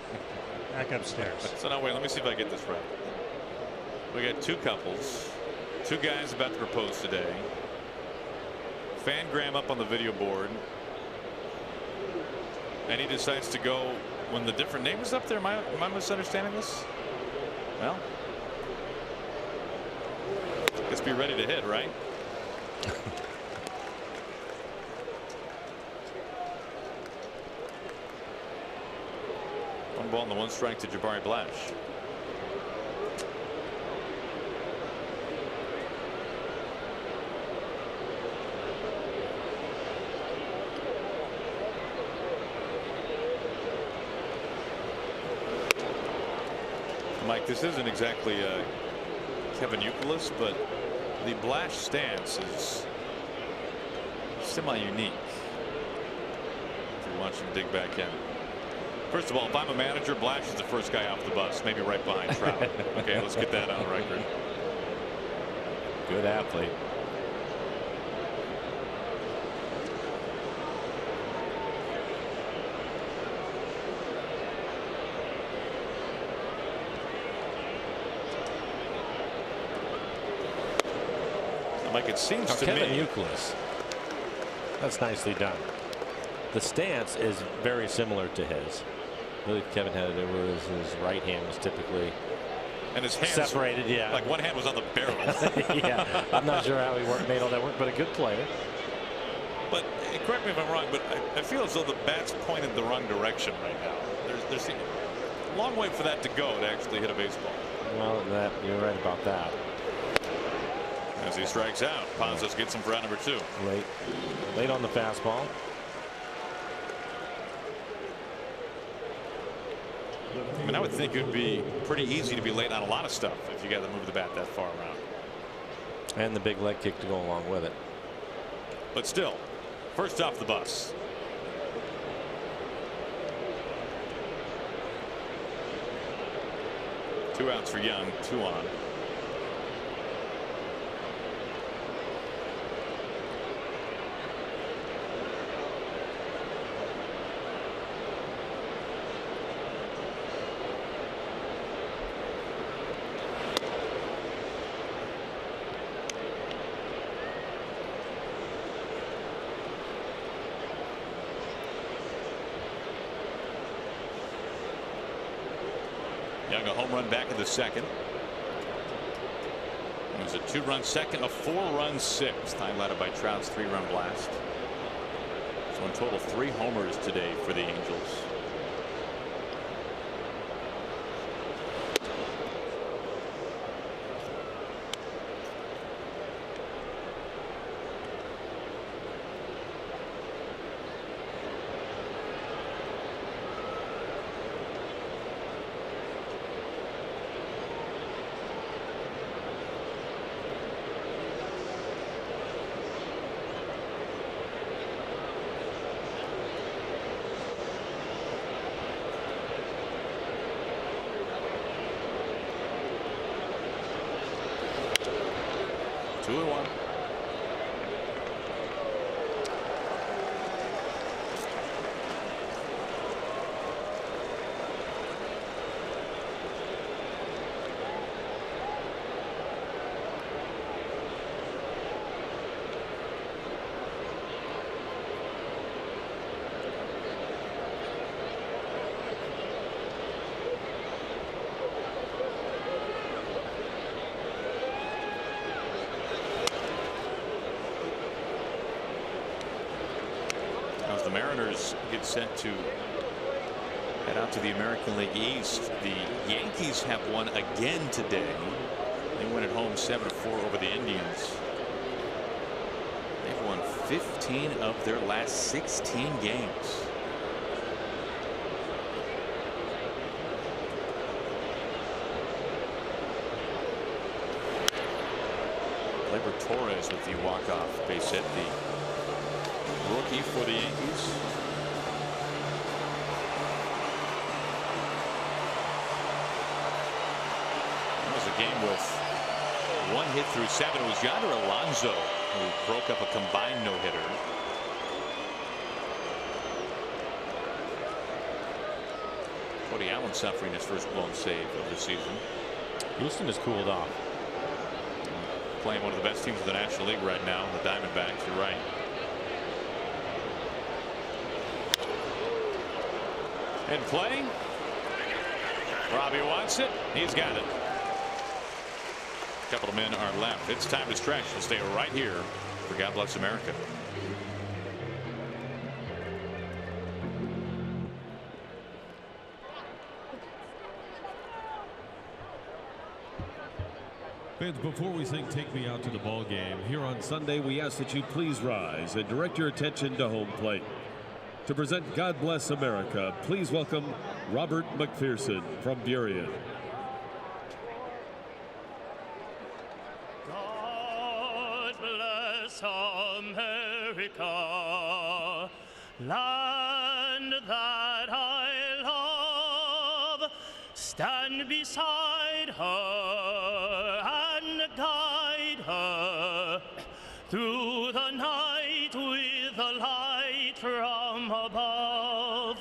Back upstairs. So now wait, let me see if I get this right. We got two couples, two guys about to propose today. Fangram up on the video board, and he decides to go when the different name is up there. Am I misunderstanding this? Well, let's be ready to hit, right? One ball and the one strike to Jabari Blash. Mike, this isn't exactly Kevin Youkilis, but the Blash stance is semi-unique. If you watch him dig back in. First of all, if I'm a manager, Blash is the first guy off the bus, maybe right behind Trout. Okay, let's get that on the record. Good athlete. Like it seems to Kevin me. Youkilis. That's nicely done. The stance is very similar to his. I believe Kevin had it over his right hand was typically And his hands separated. Yeah. like one hand was on the barrel. Yeah. I'm not sure how he made all that work, but a good player. But correct me if I'm wrong, but I feel as though the bat's pointed the wrong direction right now. There's a long way for that to go to actually hit a baseball. Well, you're right about that. As he strikes out, Ponzas gets him for out number 2. Late on the fastball. I mean, I would think it would be pretty easy to be late on a lot of stuff if you got to move the bat that far around. And the big leg kick to go along with it. But still, first off the bus. Two outs for Young, 2 on. Young a home run back in the second. It was a 2-run second, a 4-run sixth, highlighted by Trout's 3-run blast. So in total 3 homers today for the Angels. Two and one. As the Mariners get set to head out to the American League East, the Yankees have won again today. They win at home 7-4 over the Indians. They've won 15 of their last 16 games. Gleyber Torres with the walk-off base hit, the rookie for the Yankees. game with 1 hit through 7. It was Yonder Alonso who broke up a combined no-hitter. Cody Allen suffering his first blown save of the season. Houston has cooled off. Playing one of the best teams in the National League right now, the Diamondbacks. You're right. In play. Robbie wants it. He's got it. A couple of men are left. It's time to stretch. We'll stay right here for God Bless America. Fans, before we sing "Take Me Out to the Ball Game" here on Sunday, we ask that you please rise and direct your attention to home plate. To present God Bless America, please welcome Robert McPherson from Burien. God bless America, land that I love. Stand beside her and guide her through the night with the light from above.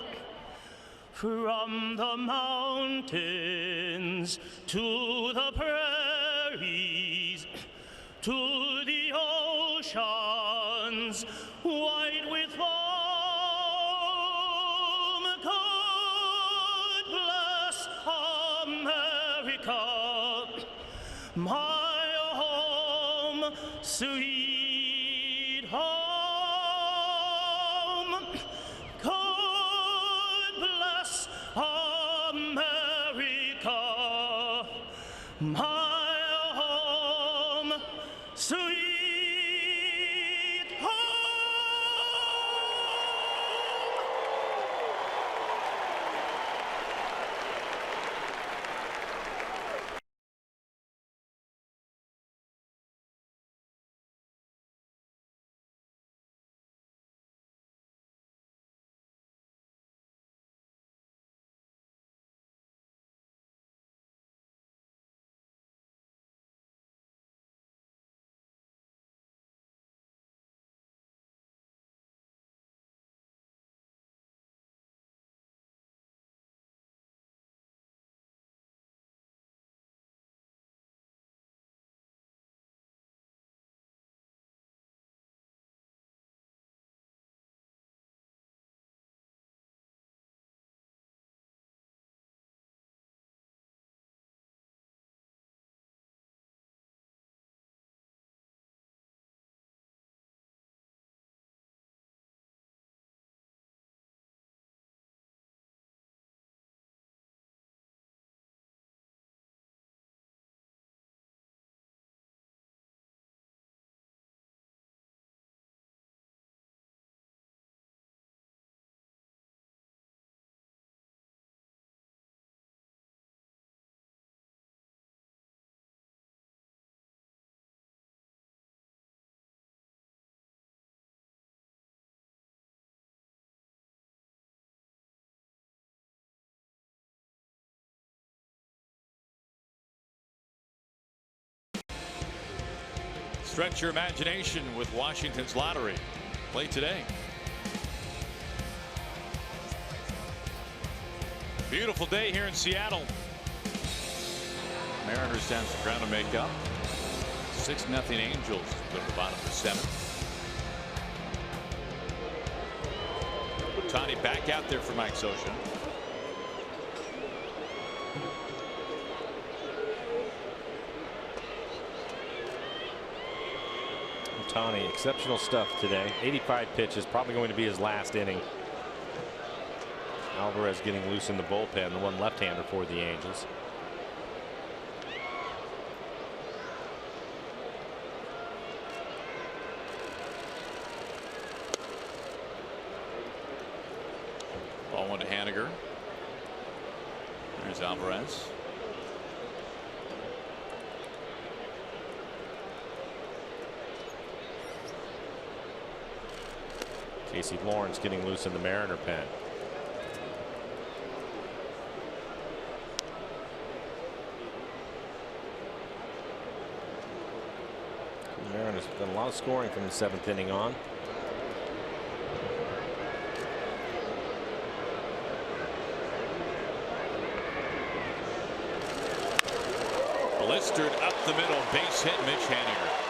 From the mountains to the prairies, to the oceans white with foam. God bless America, my home, sweet home. God bless America, my home, sweet home. Stretch your imagination with Washington's lottery. Play today. Beautiful day here in Seattle. Mariners down some ground to make up. 6-0 Angels go to the bottom for 7. Ohtani back out there for Mike Scioscia. Ohtani, exceptional stuff today. 85 pitches, probably going to be his last inning. Alvarez getting loose in the bullpen, the one left-hander for the Angels. Ball one to Haniger. There's Alvarez. Casey Lawrence getting loose in the Mariner pen. Done a lot of scoring from the 7th inning on. Blistered up the middle, base hit, Mitch Haniger.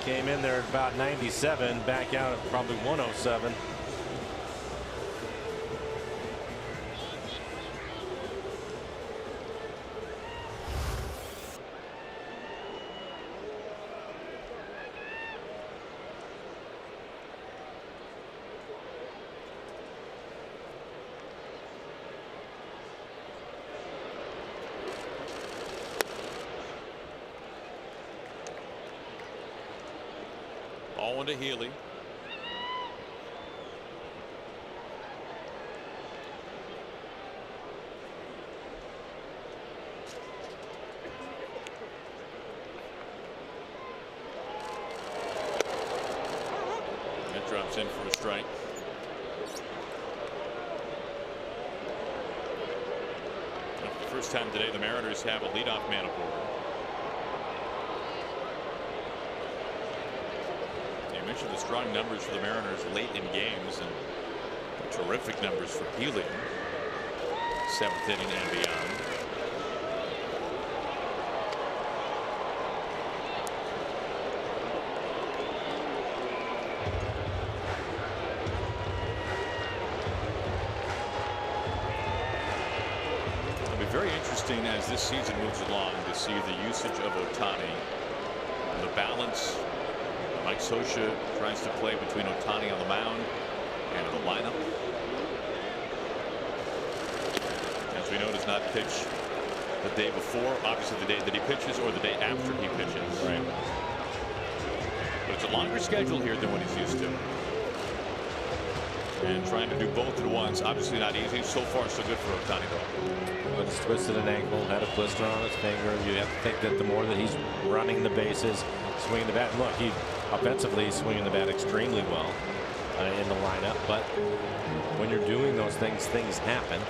Came in there at about 97, back out at probably 107. Ball into Healy. That drops in for a strike. For the first time today, the Mariners have a leadoff man aboard. You mentioned the strong numbers for the Mariners late in games and terrific numbers for Healy. 7th inning and beyond. It'll be very interesting as this season moves along to see the usage of Ohtani and the balance Mike Scioscia tries to play between Ohtani on the mound and the lineup. As we know, does not pitch the day before, obviously the day that he pitches, or the day after he pitches. Right. But it's a longer schedule here than what he's used to. And trying to do both at once, obviously not easy. So far, so good for Ohtani, though. But he's twisted an ankle, had a blister on his finger. You have to think that the more that he's running the bases, swinging the bat, and look, he offensively he's swinging the bat extremely well in the lineup. But when you're doing those things, things happen.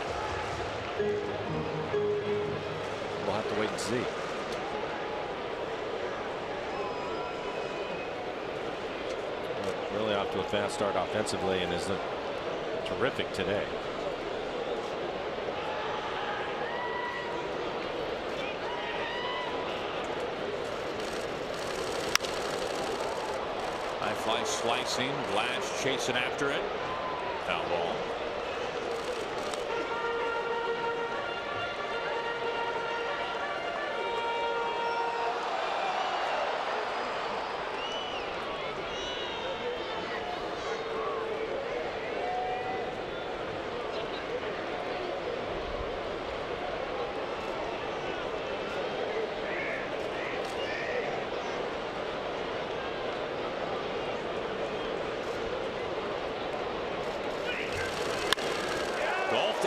We'll have to wait and see. But really off to a fast start offensively and is terrific today. High fly slicing, Glass chasing after it. Foul ball.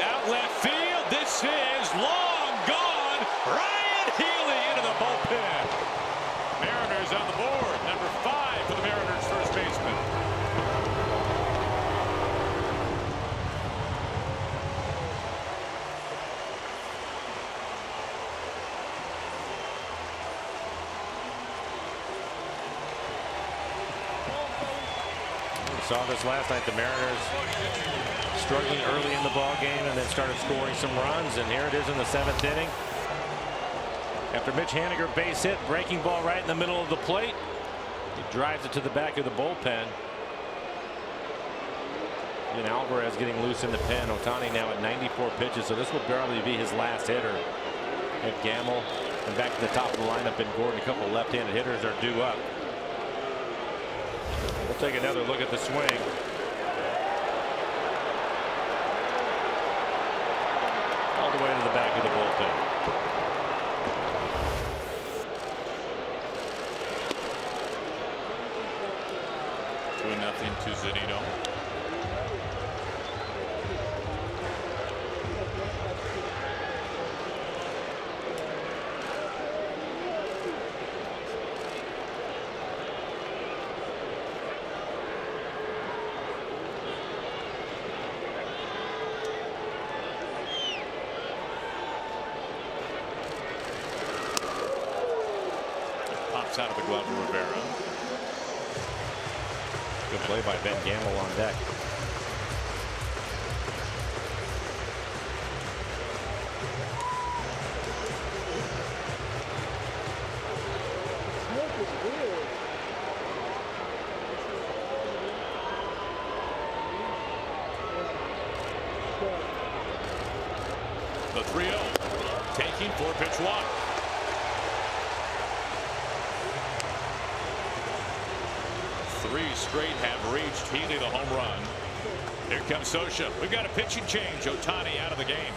Out left field. This is long gone. Ryan Healy into the bullpen. Mariners on the board. Number 5 for the Mariners first baseman. We saw this last night. The Mariners struggling early in the ball game and then started scoring some runs, and here it is in the 7th inning. After Mitch Haniger base hit, breaking ball right in the middle of the plate. He drives it to the back of the bullpen. And Alvarez getting loose in the pen. Ohtani now at 94 pitches, so this will barely be his last hitter. At Gamble and back to the top of the lineup, and Gordon, a couple of left-handed hitters are due up. We'll take another look at the swing. All the way to the back of the bullpen. 2-0 to Zunino. pass out of the glove of Rivera. Good play by Ben Gamble on deck. The 3-0, taking 4-pitch walk. Three straight have reached Healy the home run. Here comes Scioscia. We've got a pitching change. Ohtani out of the game.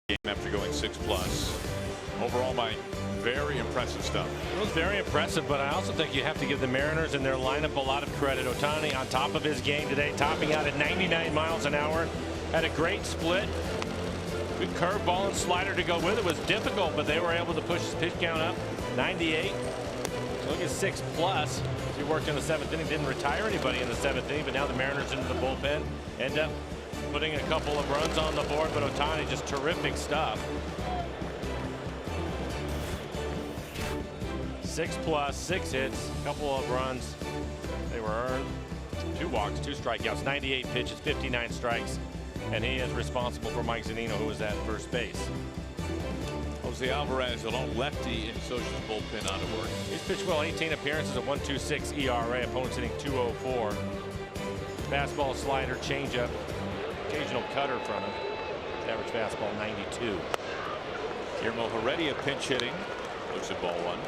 Game after going 6+. Overall, my very impressive stuff. It was very impressive, but I also think you have to give the Mariners and their lineup a lot of credit. Ohtani on top of his game today, topping out at 99 miles an hour. Had a great split. Good curveball and slider to go with it. Was difficult, but they were able to push his pitch count up. 98. Look at 6+. He worked in the 7th inning. Didn't retire anybody in the 7th inning, but now the Mariners into the bullpen. End up putting a couple of runs on the board, but Ohtani just terrific stuff. 6+, 6 hits, couple of runs. They were earned. 2 walks, 2 strikeouts, 98 pitches, 59 strikes, and he is responsible for Mike Zunino, who was at first base. Jose Alvarez, a lone lefty in Scioscia's bullpen out of work. He's pitched well, 18 appearances, a 1.26 ERA. Opponents hitting .204. Fastball, slider, changeup, occasional cutter from him. Average fastball 92. Guillermo Heredia pinch hitting. Looks at ball 1.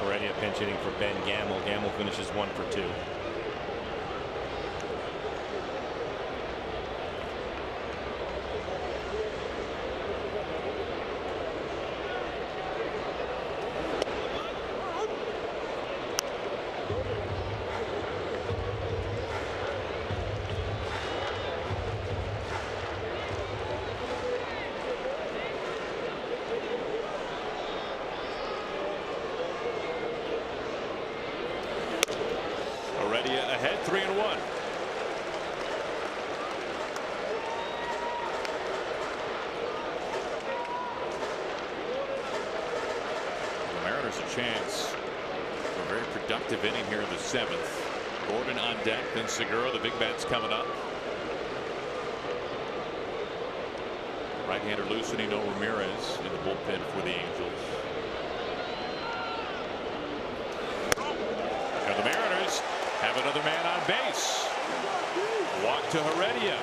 Heredia pinch hitting for Ben Gamble. Gamble finishes 1 for 2. Heredia ahead 3-1. The Mariners a chance for a very productive inning here in the 7th. Gordon on deck, then Segura. The big bat's coming up. Right-hander Lucinino Ramirez in the bullpen for the Angels. And the Mariners have another man on base. Walk to Heredia.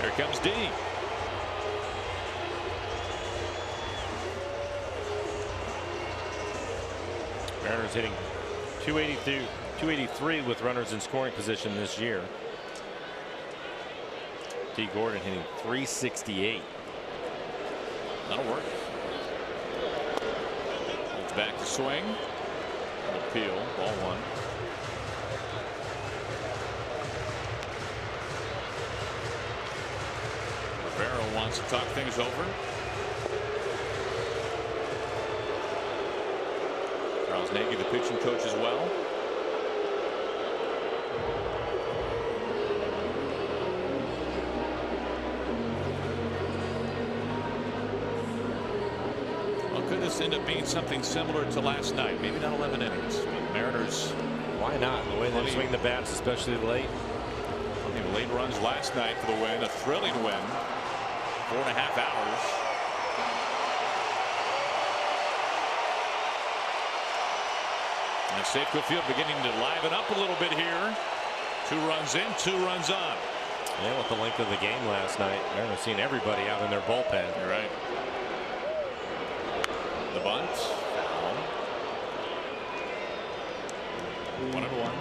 Here comes D. Mariners hitting 283 with runners in scoring position this year. D. Gordon hitting 368. That'll work. It's back to swing. Appeal. Ball one. Rivera wants to talk things over. Charles Nagy, the pitching coach, as well. Well, could this end up being something similar to last night? Maybe not 11 innings. But Mariners. Why not? The way they swing the bats, especially late. Late runs last night for the win. A thrilling win. 4.5 hours. And Safeco Field beginning to liven up a little bit here. 2 runs in, 2 runs on. Yeah, with the length of the game last night, Mariners seen everybody out in their bullpen. You're right. The bunt. Foul. 1-1.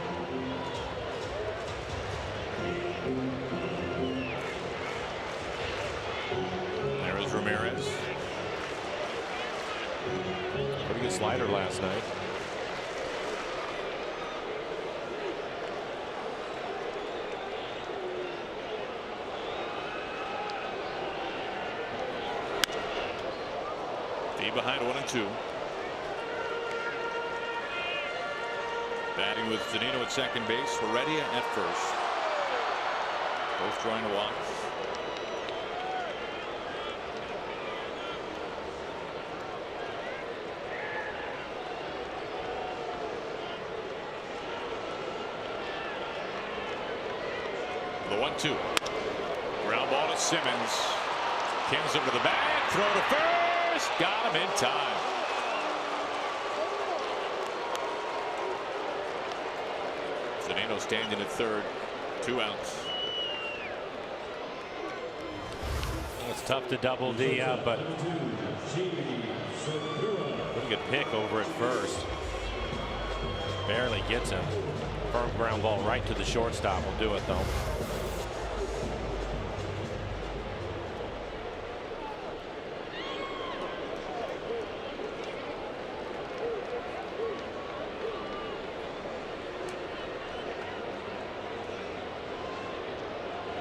There is Ramirez. Pretty good slider last night. Behind 1-2. Batting with Zunino at second base. Heredia at first. Both trying to walk. The 1-2. Ground ball to Simmons. Kim's over the bag. Throw to first. Got him in time. Zunino standing at third. 2 outs. It's tough to double D up, but pretty good pick over at first. Barely gets him. Firm ground ball right to the shortstop will do it though.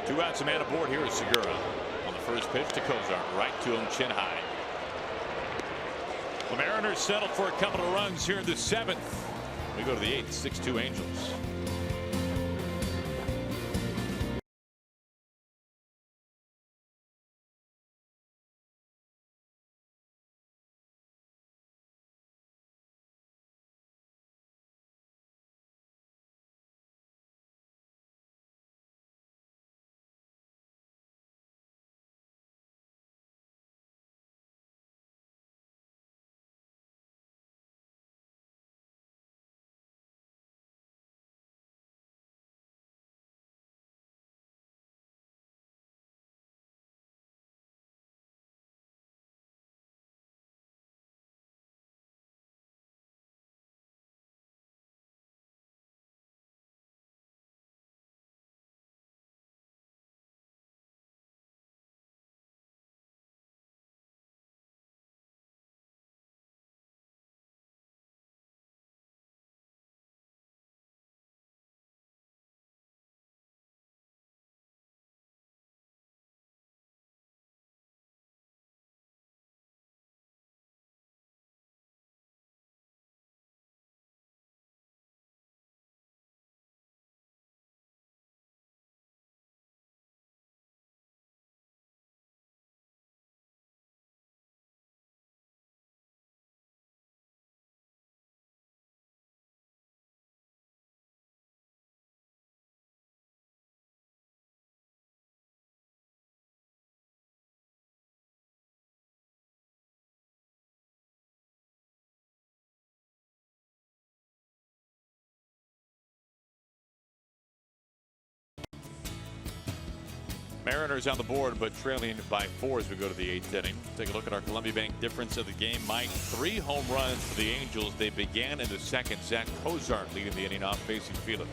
Two outs, a man aboard. Here is Segura on the first pitch to Kozar, right to him, chin high. The Mariners settle for a couple of runs here in the 7th. We go to the 8th, 6-2 Angels. Mariners on the board, but trailing by 4 as we go to the 8th inning. Take a look at our Columbia Bank difference of the game. Mike, 3 home runs for the Angels. They began in the second. Zach Cozart leading the inning off, facing Felix.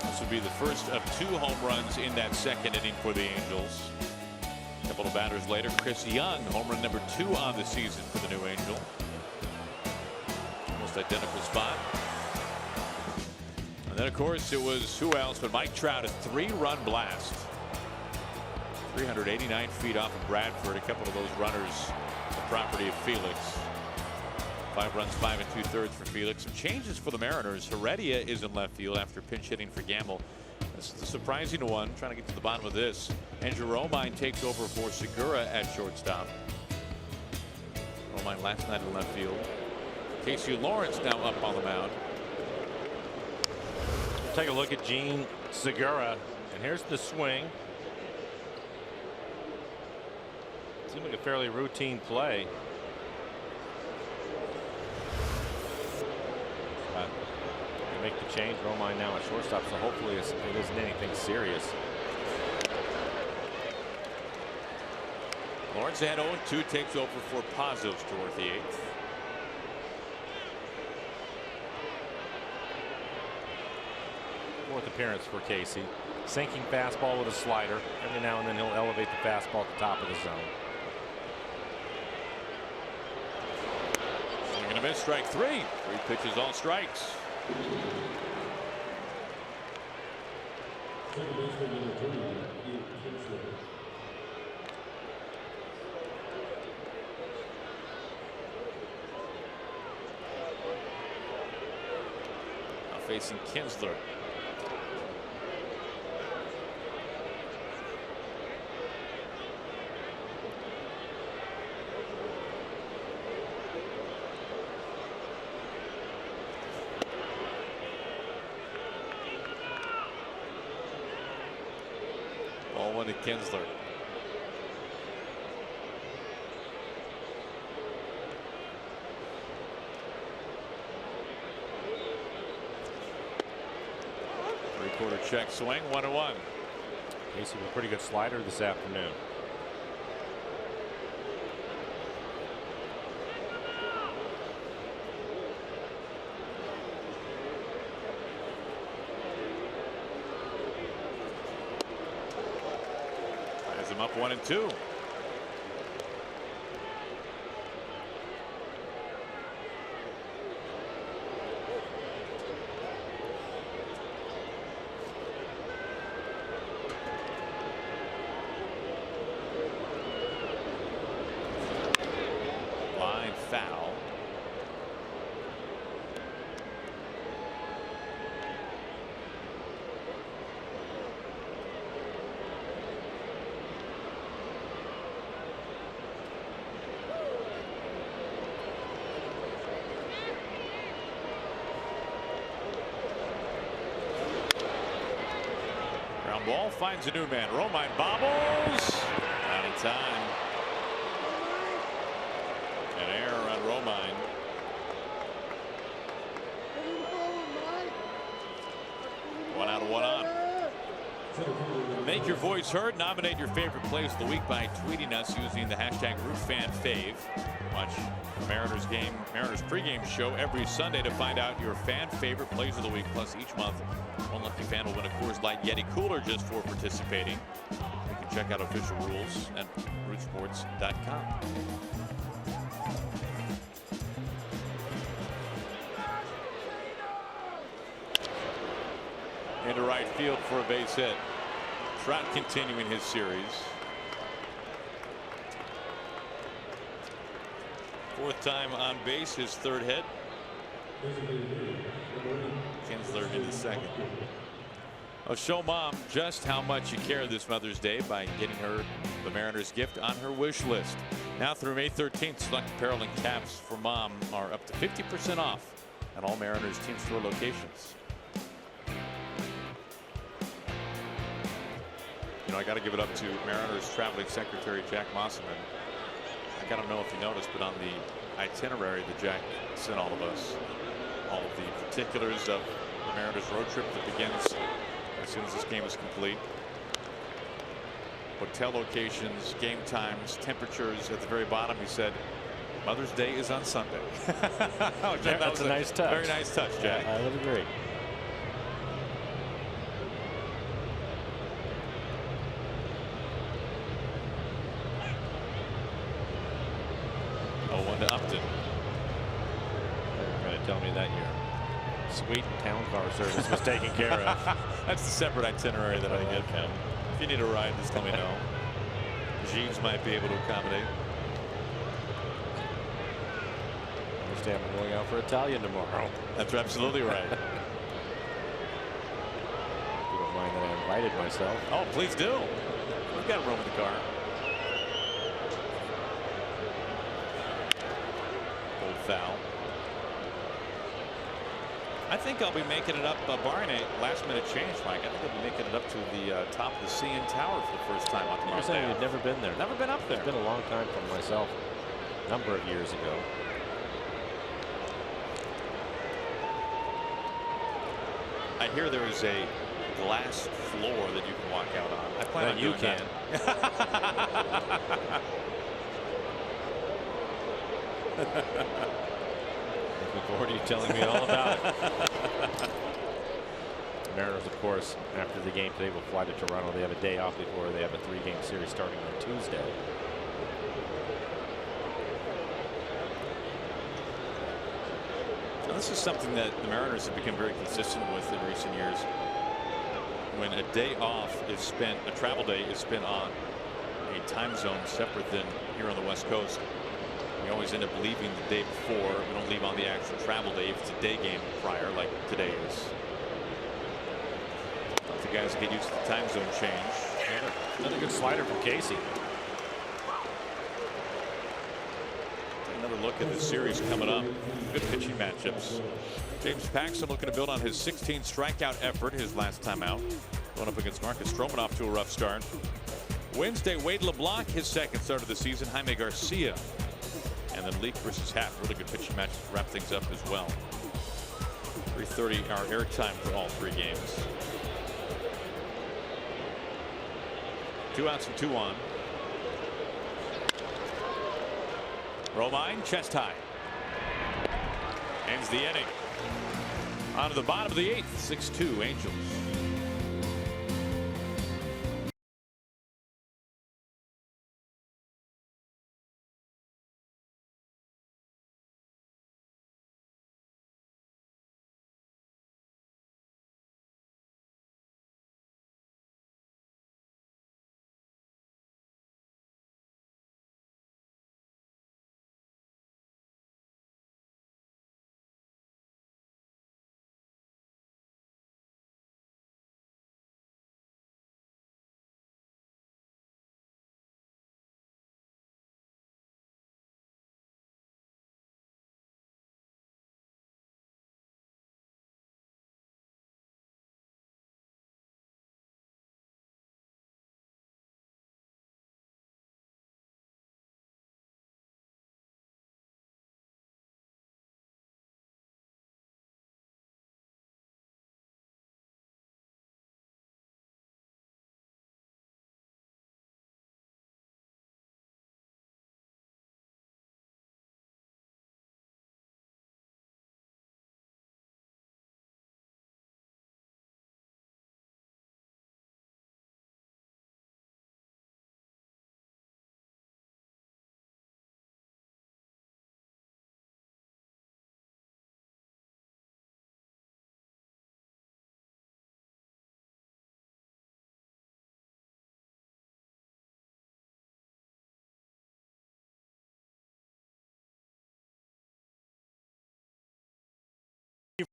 This would be the first of 2 home runs in that second inning for the Angels. A couple of batters later, Chris Young, home run number 2 on the season for the New Angel. Almost identical spot. And then, of course, it was who else but Mike Trout, a 3-run blast. 389 feet off of Bradford. A couple of those runners, the property of Felix. 5 runs, 5 2/3 for Felix. Some changes for the Mariners. Heredia is in left field after pinch hitting for Gamble. This is a surprising one. Trying to get to the bottom of this. Andrew Romine takes over for Segura at shortstop. Romine last night in left field. Casey Lawrence now up on the mound. Take a look at Gene Segura, and here's the swing. Seemed like a fairly routine play. They make the change. Romine now at shortstop, so hopefully it isn't anything serious. Lawrence at 0-2, takes over for Pazos toward the 8th. Fourth appearance for Casey. Sinking fastball with a slider. Every now and then he'll elevate the fastball at the top of the zone. Swing and a miss, strike 3. 3 pitches, all strikes. Now facing Kinsler. Ball one to Kinsler. Three-quarter check swing, 1-1. Casey with a pretty good slider this afternoon. Has him up 1-2. Line foul. Ground ball finds a new man. Romine bobbles. Out of time. An error on Romine. One out, one on. Make your voice heard. Nominate your favorite plays of the week by tweeting us using the hashtag RootFanFave. Watch the Mariners pregame show every Sunday to find out your fan favorite plays of the week. Plus, each month, one lucky fan will win a Coors Light Yeti cooler just for participating. You can check out official rules at rootsports.com. Into right field for a base hit. Trout continuing his series. 4th time on base, his 3rd hit. Kinsler in the 2nd. Oh, show mom just how much you care this Mother's Day by getting her the Mariners gift on her wish list. Now through May 13th, select apparel and caps for mom are up to 50% off at all Mariners team store locations. You know, I got to give it up to Mariners traveling secretary Jack Mosselman. I don't know if you noticed, but on the itinerary that Jack sent all of us, all of the particulars of the Mariners road trip that begins as soon as this game is complete. Hotel locations, game times, temperatures. At the very bottom, he said, Mother's Day is on Sunday. That's a nice touch. Very nice touch, Jack. I would agree. Oh, 1 to Upton. They're going to tell me that your sweet town car service was taken care of. That's the separate itinerary that I get. If you need a ride, just let me know. Jeeves might be able to accommodate. I understand I'm going out for Italian tomorrow. That's absolutely right. You don't mind that I invited myself. Oh, please do. We've got room in the car. Old foul. I think I'll be making it up, barring a last-minute change, Mike. I think I'll be making it up to the top of the CN Tower for the first time on tomorrow. You're saying you've never been there? Never been up there. It's been a long time for myself. A number of years ago. I hear there is a glass floor that you can walk out on. I plan on you doing can. Looking forward to you telling me all about it. Mariners, of course, after the game today will fly to Toronto. They have a day off before they have a 3-game series starting on Tuesday. Now, this is something that the Mariners have become very consistent with in recent years. When a day off is spent, a travel day is spent on a time zone separate than here on the West Coast, we always end up leaving the day before. We don't leave on the actual travel day if it's a day game prior, like today is. The guys get used to the time zone change. Another good slider from Casey. Another look at the series coming up. Good pitching matchups. James Paxton looking to build on his 16 strikeout effort his last time out. Going up against Marcus Stroman, off to a rough start. Wednesday, Wade LeBlanc, his second start of the season. Jaime Garcia. And then Leak versus Happ. Really good pitching match to wrap things up as well. 3:30 hour air time for all 3 games. 2 outs and 2 on. Romine, chest high. Ends the inning. On to the bottom of the 8th, 6-2 Angels.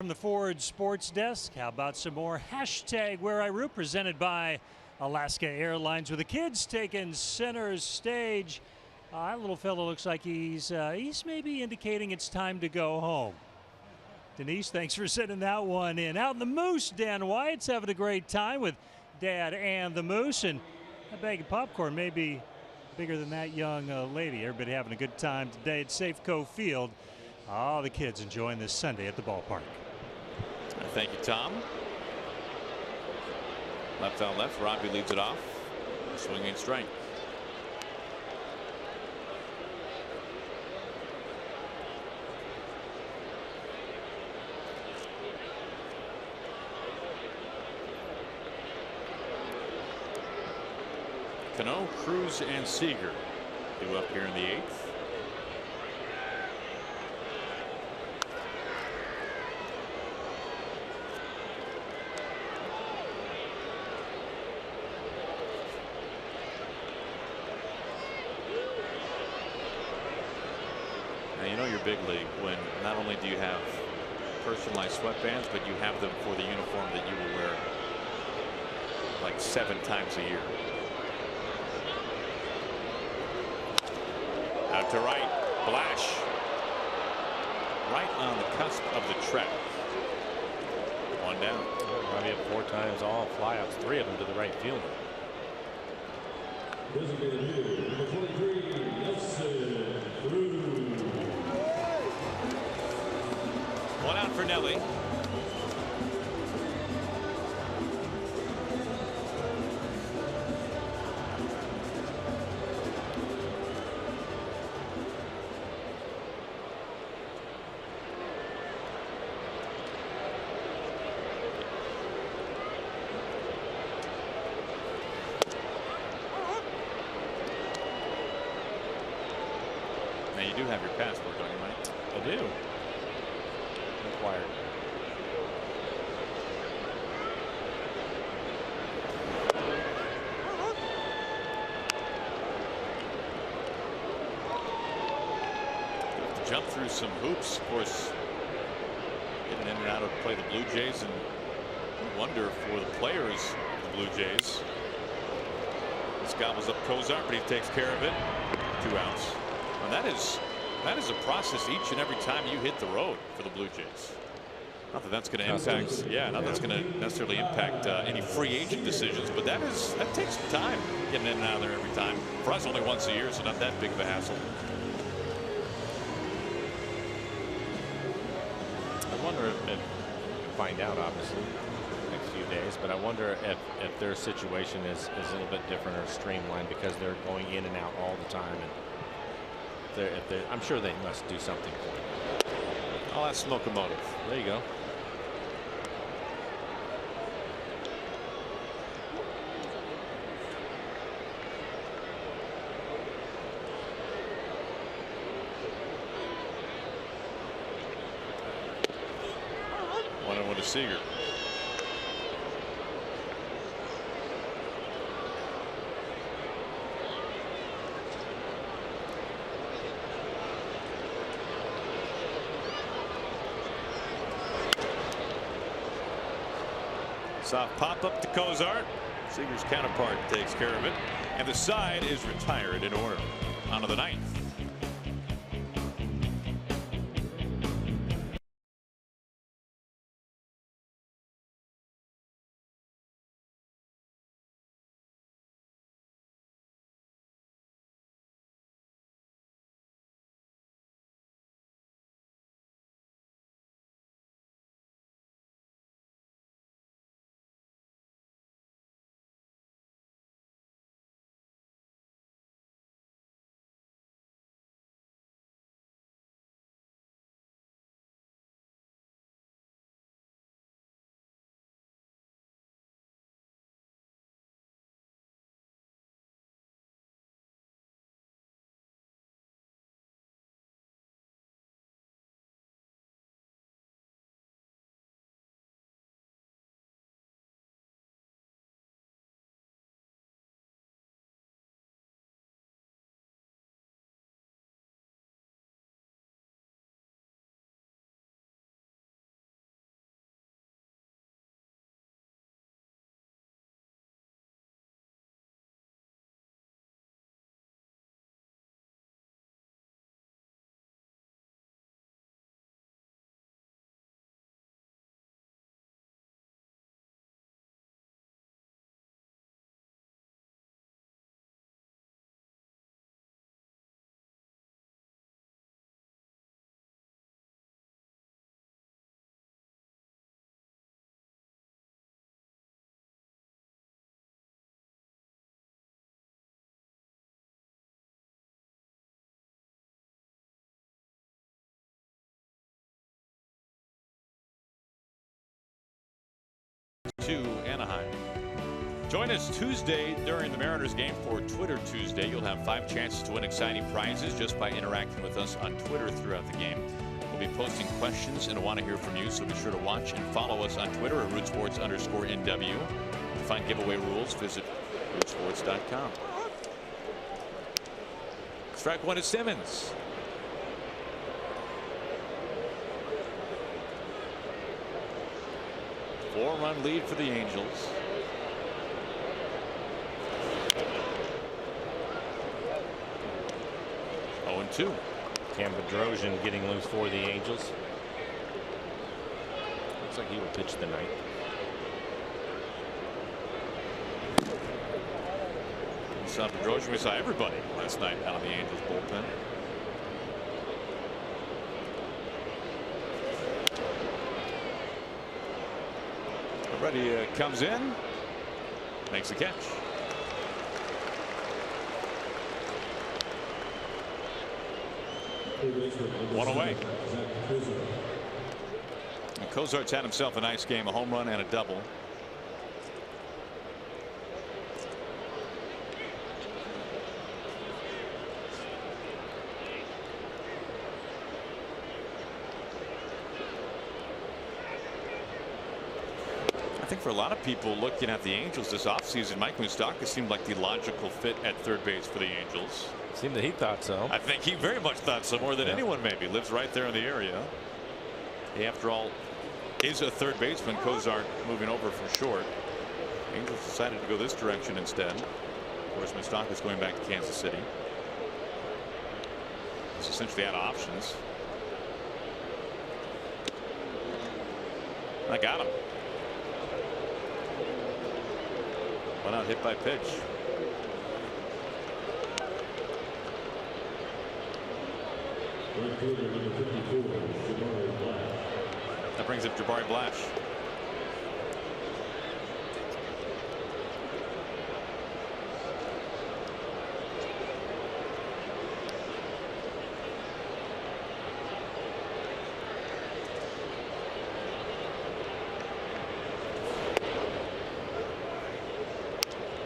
From the Ford Sports Desk, how about some more hashtag Where I Root, presented by Alaska Airlines, with the kids taking center stage. That little fellow looks like he's maybe indicating it's time to go home. Denise, thanks for sending that one in. Out in the Moose, Dan Wyatt's having a great time with Dad and the Moose, and a bag of popcorn may be bigger than that young lady. Everybody having a good time today at Safeco Field. Oh, the kids enjoying this Sunday at the ballpark. Thank you, Tom. Left on left. Robbie leads it off. Swinging strike. Cano, Cruz, and Seager due up here in the 8th. Now you know you're big league when not only do you have personalized sweatbands, but you have them for the uniform that you will wear like 7 times a year. Out to right, Blash. Right on the cusp of the track. 1 down. Robbie up 4 times, all flyouts, 3 of them to the right fielder. One out for Nelly. Now you do have your passport, don't you, Mike? I do. Required. Jump through some hoops, of course. Getting in and out of play the Blue Jays, and I wonder for the players of the Blue Jays. This gobbles up Cozart, but he takes care of it. 2 outs. And that is a process each and every time you hit the road for the Blue Jays. Not that that's going to impact, not that's going to necessarily impact any free agent decisions, but that takes some time getting in and out of there every time. For us, only once a year, so not that big of a hassle. I wonder if we'll find out, obviously, next few days, but I wonder if their situation is a little bit different or streamlined because they're going in and out all the time. And I'm sure they must do something for it. I'll ask Locomotive. There you go. One to Seager. Soft pop up to Cozart. Seager's counterpart takes care of it, and the side is retired in order. On to the 9th. Anaheim. Join us Tuesday during the Mariners game for Twitter Tuesday. You'll have 5 chances to win exciting prizes just by interacting with us on Twitter throughout the game. We'll be posting questions and want to hear from you, so be sure to watch and follow us on Twitter at rootsports_NW. To find giveaway rules, visit rootsports.com. Strike one to Simmons. Four-run lead for the Angels. Oh, 0-2. Cam Bedrosian getting loose for the Angels. Looks like he will pitch the ninth. We saw Bedrosian. We saw everybody last night out of the Angels bullpen. Already comes in, makes the catch. One away. And Cozart's had himself a nice game, a home run and a double. I think for a lot of people looking at the Angels this offseason, Mike Moustakas seemed like the logical fit at third base for the Angels. Seemed that he thought so. I think he very much thought so, more than anyone maybe. Lives right there in the area. He, after all, is a third baseman. Cozart moving over from short. Angels decided to go this direction instead. Of course, Moustakas going back to Kansas City. He's essentially out of options. I got him. One out, hit by pitch. That brings up Jabari Blash.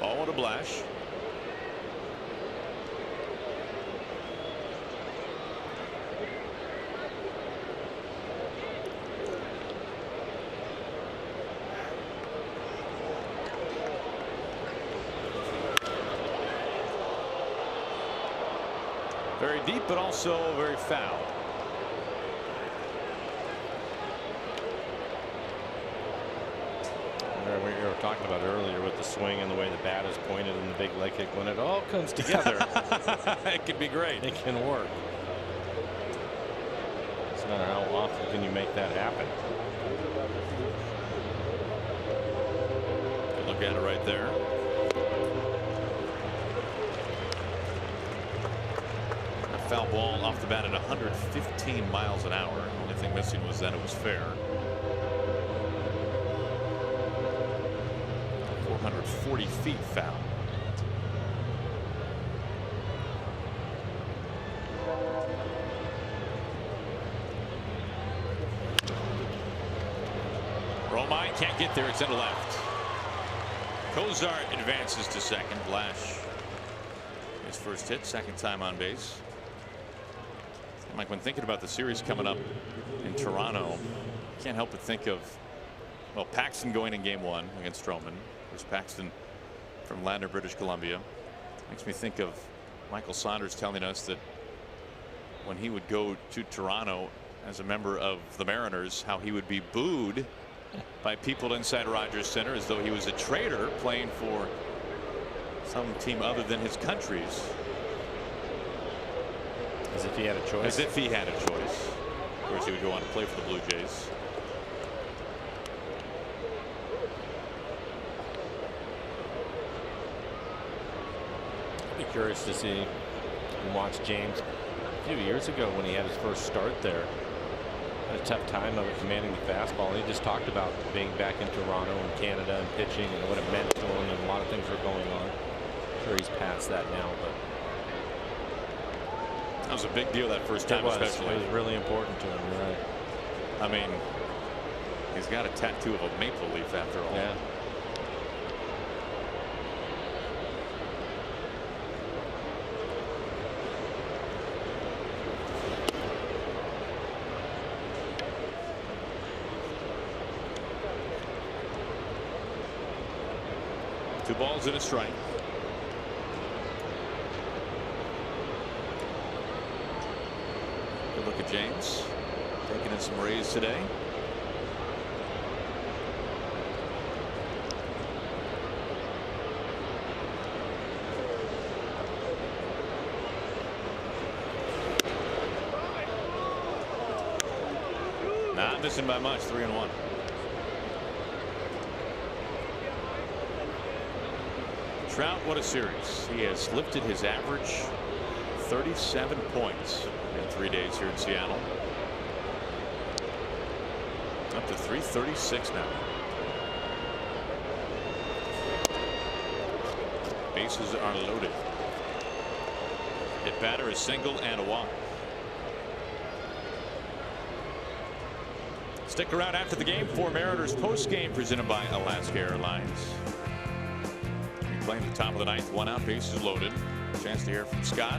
Ball to Blash. Very deep, but also very foul. We were talking about earlier with the swing and the way the bat is pointed and the big leg kick. When it all comes together, it can be great. It can work. It's not how often can you make that happen. Look at it right there. A foul ball off the bat at 115 miles an hour. The only thing missing was that it was fair. 440 feet foul. Romine can't get there. It's in the left. Cozart advances to second. Blash, his first hit, second time on base. Mike, when thinking about the series coming up in Toronto, can't help but think of, well, Paxton going in game 1 against Stroman. There's Paxton from Ladner, British Columbia. Makes me think of Michael Saunders telling us that when he would go to Toronto as a member of the Mariners, how he would be booed by people inside Rogers Center as though he was a traitor playing for some team other than his country's. As if he had a choice. As if he had a choice. Of course, he would go on to play for the Blue Jays. I'd be curious to see and watch James a few years ago when he had his first start there. Had a tough time of it commanding the fastball. And he just talked about being back in Toronto and Canada and pitching and what it meant to him, and a lot of things were going on. I'm sure he's past that now, but that was a big deal that first time, especially. It was really important to him. You're right. I mean, he's got a tattoo of a maple leaf after all. Yeah. 2 balls and a strike. Good look at James. Taking in some Rays today. Not missing by much. 3-1. Trout, what a series. He has lifted his average 37 points in 3 days here in Seattle. Up to 336 now. Bases are loaded. Hit batter is single and a walk. Stick around after the game for Mariners post game presented by Alaska Airlines. Playing the top of the 9th, 1 out, bases loaded. Chance to hear from Scott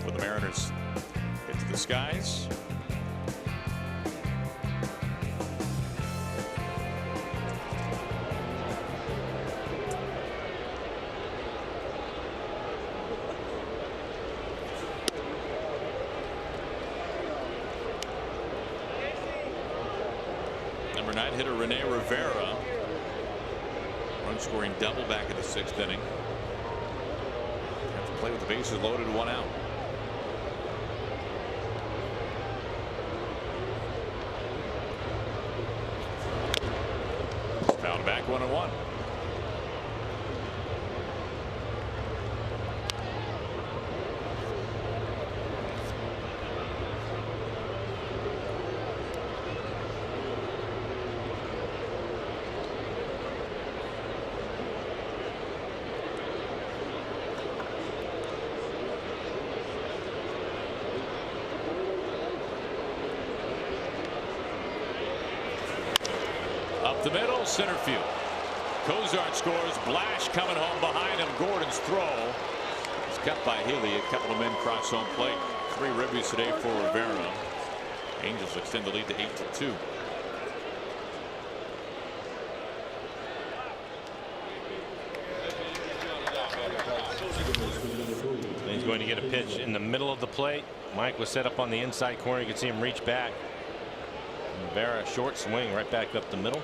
for the Mariners. Hit to the skies. Number 9 hitter Rene Rivera. Run scoring double back in the 6th inning. Have to play with the bases loaded, 1 out. Fouled back, 1-1. Up the middle, center field. Cozart scores. Blash coming home behind him. Gordon's throw is cut by Healy. A couple of men cross home plate. 3 ribbies today for Rivera. Angels extend the lead to 8-2. He's going to get a pitch in the middle of the plate. Mike was set up on the inside corner. You can see him reach back. Rivera, short swing right back up the middle.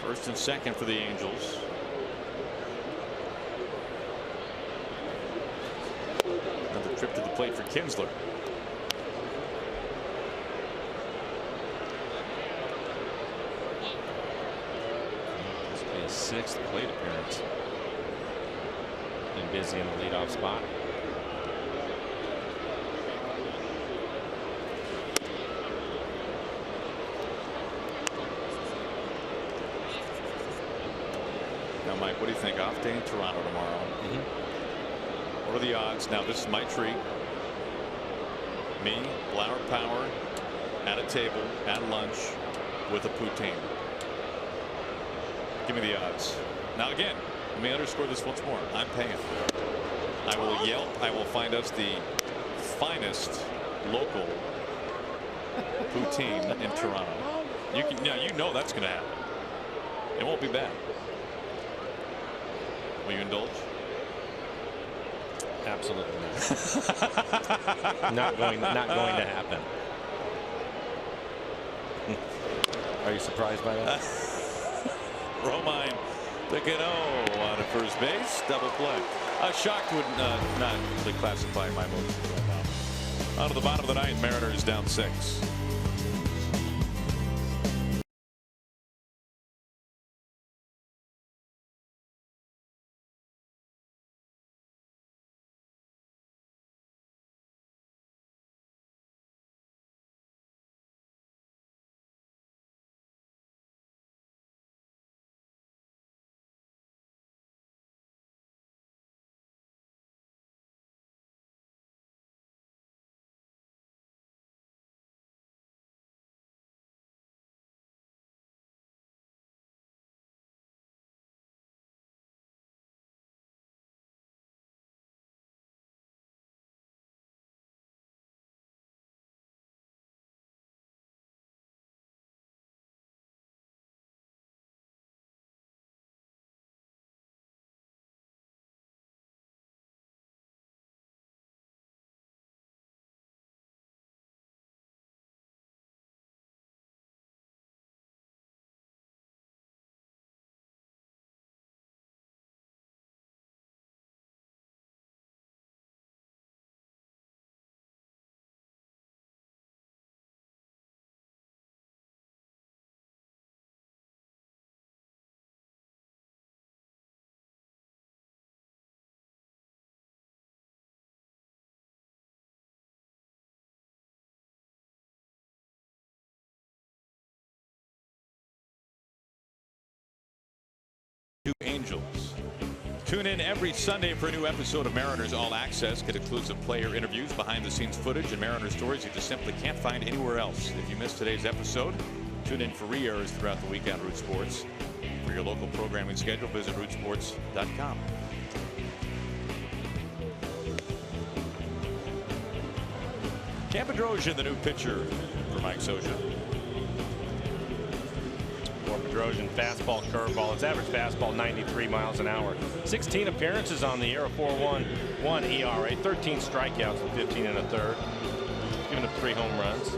First and second for the Angels. Another trip to the plate for Kinsler. This will be his 6th plate appearance. Been busy in the leadoff spot. Now, Mike, what do you think? Off day in Toronto tomorrow. What are the odds? Now, this is my treat. Me, Flower Power, at a table, at lunch, with a poutine. Give me the odds. Now, again, let me underscore this once more. I'm paying. I will Yelp. I will find us the finest local poutine in Toronto. You can, now, you know that's going to happen. It won't be bad. Will you indulge? Absolutely not. not going to happen. Are you surprised by that? Romine took it on at first base. Double play. Shocked would not really classify my emotions right now. On to the bottom of the 9th, Mariners down 6. Angels. Tune in every Sunday for a new episode of Mariners All Access. Get exclusive player interviews, behind-the-scenes footage, and Mariners stories you just simply can't find anywhere else. If you missed today's episode, tune in for re-airs throughout the week on Root Sports. For your local programming schedule, visit rootsports.com. Cam Bedrosian, the new pitcher for Mike Scioscia. Bedrosian fastball, curveball. His average fastball 93 miles an hour. 16 appearances on the year, a 4.11 ERA, 13 strikeouts and 15 and a third. Giving up 3 home runs.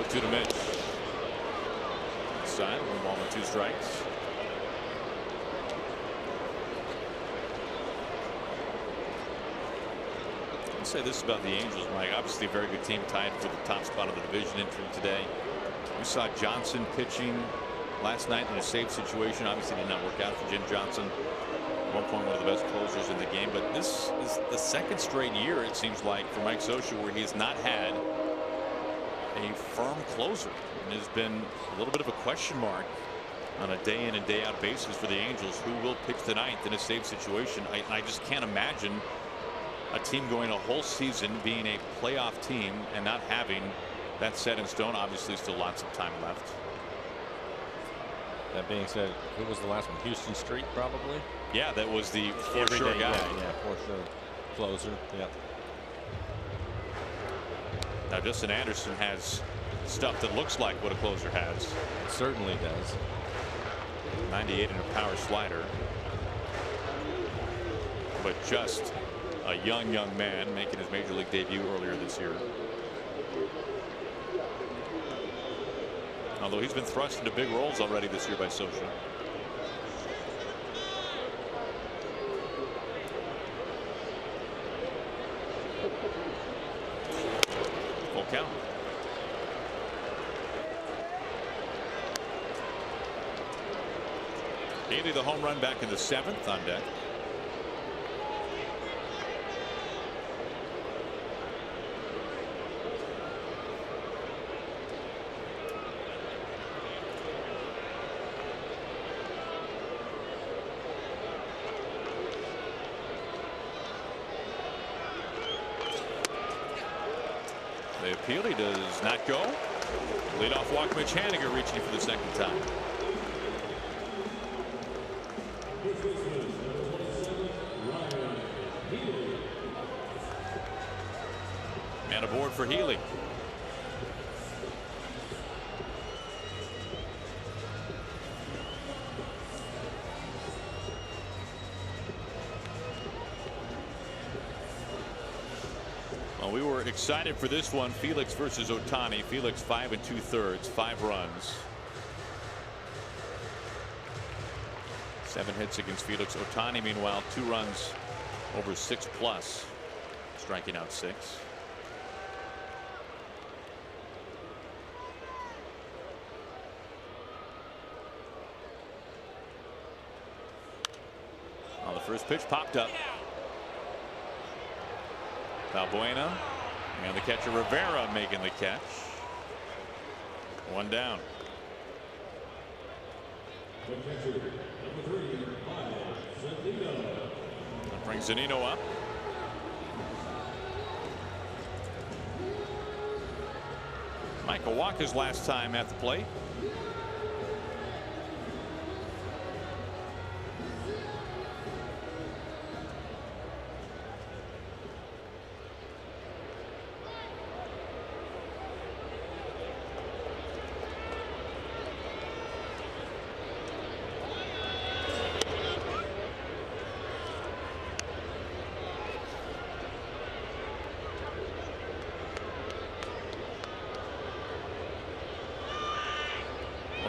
To the Mitch. Side, 1 ball and 2 strikes. I'll say this about the Angels, Mike. Obviously, a very good team tied for the top spot of the division entering today. We saw Johnson pitching last night in a save situation. Obviously, did not work out for Jim Johnson. At one point, one of the best closers in the game. But this is the second straight year, it seems like, for Mike Scioscia, where he has not had a firm closer, and has been a little bit of a question mark on a day in and day out basis for the Angels. Who will pitch the ninth in a save situation? I just can't imagine a team going a whole season being a playoff team and not having that set in stone. Obviously, still lots of time left. That being said, who was the last one? Houston Street, probably. Yeah, that was the for sure guy. Yeah, for sure closer. Yeah. Now Justin Anderson has stuff that looks like what a closer has. It certainly does. 98 and a power slider. But just a young man making his major league debut earlier this year. Although he's been thrust into big roles already this year by Scioscia. Full count. Healy, the home run, back in the 7th on deck. The appeal, he does not go. Leadoff walk, Mitch Haniger reaching for the second time. And aboard for Healy. Well, we were excited for this one. Felix versus Ohtani. Felix 5 2/3, 5 runs. 7 hits against Felix. Ohtani, meanwhile, 2 runs over 6+, striking out 6. Well, the first pitch popped up. Valbuena and the catcher Rivera making the catch. 1 down. That brings Zunino up. Michael Walker's last time at the plate.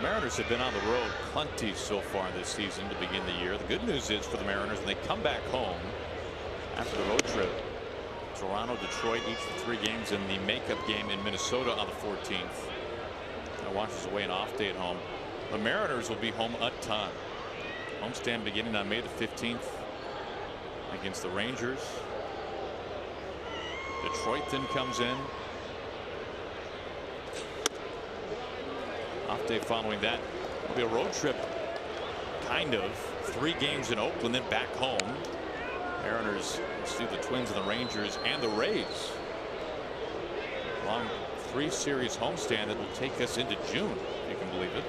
Mariners have been on the road plenty so far this season to begin the year. The good news is for the Mariners, when they come back home after the road trip, Toronto, Detroit, each for 3 games, and the makeup game in Minnesota on the 14th. That washes away an off day at home. The Mariners will be home a ton. Homestand beginning on May the 15th against the Rangers. Detroit then comes in. Off day following that will be a road trip, kind of 3 games in Oakland, then back home. Mariners see the Twins and the Rangers and the Rays. Long 3-series homestand that will take us into June, if you can believe it.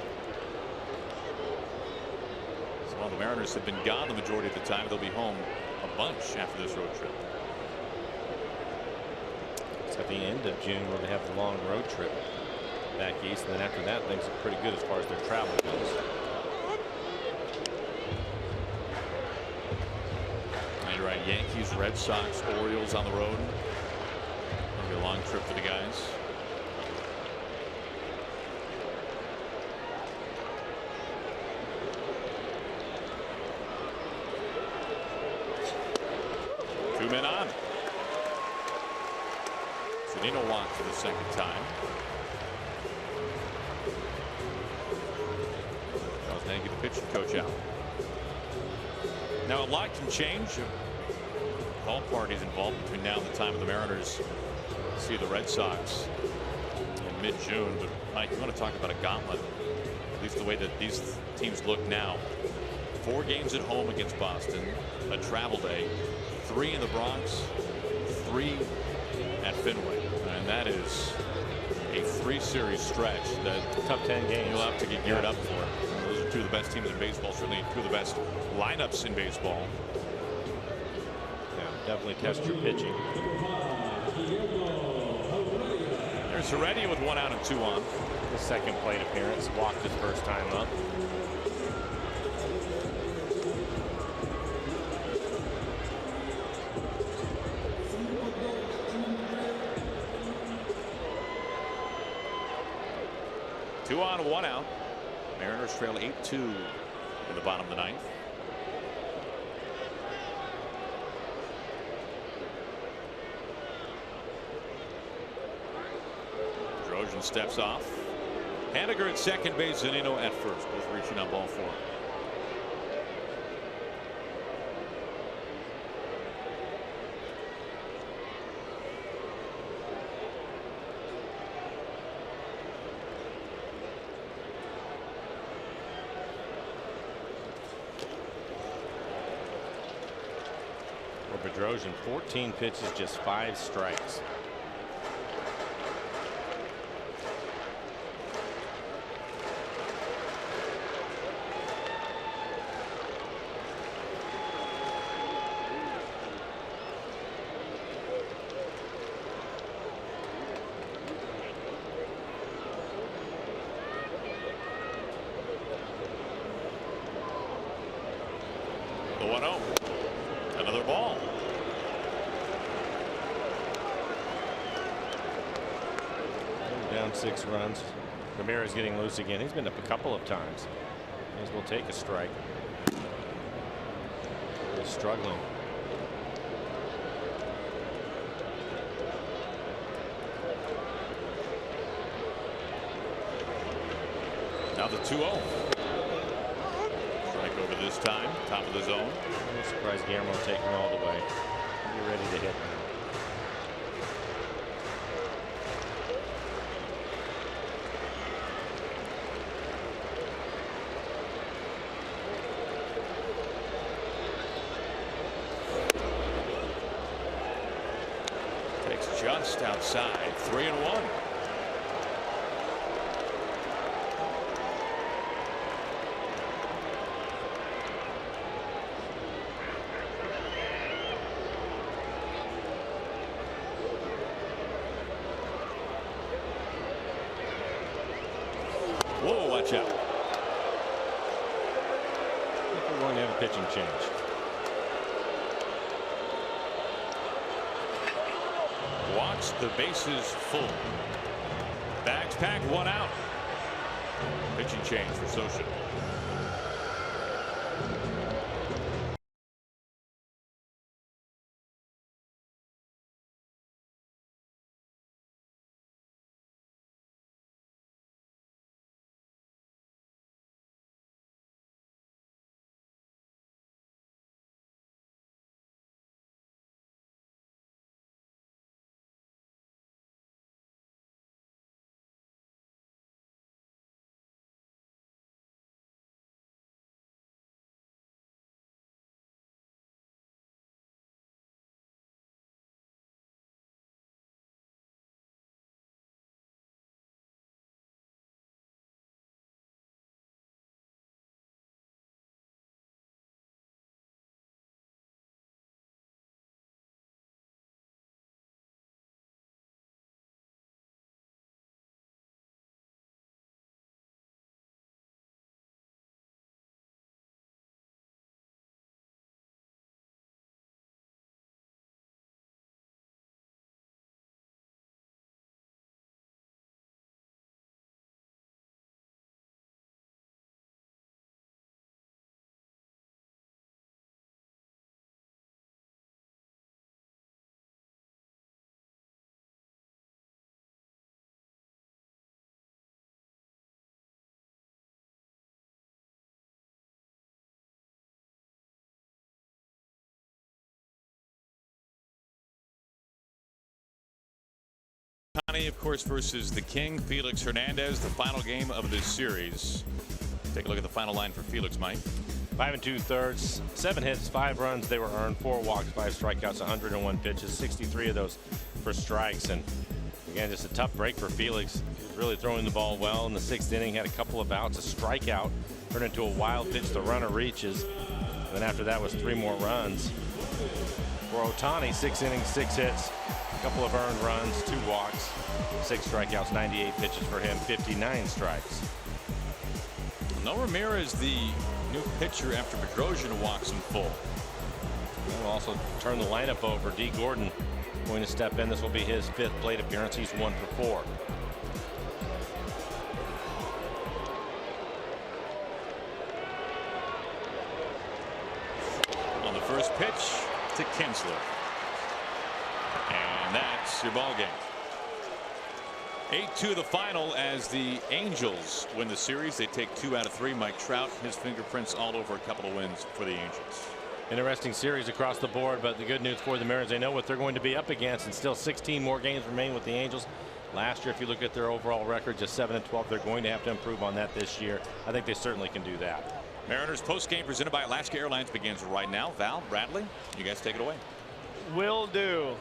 So while the Mariners have been gone the majority of the time, they'll be home a bunch after this road trip. It's at the end of June where they have the long road trip back east, and then after that things are pretty good as far as their travel goes. And you're right, Yankees, Red Sox, Orioles on the road. It'll be a long trip for the guys. Two men on. Zunino walked for the second time. Nagy, the pitching coach, out. Now a lot can change. All parties involved between now and the time of the Mariners see the Red Sox in mid-June. But Mike, you want to talk about a gauntlet, at least the way that these teams look now. 4 games at home against Boston, a travel day, 3 in the Bronx, 3 at Fenway, and that is a 3-series stretch that Top 10 games you'll have to get geared up for. Those are 2 of the best teams in baseball, certainly 2 of the best lineups in baseball. Yeah, definitely test your pitching. There's Heredia with 1 out and 2 on. The second plate appearance, walked his first time up. Two on, 1 out. Mariners trail 8-2 in the bottom of the 9th. Trojan steps off. Haniger at second base, Zunino at first, both reaching on ball 4. Bedrosian, 14 pitches, just 5 strikes. The 1-0. Another ball. Down 6 runs. Ramirez getting loose again. He's been up a couple of times. May as well take a strike. He's struggling. Now the 2-0. Strike over this time, top of the zone. I'm surprised Guillermo taking all the way. Be ready to hit now. Just outside, 3-1. Whoa, watch out. I think we're going to have a pitching change. Walks, the bases full. Bags packed, 1 out. pitching change for Socha. Ohtani, of course, versus the King, Felix Hernandez, the final game of this series. Take a look at the final line for Felix, Mike. 5 2/3, 7 hits, 5 runs. They were earned, 4 walks, 5 strikeouts, 101 pitches, 63 of those for strikes. And again, just a tough break for Felix. He was really throwing the ball well in the 6th inning. Had a couple of outs, a strikeout, turned into a wild pitch. The runner reaches. And then after that was 3 more runs. For Ohtani, 6 innings, 6 hits, a couple of earned runs, 2 walks, 6 strikeouts, 98 pitches for him, 59 strikes. No Ramirez, the new pitcher after Bedrosian walks in full. We'll also turn the lineup over. D. Gordon going to step in. This will be his 5th plate appearance. He's 1 for 4. On the first pitch to Kinsler. And that's your ball game. 8-2 the final as the Angels win the series. They take 2 out of 3. Mike Trout, his fingerprints all over a couple of wins for the Angels. Interesting series across the board, but the good news for the Mariners, they know what they're going to be up against, and still 16 more games remain with the Angels. Last year, if you look at their overall record, just 7-12. They're going to have to improve on that this year. I think they certainly can do that. Mariners postgame presented by Alaska Airlines begins right now. Val, Bradley, you guys take it away. Will do.